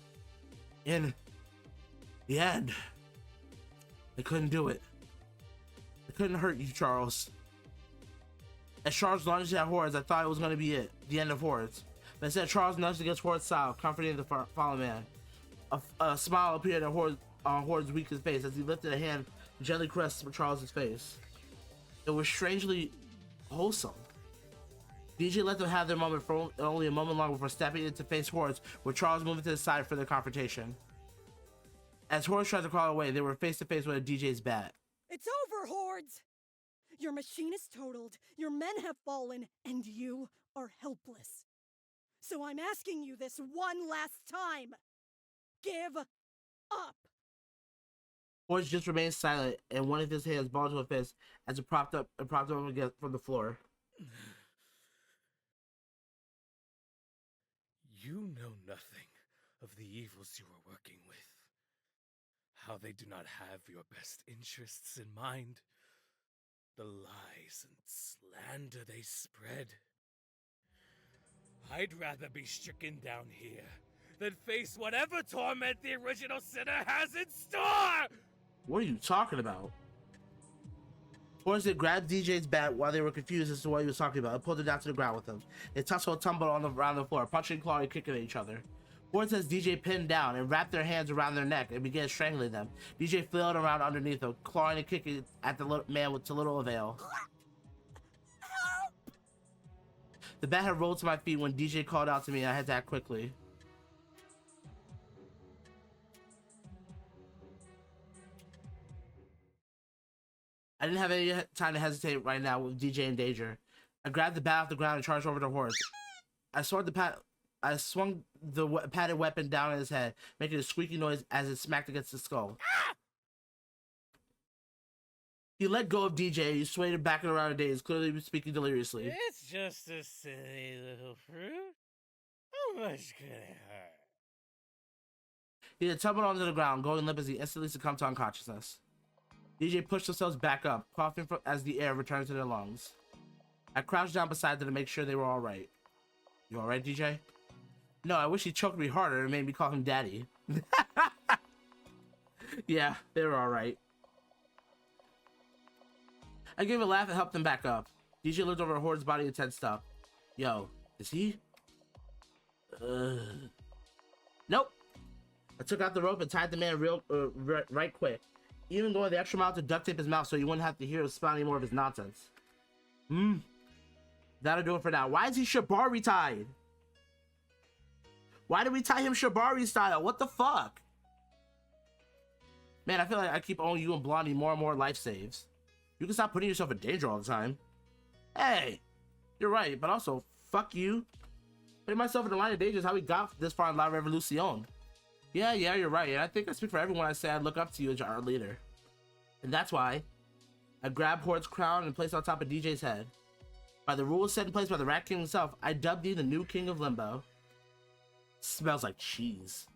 In the end, they couldn't do it. They couldn't hurt you, Charles. As Charles lunged at Hordes, I thought it was going to be it, the end of Hordes. But instead, Charles nudged against Hordes' side, comforting the fallen man. A smile appeared on Horde's weak face as he lifted a hand and gently caressed Charles' face. It was strangely wholesome. DJ let them have their moment for only a moment long before stepping in to face Hordes, with Charles moving to the side for their confrontation. As Hordes tried to crawl away, they were face to face with a DJ's bat. It's over, Hordes! Your machine is totaled, your men have fallen, and you are helpless. So I'm asking you this one last time. Give up! Hordes just remained silent, and one of his hands balled to a fist as it propped up again from the floor. You know nothing of the evils you are working with. How they do not have your best interests in mind. The lies and slander they spread. I'd rather be stricken down here than face whatever torment the original sinner has in store! What are you talking about? Hordes had grabbed DJ's bat while they were confused as to what he was talking about and pulled it down to the ground with him. They tussled and tumbled around the floor, punching, clawing, and kicking at each other. Hordes has DJ pinned down and wrapped their hands around their neck and began strangling them. DJ flailed around underneath them, clawing and kicking at the man to little avail. The bat had rolled to my feet when DJ called out to me and I had to act quickly. I didn't have any time to hesitate right now with DJ in danger. I grabbed the bat off the ground and charged over to Hordes. I swung the bat I swung the padded weapon down on his head, making a squeaky noise as it smacked against his skull. He let go of DJ. He swayed back and around a daze, clearly speaking deliriously. It's just a silly little fruit. How much could it hurt? He had tumbled onto the ground, going limp as he instantly succumbed to unconsciousness. DJ pushed themselves back up, coughing as the air returned to their lungs. I crouched down beside them to make sure they were all right. You all right, DJ? No, I wish he choked me harder and made me call him daddy. Yeah, they were all right. I gave a laugh and helped them back up. DJ looked over Horde's body and tensed up. Yo, is he? Nope. I took out the rope and tied the man right quick, even going the extra mile to duct tape his mouth so you wouldn't have to hear him spouting more of his nonsense. That'll do it for now. Why is he Shibari tied? Why did we tie him Shibari style? What the fuck? Man, I feel like I keep owing you and Blondie more and more life saves. You can stop putting yourself in danger all the time. Hey, you're right, but also, fuck you. Putting myself in the line of danger is how we got this far in La Revolucion. Yeah, you're right, and I think I speak for everyone I say I look up to you as our leader. And that's why I grabbed Horde's crown and placed it on top of DJ's head. By the rules set in place by the Rat King himself, I dubbed you the new King of Limbo. Smells like cheese.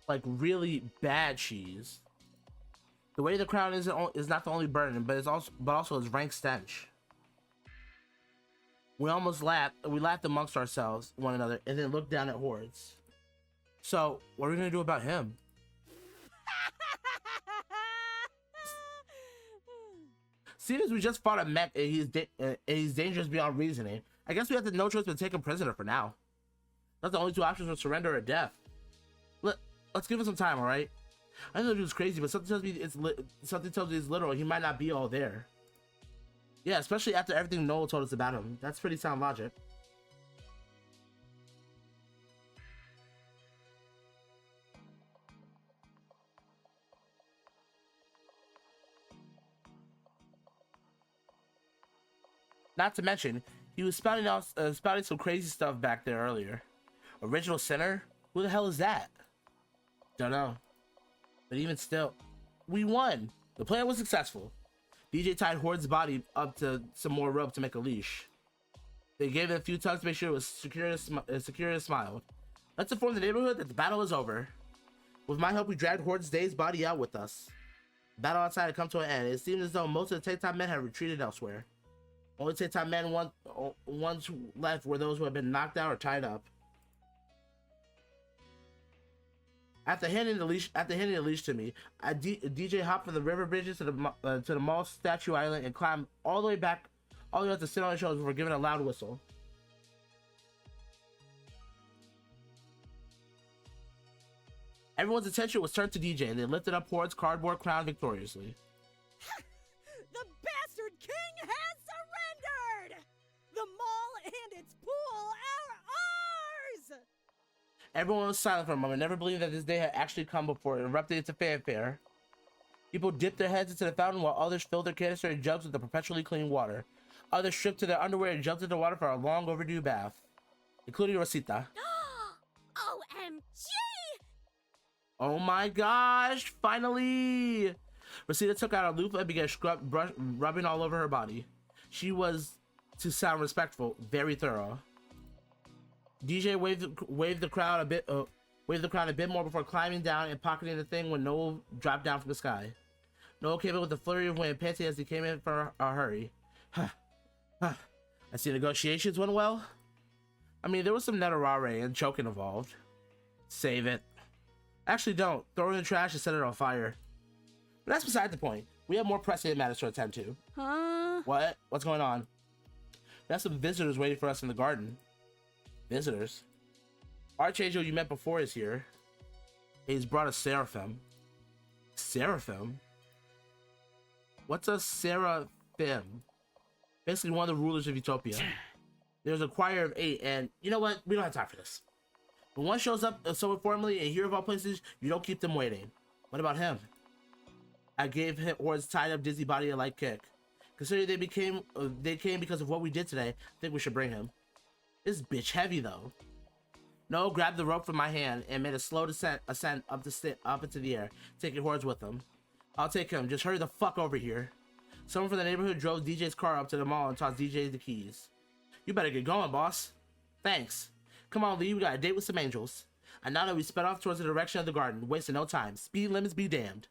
Like really bad cheese. The weight of the crown is not the only burden, but also its rank stench. We laughed amongst ourselves, one another, and then looked down at Hordes. So, what are we gonna do about him? Seeing as we just fought a mech and he's dangerous beyond reasoning, I guess we have no choice but to take him prisoner for now. That's the only two options: for surrender or death. Let's give him some time, all right? I know dude's crazy, but something tells me it's literal. He might not be all there. Yeah, especially after everything Noel told us about him. That's pretty sound logic. Not to mention, he was spouting some crazy stuff back there earlier. Original Sinner? Who the hell is that? Don't know. But even still, we won. The plan was successful. DJ tied Horde's body up to some more rope to make a leash. They gave it a few tugs to make sure it was secure and smiled. Let's inform the neighborhood that the battle is over. With my help, we dragged Horde's dazed body out with us. The battle outside had come to an end. It seemed as though most of the Taytime men had retreated elsewhere. Only Taytime men ones left were those who had been knocked out or tied up. After handing the leash to me, DJ hopped from the river bridges to the mall statue island and climbed all the way up to sit on his shoulders before giving a loud whistle. Everyone's attention was turned to DJ, and they lifted up Horde's cardboard crown victoriously. The bastard king has surrendered! The mall and its pool are ours! Everyone was silent for a moment, never believing that this day had actually come before it erupted into fanfare. People dipped their heads into the fountain while others filled their canister and jugs with the perpetually clean water. Others stripped to their underwear and jumped into the water for a long overdue bath, including Rosita. OMG! Oh my gosh, finally! Rosita took out a loofah and began rubbing all over her body. She was, to sound respectful, very thorough. DJ waved the crowd a bit more before climbing down and pocketing the thing when Noel dropped down from the sky. Noel came in with a flurry of wind, panting as he came in for a hurry. I see negotiations went well. I mean, there was some Netarare and choking involved. Save it. Actually, don't. Throw it in the trash and set it on fire. But that's beside the point. We have more pressing matters to attend to. Huh? What? What's going on? We have some visitors waiting for us in the garden. Visitors? Archangel you met before is here. He's brought a seraphim. Seraphim? What's a seraphim? Basically one of the rulers of Utopia. There's a choir of 8, and you know what? We don't have time for this. When one shows up so informally and here of all places, you don't keep them waiting. What about him? I gave him Horde's tied up dizzy body a light kick. Considering they came because of what we did today, I think we should bring him. This bitch heavy though. No grabbed the rope from my hand and made a slow ascent up into the air, taking Hordes with him. I'll take him. Just hurry the fuck over here. Someone from the neighborhood drove DJ's car up to the mall and tossed DJ the keys. You better get going, boss. Thanks. Come on, Lee. We got a date with some angels. And now that we sped off towards the direction of the garden, wasting no time. Speed limits be damned.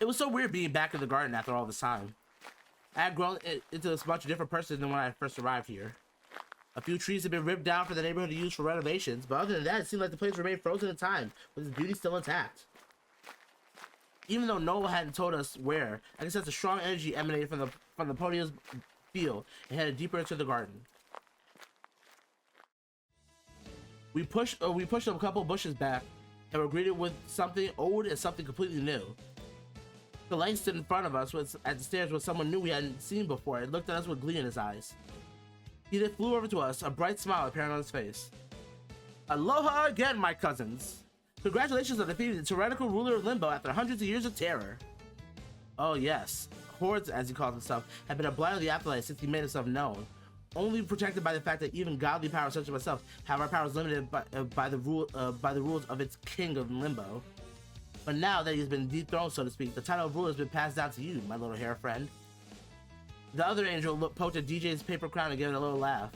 It was so weird being back in the garden after all this time. I had grown into a much different person than when I first arrived here. A few trees had been ripped down for the neighborhood to use for renovations, but other than that, it seemed like the place remained frozen in time, with its beauty still intact. Even though Noah hadn't told us where, I could sense a strong energy emanating from the podium's field and headed deeper into the garden. We pushed a couple bushes back and were greeted with something old and something completely new. The light stood in front of us at the stairs with someone new we hadn't seen before and looked at us with glee in his eyes. He then flew over to us, a bright smile appearing on his face. Aloha again, my cousins! Congratulations on defeating the tyrannical ruler of Limbo after hundreds of years of terror. Oh yes, Hordes, as he calls himself, had been a blight of the afterlife since he made himself known, only protected by the fact that even godly powers such as myself have our powers limited by the rules of its king of Limbo. But now that he's been dethroned, so to speak, the title of ruler has been passed down to you, my little hair friend. The other angel poked at DJ's paper crown and gave it a little laugh.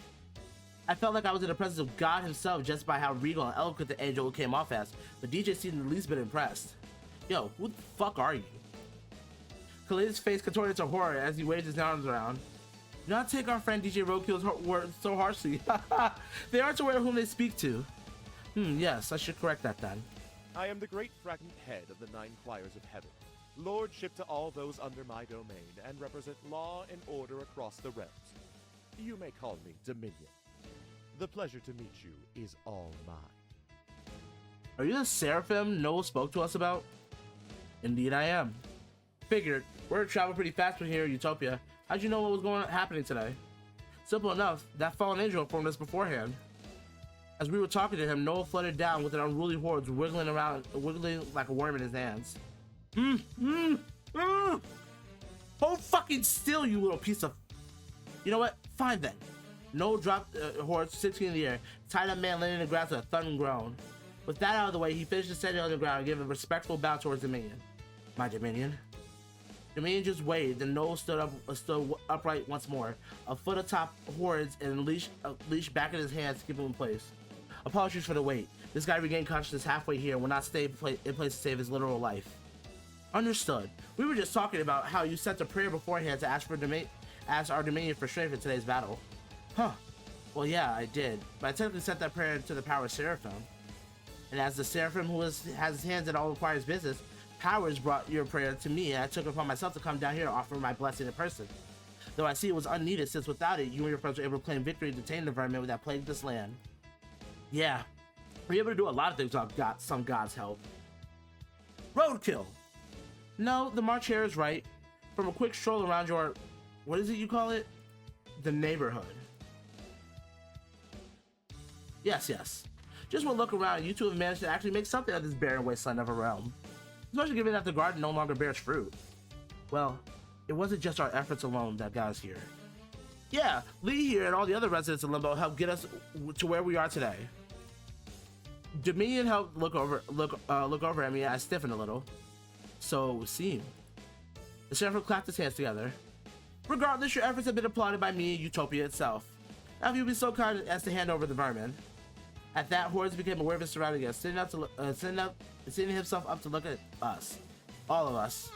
I felt like I was in the presence of God himself just by how regal and eloquent the angel came off as, but DJ seemed at least bit impressed. Yo, who the fuck are you? Khalid's face contorted to horror as he waved his arms around. Do not take our friend DJ Roadkill's words so harshly. They aren't aware of whom they speak to. Yes, I should correct that then. I am the great fragment head of the 9 choirs of heaven, lordship to all those under my domain, and represent law and order across the realms. You may call me Dominion. The pleasure to meet you is all mine. Are you the Seraphim Noel spoke to us about? Indeed I am. Figured. Word traveled pretty fast from here in Utopia. How'd you know what was happening today? Simple enough, that fallen angel informed us beforehand. As we were talking to him, Noel flooded down with an unruly horde wiggling like a worm in his hands. Hold fucking still, you little piece of... You know what? Fine then. Noel dropped horde 16 in the air, tied up man laying in the grass with a thundering groan. With that out of the way, he finished descending on the ground and gave a respectful bow towards Dominion. My Dominion. Dominion just waved, and Noel stood upright once more, a foot atop Hordes and leash back in his hands to keep him in place. Apologies for the wait. This guy regained consciousness halfway here and will not stay in place to save his literal life. Understood. We were just talking about how you sent a prayer beforehand to ask our Dominion for strength in today's battle. Huh. Well, yeah, I did. But I technically sent that prayer to the power of Seraphim. And as the Seraphim who has his hands in all requires business, Powers brought your prayer to me, and I took it upon myself to come down here to offer my blessing in person. Though I see it was unneeded, since without it, you and your friends were able to claim victory and detain the vermin that plagued this land. Yeah, we're able to do a lot of things without some God's help. Roadkill! No, the March Hare is right. From a quick stroll around your... What is it you call it? The neighborhood. Yes. Just one look around, you two have managed to actually make something of this barren wasteland of a realm. Especially given that the garden no longer bears fruit. Well, it wasn't just our efforts alone that got us here. Yeah, Lee here and all the other residents of Limbo helped get us to where we are today. Dominion helped look over at me. I stiffened a little. So it would seem. The sheriff clapped his hands together. Regardless, your efforts have been applauded by me and Utopia itself. Now if you'd be so kind as to hand over the vermin. At that, Hordes became aware of his surroundings, sitting himself up to look at us. All of us.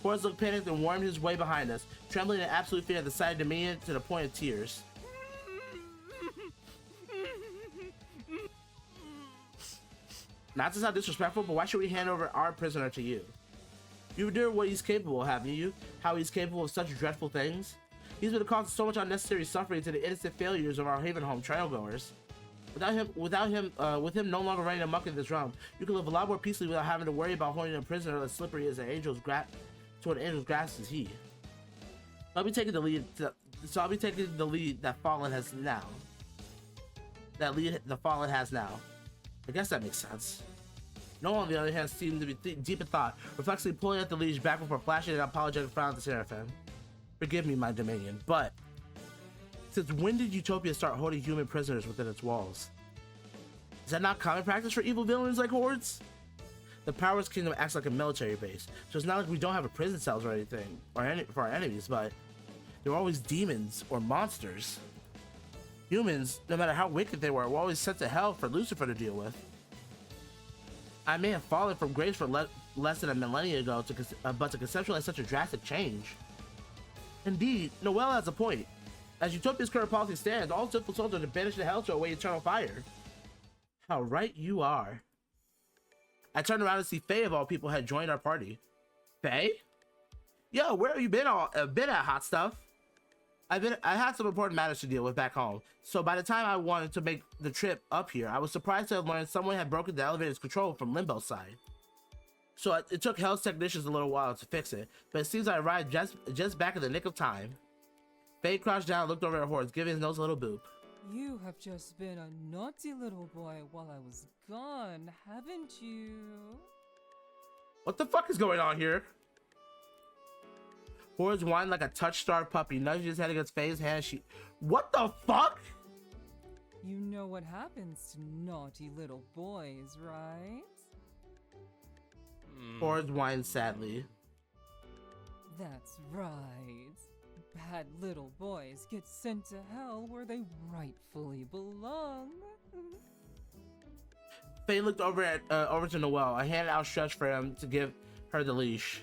Hordes looked panicked and wormed his way behind us, trembling in absolute fear at the sight of Dominion to the point of tears. Not to sound disrespectful, but why should we hand over our prisoner to you? You've endured what he's capable of, haven't you? How he's capable of such dreadful things? He's been the cause of so much unnecessary suffering to the innocent failures of our Haven Home trailgoers. With him no longer running amok in this realm, you can live a lot more peacefully without having to worry about holding a prisoner as slippery as an angel's grasp is he. I'll be taking the lead. So I'll be taking the lead that Fallen has now. That lead the Fallen has now. I guess that makes sense. Noah, on the other hand, seemed to be deep in thought, reflexively pulling at the leash back before flashing an apologetic frown at the Seraphim. Forgive me, my Dominion, but since when did Utopia start holding human prisoners within its walls? Is that not common practice for evil villains like Hordes? The Powers Kingdom acts like a military base, so it's not like we don't have a prison cells or anything for our enemies, but there were always demons or monsters. Humans, no matter how wicked they were always sent to hell for Lucifer to deal with. I may have fallen from grace for less than a millennia ago, but to conceptualize such a drastic change. Indeed, Noelle has a point. As Utopia's current policy stands, all sinful souls are banished to hell to await eternal fire. How right you are. I turned around to see Faye of all people had joined our party. Faye? Yo, where have you been at, hot stuff? I had some important matters to deal with back home, so by the time I wanted to make the trip up here, I was surprised to have learned someone had broken the elevator's control from Limbo's side. So it took Hell's technicians a little while to fix it, but it seems I arrived just back in the nick of time. Faye crouched down and looked over at Hordes, giving his nose a little boop. You have just been a naughty little boy while I was gone, haven't you? What the fuck is going on here? Hordes whined like a touch-starved puppy, nudged his head against Faye's hand. What the fuck? You know what happens to naughty little boys, right? Hordes whined sadly. That's right. Bad little boys get sent to hell where they rightfully belong. Faye looked over to Noelle, a hand outstretched for him to give her the leash.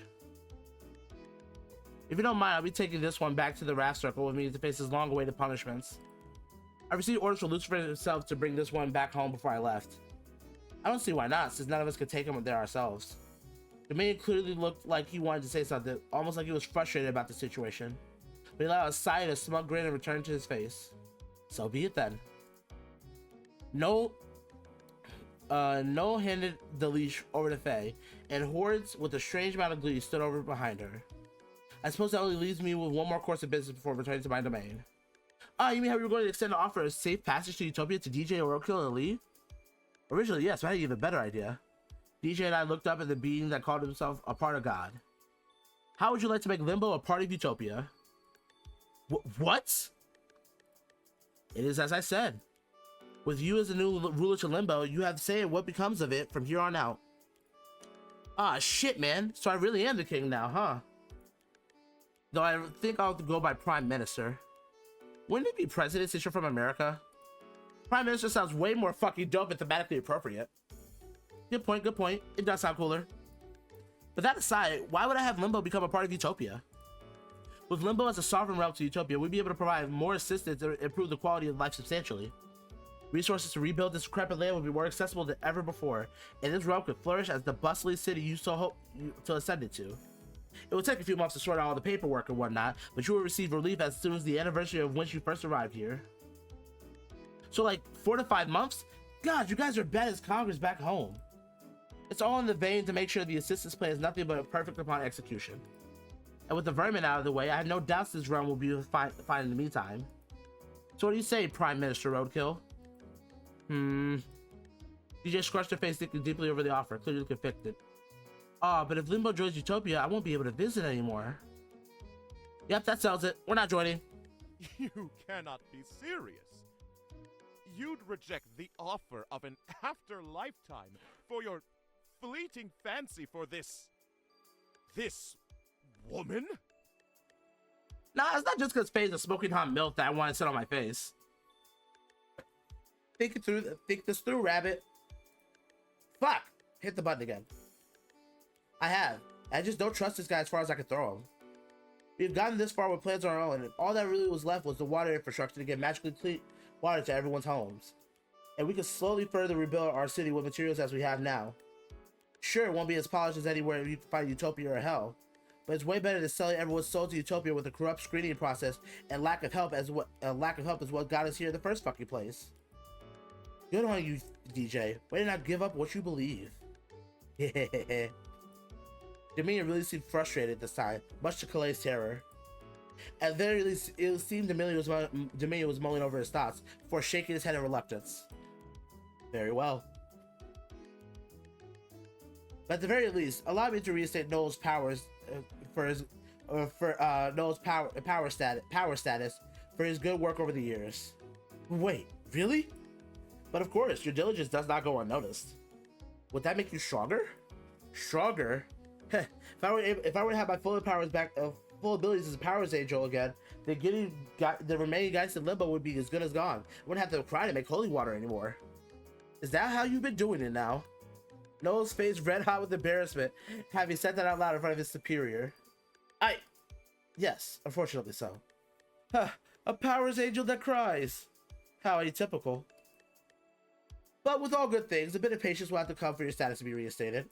If you don't mind, I'll be taking this one back to the Wrath Circle with me to face his long-awaited punishments. I received orders from Lucifer himself to bring this one back home before I left. I don't see why not, since none of us could take him there ourselves. The man clearly looked like he wanted to say something, almost like he was frustrated about the situation. But he allowed a sigh and a smug grin and returned to his face. So be it then. No handed the leash over to Faye, and Hordes, with a strange amount of glee, stood over behind her. I suppose that only leaves me with one more course of business before returning to my domain. You mean how we were going to extend the offer of safe passage to Utopia to DJ, Orokill, and Lee? Originally, yes, but I had an even better idea. DJ and I looked up at the being that called himself a part of God. How would you like to make Limbo a part of Utopia? What? It is as I said. With you as the new ruler to Limbo, you have to say what becomes of it from here on out. Ah, shit, man. So I really am the king now, huh? Though I think I'll have to go by Prime Minister. Wouldn't it be President since you're from America? Prime Minister sounds way more fucking dope and thematically appropriate. Good point, good point. It does sound cooler. But that aside, why would I have Limbo become a part of Utopia? With Limbo as a sovereign realm to Utopia, we'd be able to provide more assistance to improve the quality of life substantially. Resources to rebuild this decrepit land would be more accessible than ever before, and this realm could flourish as the bustling city you so hope to ascend it to. It would take a few months to sort out all the paperwork and whatnot, but you will receive relief as soon as the anniversary of when you first arrived here. So like 4 to 5 months? God, you guys are bad as Congress back home. It's all in the vein to make sure the assistance plan is nothing but perfect upon execution. And with the vermin out of the way, I have no doubts this realm will be fine in the meantime. So what do you say, Prime Minister Roadkill? DJ scratched her face, thinking deeply over the offer, clearly conflicted. But if Limbo joins Utopia, I won't be able to visit anymore. Yep, that sells it. We're not joining. You cannot be serious. You'd reject the offer of an after-lifetime for your fleeting fancy for this woman? Nah, it's not just because Faye's a smoking hot milk that I want to sit on my face. Think this through, rabbit. Fuck! Hit the button again. I just don't trust this guy as far as I can throw him. We've gotten this far with plans on our own, and all that really was left was the water infrastructure to get magically clean water to everyone's homes. And we could slowly further rebuild our city with materials as we have now. Sure, it won't be as polished as anywhere you can find Utopia or Hell, but it's way better than selling everyone's soul to Utopia with a corrupt screening process and lack of help is what got us here in the first fucking place. Good on you, DJ. Way to not give up what you believe. Dominion really seemed frustrated this time, much to Kalei's terror. At the very least, it seemed Dominion was mulling over his thoughts before shaking his head in reluctance. Very well. But at the very least, allow me to reinstate Noel's powers Noel's power status for his good work over the years. Wait, really? But of course, your diligence does not go unnoticed. Would that make you stronger? Stronger? if I were to have my full powers back, full abilities as a Powers Angel again, then the remaining guys in Limbo would be as good as gone. I wouldn't have to cry to make holy water anymore. Is that how you've been doing it now? Noel's face red hot with embarrassment, having said that out loud in front of his superior. Yes, unfortunately so. A Powers Angel that cries. How atypical. But with all good things, a bit of patience will have to come for your status to be reinstated.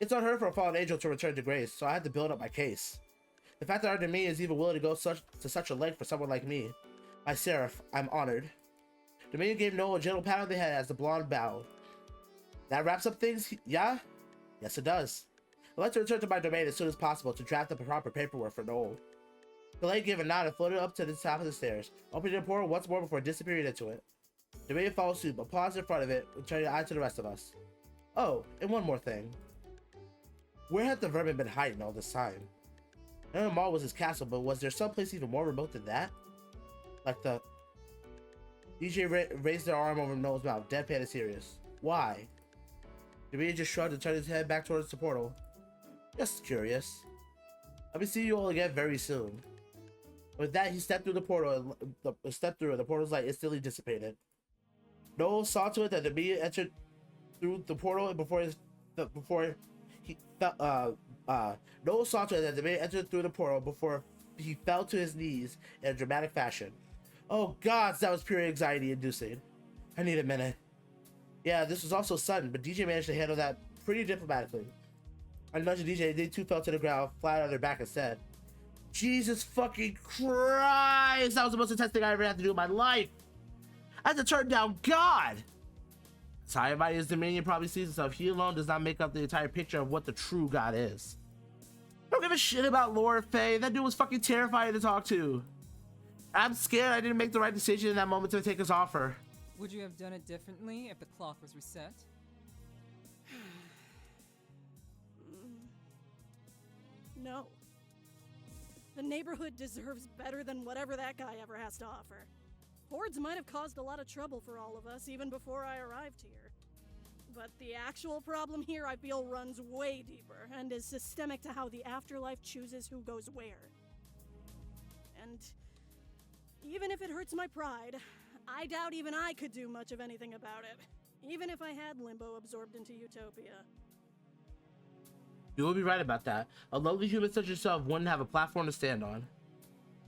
It's unheard for a fallen angel to return to grace, so I had to build up my case. The fact that our Dominion is even willing to go to such a length for someone like me, my Seraph, I'm honored. Dominion gave Noel a gentle pat on the head as the blonde bowed. That wraps up things, yeah? Yes, it does. I'd like to return to my domain as soon as possible to draft up a proper paperwork for Noel. Kalei gave a nod and floated up to the top of the stairs, opening the portal once more before disappearing into it. Dominion followed suit, but paused in front of it, turning an eye to the rest of us. Oh, and one more thing. Where had the vermin been hiding all this time? I know the mall was his castle, but was there someplace even more remote than that? Like the... DJ raised their arm over Noel's mouth, deadpan and serious. Why? Dominion just shrugged and turned his head back towards the portal. Just curious. Let me see you all again very soon. With that, he stepped through the portal and the portal's light instantly dissipated. Noel saw to it that Dominion entered through the portal before he fell to his knees in a dramatic fashion. Oh gods, that was pure anxiety inducing. I need a minute. Yeah, this was also sudden, but DJ managed to handle that pretty diplomatically. I nudged DJ, they too fell to the ground, flat on their back instead. Jesus fucking Christ! That was the most intense thing I ever had to do in my life! I had to turn down God! As high and mighty as Dominion probably sees himself, he alone does not make up the entire picture of what the true God is. I don't give a shit about Lord Faye. That dude was fucking terrifying to talk to. I'm scared I didn't make the right decision in that moment to take his offer. Would you have done it differently if the clock was reset? No. The neighborhood deserves better than whatever that guy ever has to offer. Hordes might have caused a lot of trouble for all of us even before I arrived here. But the actual problem here, I feel, runs way deeper and is systemic to how the afterlife chooses who goes where. And even if it hurts my pride, I doubt even I could do much of anything about it, even if I had Limbo absorbed into Utopia. You will be right about that. A lowly human such as yourself wouldn't have a platform to stand on.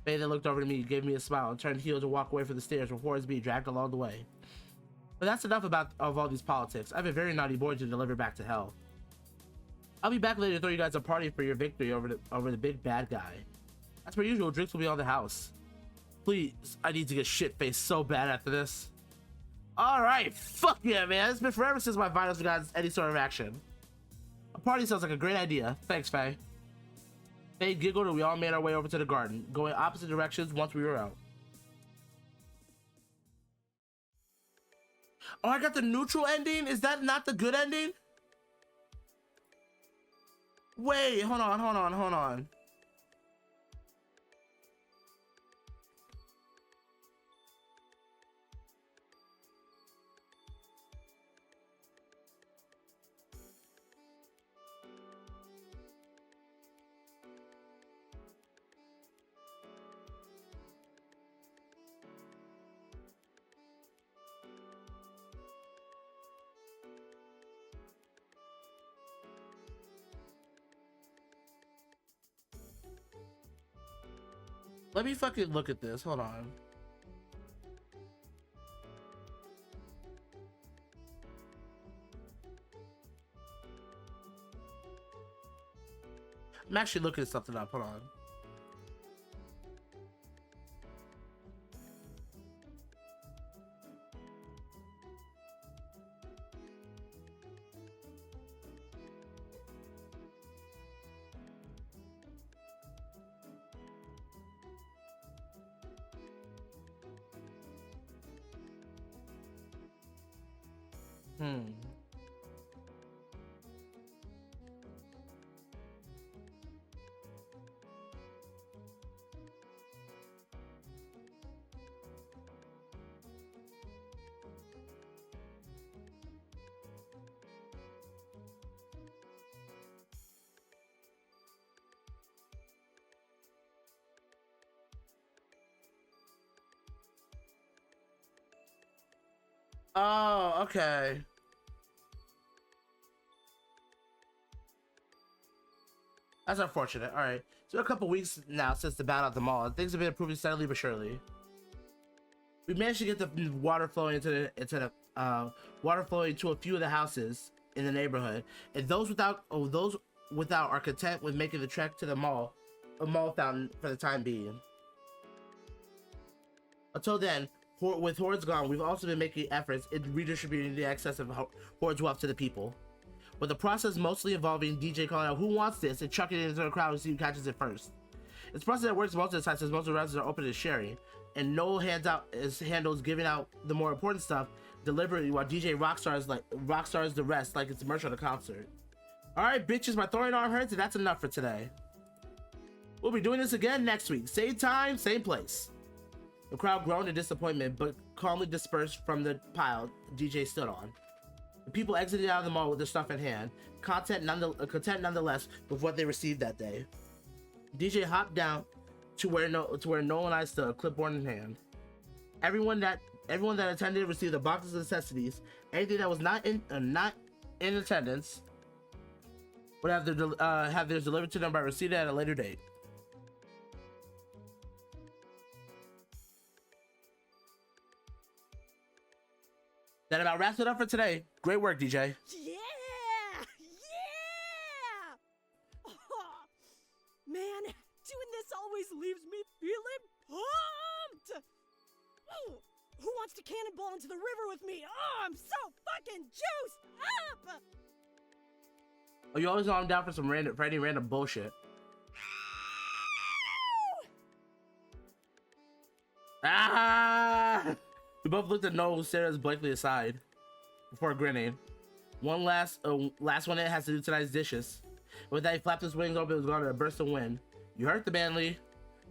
Faye then looked over to me, gave me a smile, and turned heel to walk away from the stairs before his being dragged along the way. But that's enough of all these politics. I have a very naughty boy to deliver back to hell. I'll be back later to throw you guys a party for your victory over the big bad guy. As per usual, drinks will be on the house. Please, I need to get shit-faced so bad after this. Alright, fuck yeah, man. It's been forever since my vitals have gotten any sort of action. A party sounds like a great idea. Thanks, Faye. Faye giggled and we all made our way over to the garden, going opposite directions once we were out. Oh, I got the neutral ending? Is that not the good ending? Wait, hold on. Let me fucking look at this. Hold on. I'm actually looking something up. Hold on. Hmm. Oh, okay. That's unfortunate. All right. So a couple weeks now since the battle at the mall, things have been improving steadily but surely. We managed to get the water flowing water flowing to a few of the houses in the neighborhood, and those without are content with making the trek to the mall, a mall fountain for the time being. Until then, with hordes gone, we've also been making efforts in redistributing the excess of hordes wealth to the people. With the process mostly involving DJ calling out who wants this and chucking it into the crowd to see who catches it first. It's a process that works most of the time since most of the residents are open to sharing, and no handles giving out the more important stuff deliberately while DJ rockstars the rest like it's a merch on a concert. Alright bitches, my throwing arm hurts and that's enough for today. We'll be doing this again next week. Same time, same place. The crowd groaned in disappointment but calmly dispersed from the pile DJ stood on. The people exited out of the mall with their stuff in hand, content nonetheless with what they received that day. DJ hopped down to where Noel and I stood, clipboard in hand. Everyone that attended received the boxes of necessities. Anything that was not in attendance would have theirs delivered to them by receipt at a later date. That about wraps it up for today. Great work, DJ. Yeah! Man, doing this always leaves me feeling pumped! Ooh, who wants to cannonball into the river with me? Oh, I'm so fucking juiced up! Oh, you always know I'm down for some random bullshit. Ah! We both looked at Noel, who stared us blankly aside before grinning. One last one it has to do tonight's dishes. With that, he flapped his wings open and was gone in a burst of wind. You hurt the Manly.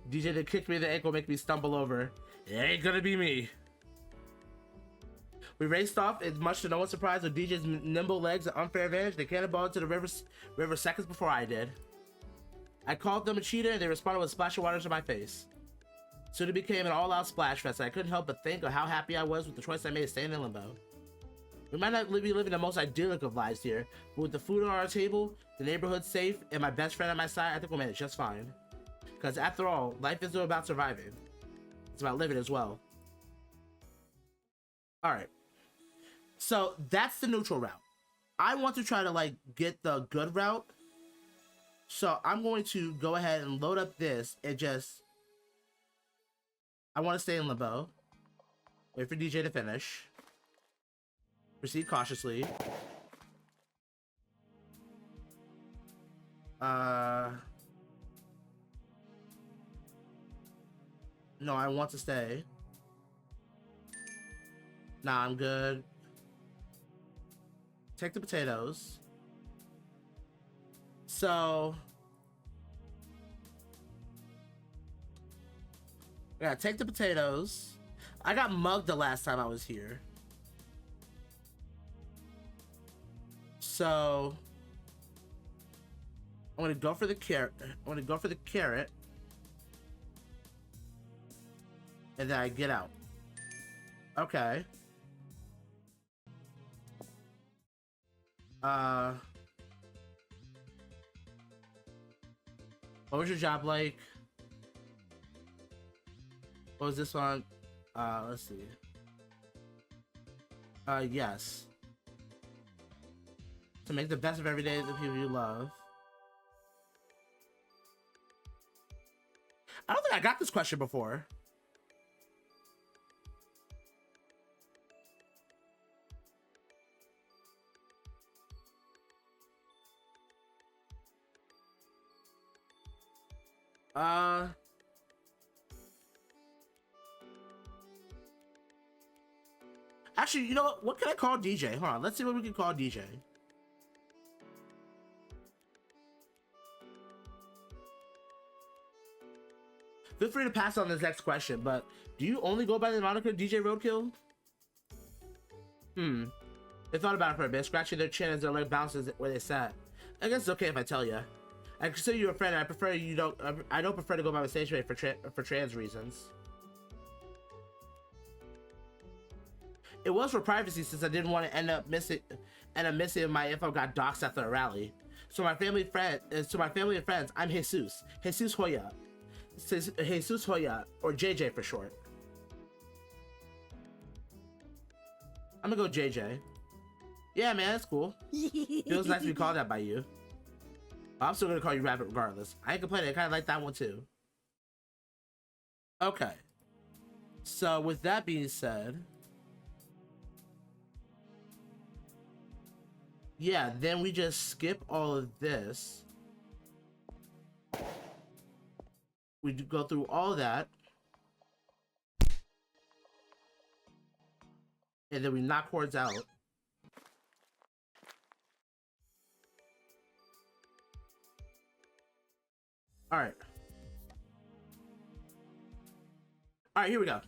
DJ that kicked me in the ankle, make me stumble over. It ain't gonna be me. We raced off, and much to no one's surprise, with DJ's nimble legs and unfair advantage, they cannonballed into the river seconds before I did. I called them a cheater, and they responded with a splash of water to my face. Soon it became an all-out splash fest, and I couldn't help but think of how happy I was with the choice I made of staying in limbo. We might not be living the most idyllic of lives here, but with the food on our table, the neighborhood safe, and my best friend at my side, I think we'll manage just fine. Because after all, life isn't about surviving. It's about living as well. Alright. So, that's the neutral route. I want to try to, get the good route. So, I'm going to go ahead and load up this and just... I want to stay in limbo. Wait for DJ to finish. Proceed cautiously. No, I want to stay. Nah, I'm good. Take the potatoes. So... yeah, take the potatoes. I got mugged the last time I was here. So... I'm gonna go for the carrot. And then I get out. Okay. What was your job like? What was this one? Let's see. Yes. To make the best of every day of the people you love. I don't think I got this question before. Actually, you know what? What can I call DJ? Hold on, let's see what we can call DJ. Feel free to pass on this next question, but do you only go by the moniker DJ Roadkill? They thought about it for a bit, scratching their chin as their leg bounces where they sat. I guess it's okay if I tell you. I consider you a friend. I prefer you don't. I don't prefer to go by my stage name for trans reasons. It was for privacy since I didn't want to end up missing if my info got doxxed after a rally. So my family and friends, I'm Jesus Hoya. Jesus Hoya, or JJ for short. I'm gonna go JJ. Yeah, man, that's cool. Feels nice to be called that by you. I'm still gonna call you Rabbit regardless. I ain't complaining. I kind of like that one too. Okay. So with that being said, yeah, then we just skip all of this. We go through all that. And then we knock hordes out. Alright. Alright, here we go.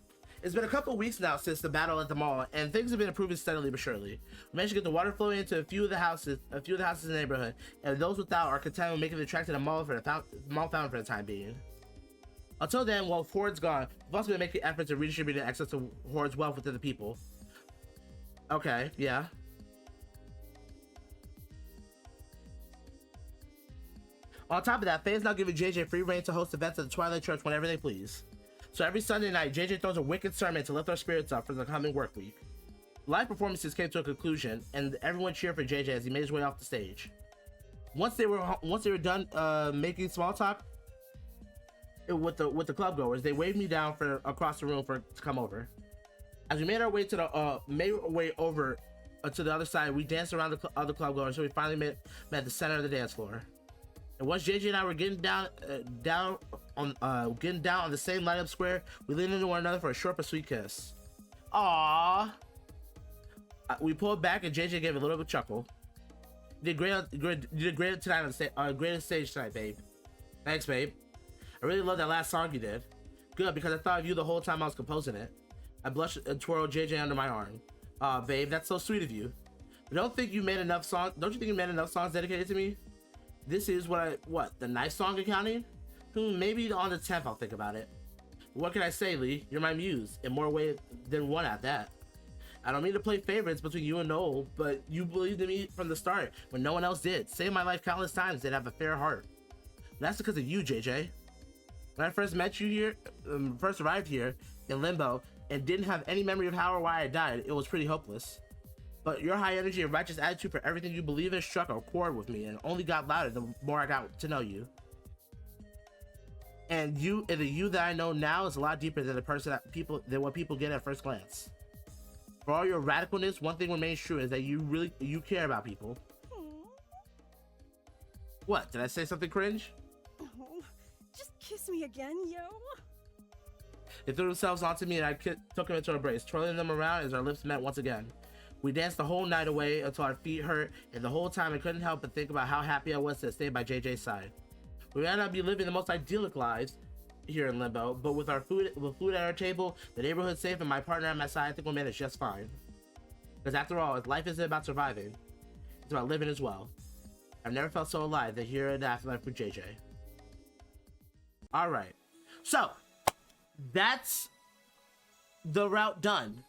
It's been a couple weeks now since the battle at the mall, and things have been improving steadily but surely. We managed to get the water flowing into a few of the houses in the neighborhood, and those without are content with making the trek to the mall fountain for the time being. Until then, while Horde's gone, we've also been making efforts to redistribute the excess of Horde's wealth within the people. Okay, yeah. On top of that, fans now giving JJ free reign to host events at the Twilight Church whenever they please. So every Sunday night, JJ throws a wicked sermon to lift our spirits up for the coming work week. Live performances came to a conclusion, and everyone cheered for JJ as he made his way off the stage. Once they were done making small talk with the club goers, they waved me down across the room to come over. As we made our way over to the other side, we danced around the other club goers until we finally met the center of the dance floor. And once JJ and I were getting down on the same light up square, we leaned into one another for a short but sweet kiss. Aww. We pulled back and JJ gave a little bit of chuckle. You did great tonight on the great stage tonight, babe. Thanks, babe. I really love that last song you did. Good, because I thought of you the whole time I was composing it. I blushed and twirled JJ under my arm. Babe, that's so sweet of you. But don't you think you made enough songs dedicated to me? This is the nice song accounting? Maybe on the 10th I'll think about it. What can I say, Lee? You're my muse, in more ways than one at that. I don't mean to play favorites between you and Noel, but you believed in me from the start when no one else did. Saved my life countless times, didn't have a fair heart. And that's because of you, JJ. When I first met you here, first arrived here in Limbo, and didn't have any memory of how or why I died, it was pretty hopeless. But your high energy and righteous attitude for everything you believe in struck a chord with me and only got louder the more I got to know you. And the you that I know now is a lot deeper than than what people get at first glance. For all your radicalness, one thing remains true is that you care about people. What? Did I say something cringe? Oh, just kiss me again, yo. They threw themselves onto me and I took them into a embrace, twirling them around as our lips met once again. We danced the whole night away until our feet hurt, and the whole time I couldn't help but think about how happy I was to stay by JJ's side. We might not be living the most idyllic lives here in Limbo, but with food at our table, the neighborhood safe, and my partner at my side, I think we'll manage just fine. Because after all, life isn't about surviving, it's about living as well. I've never felt so alive than here in the afterlife with JJ. Alright, so that's the route done.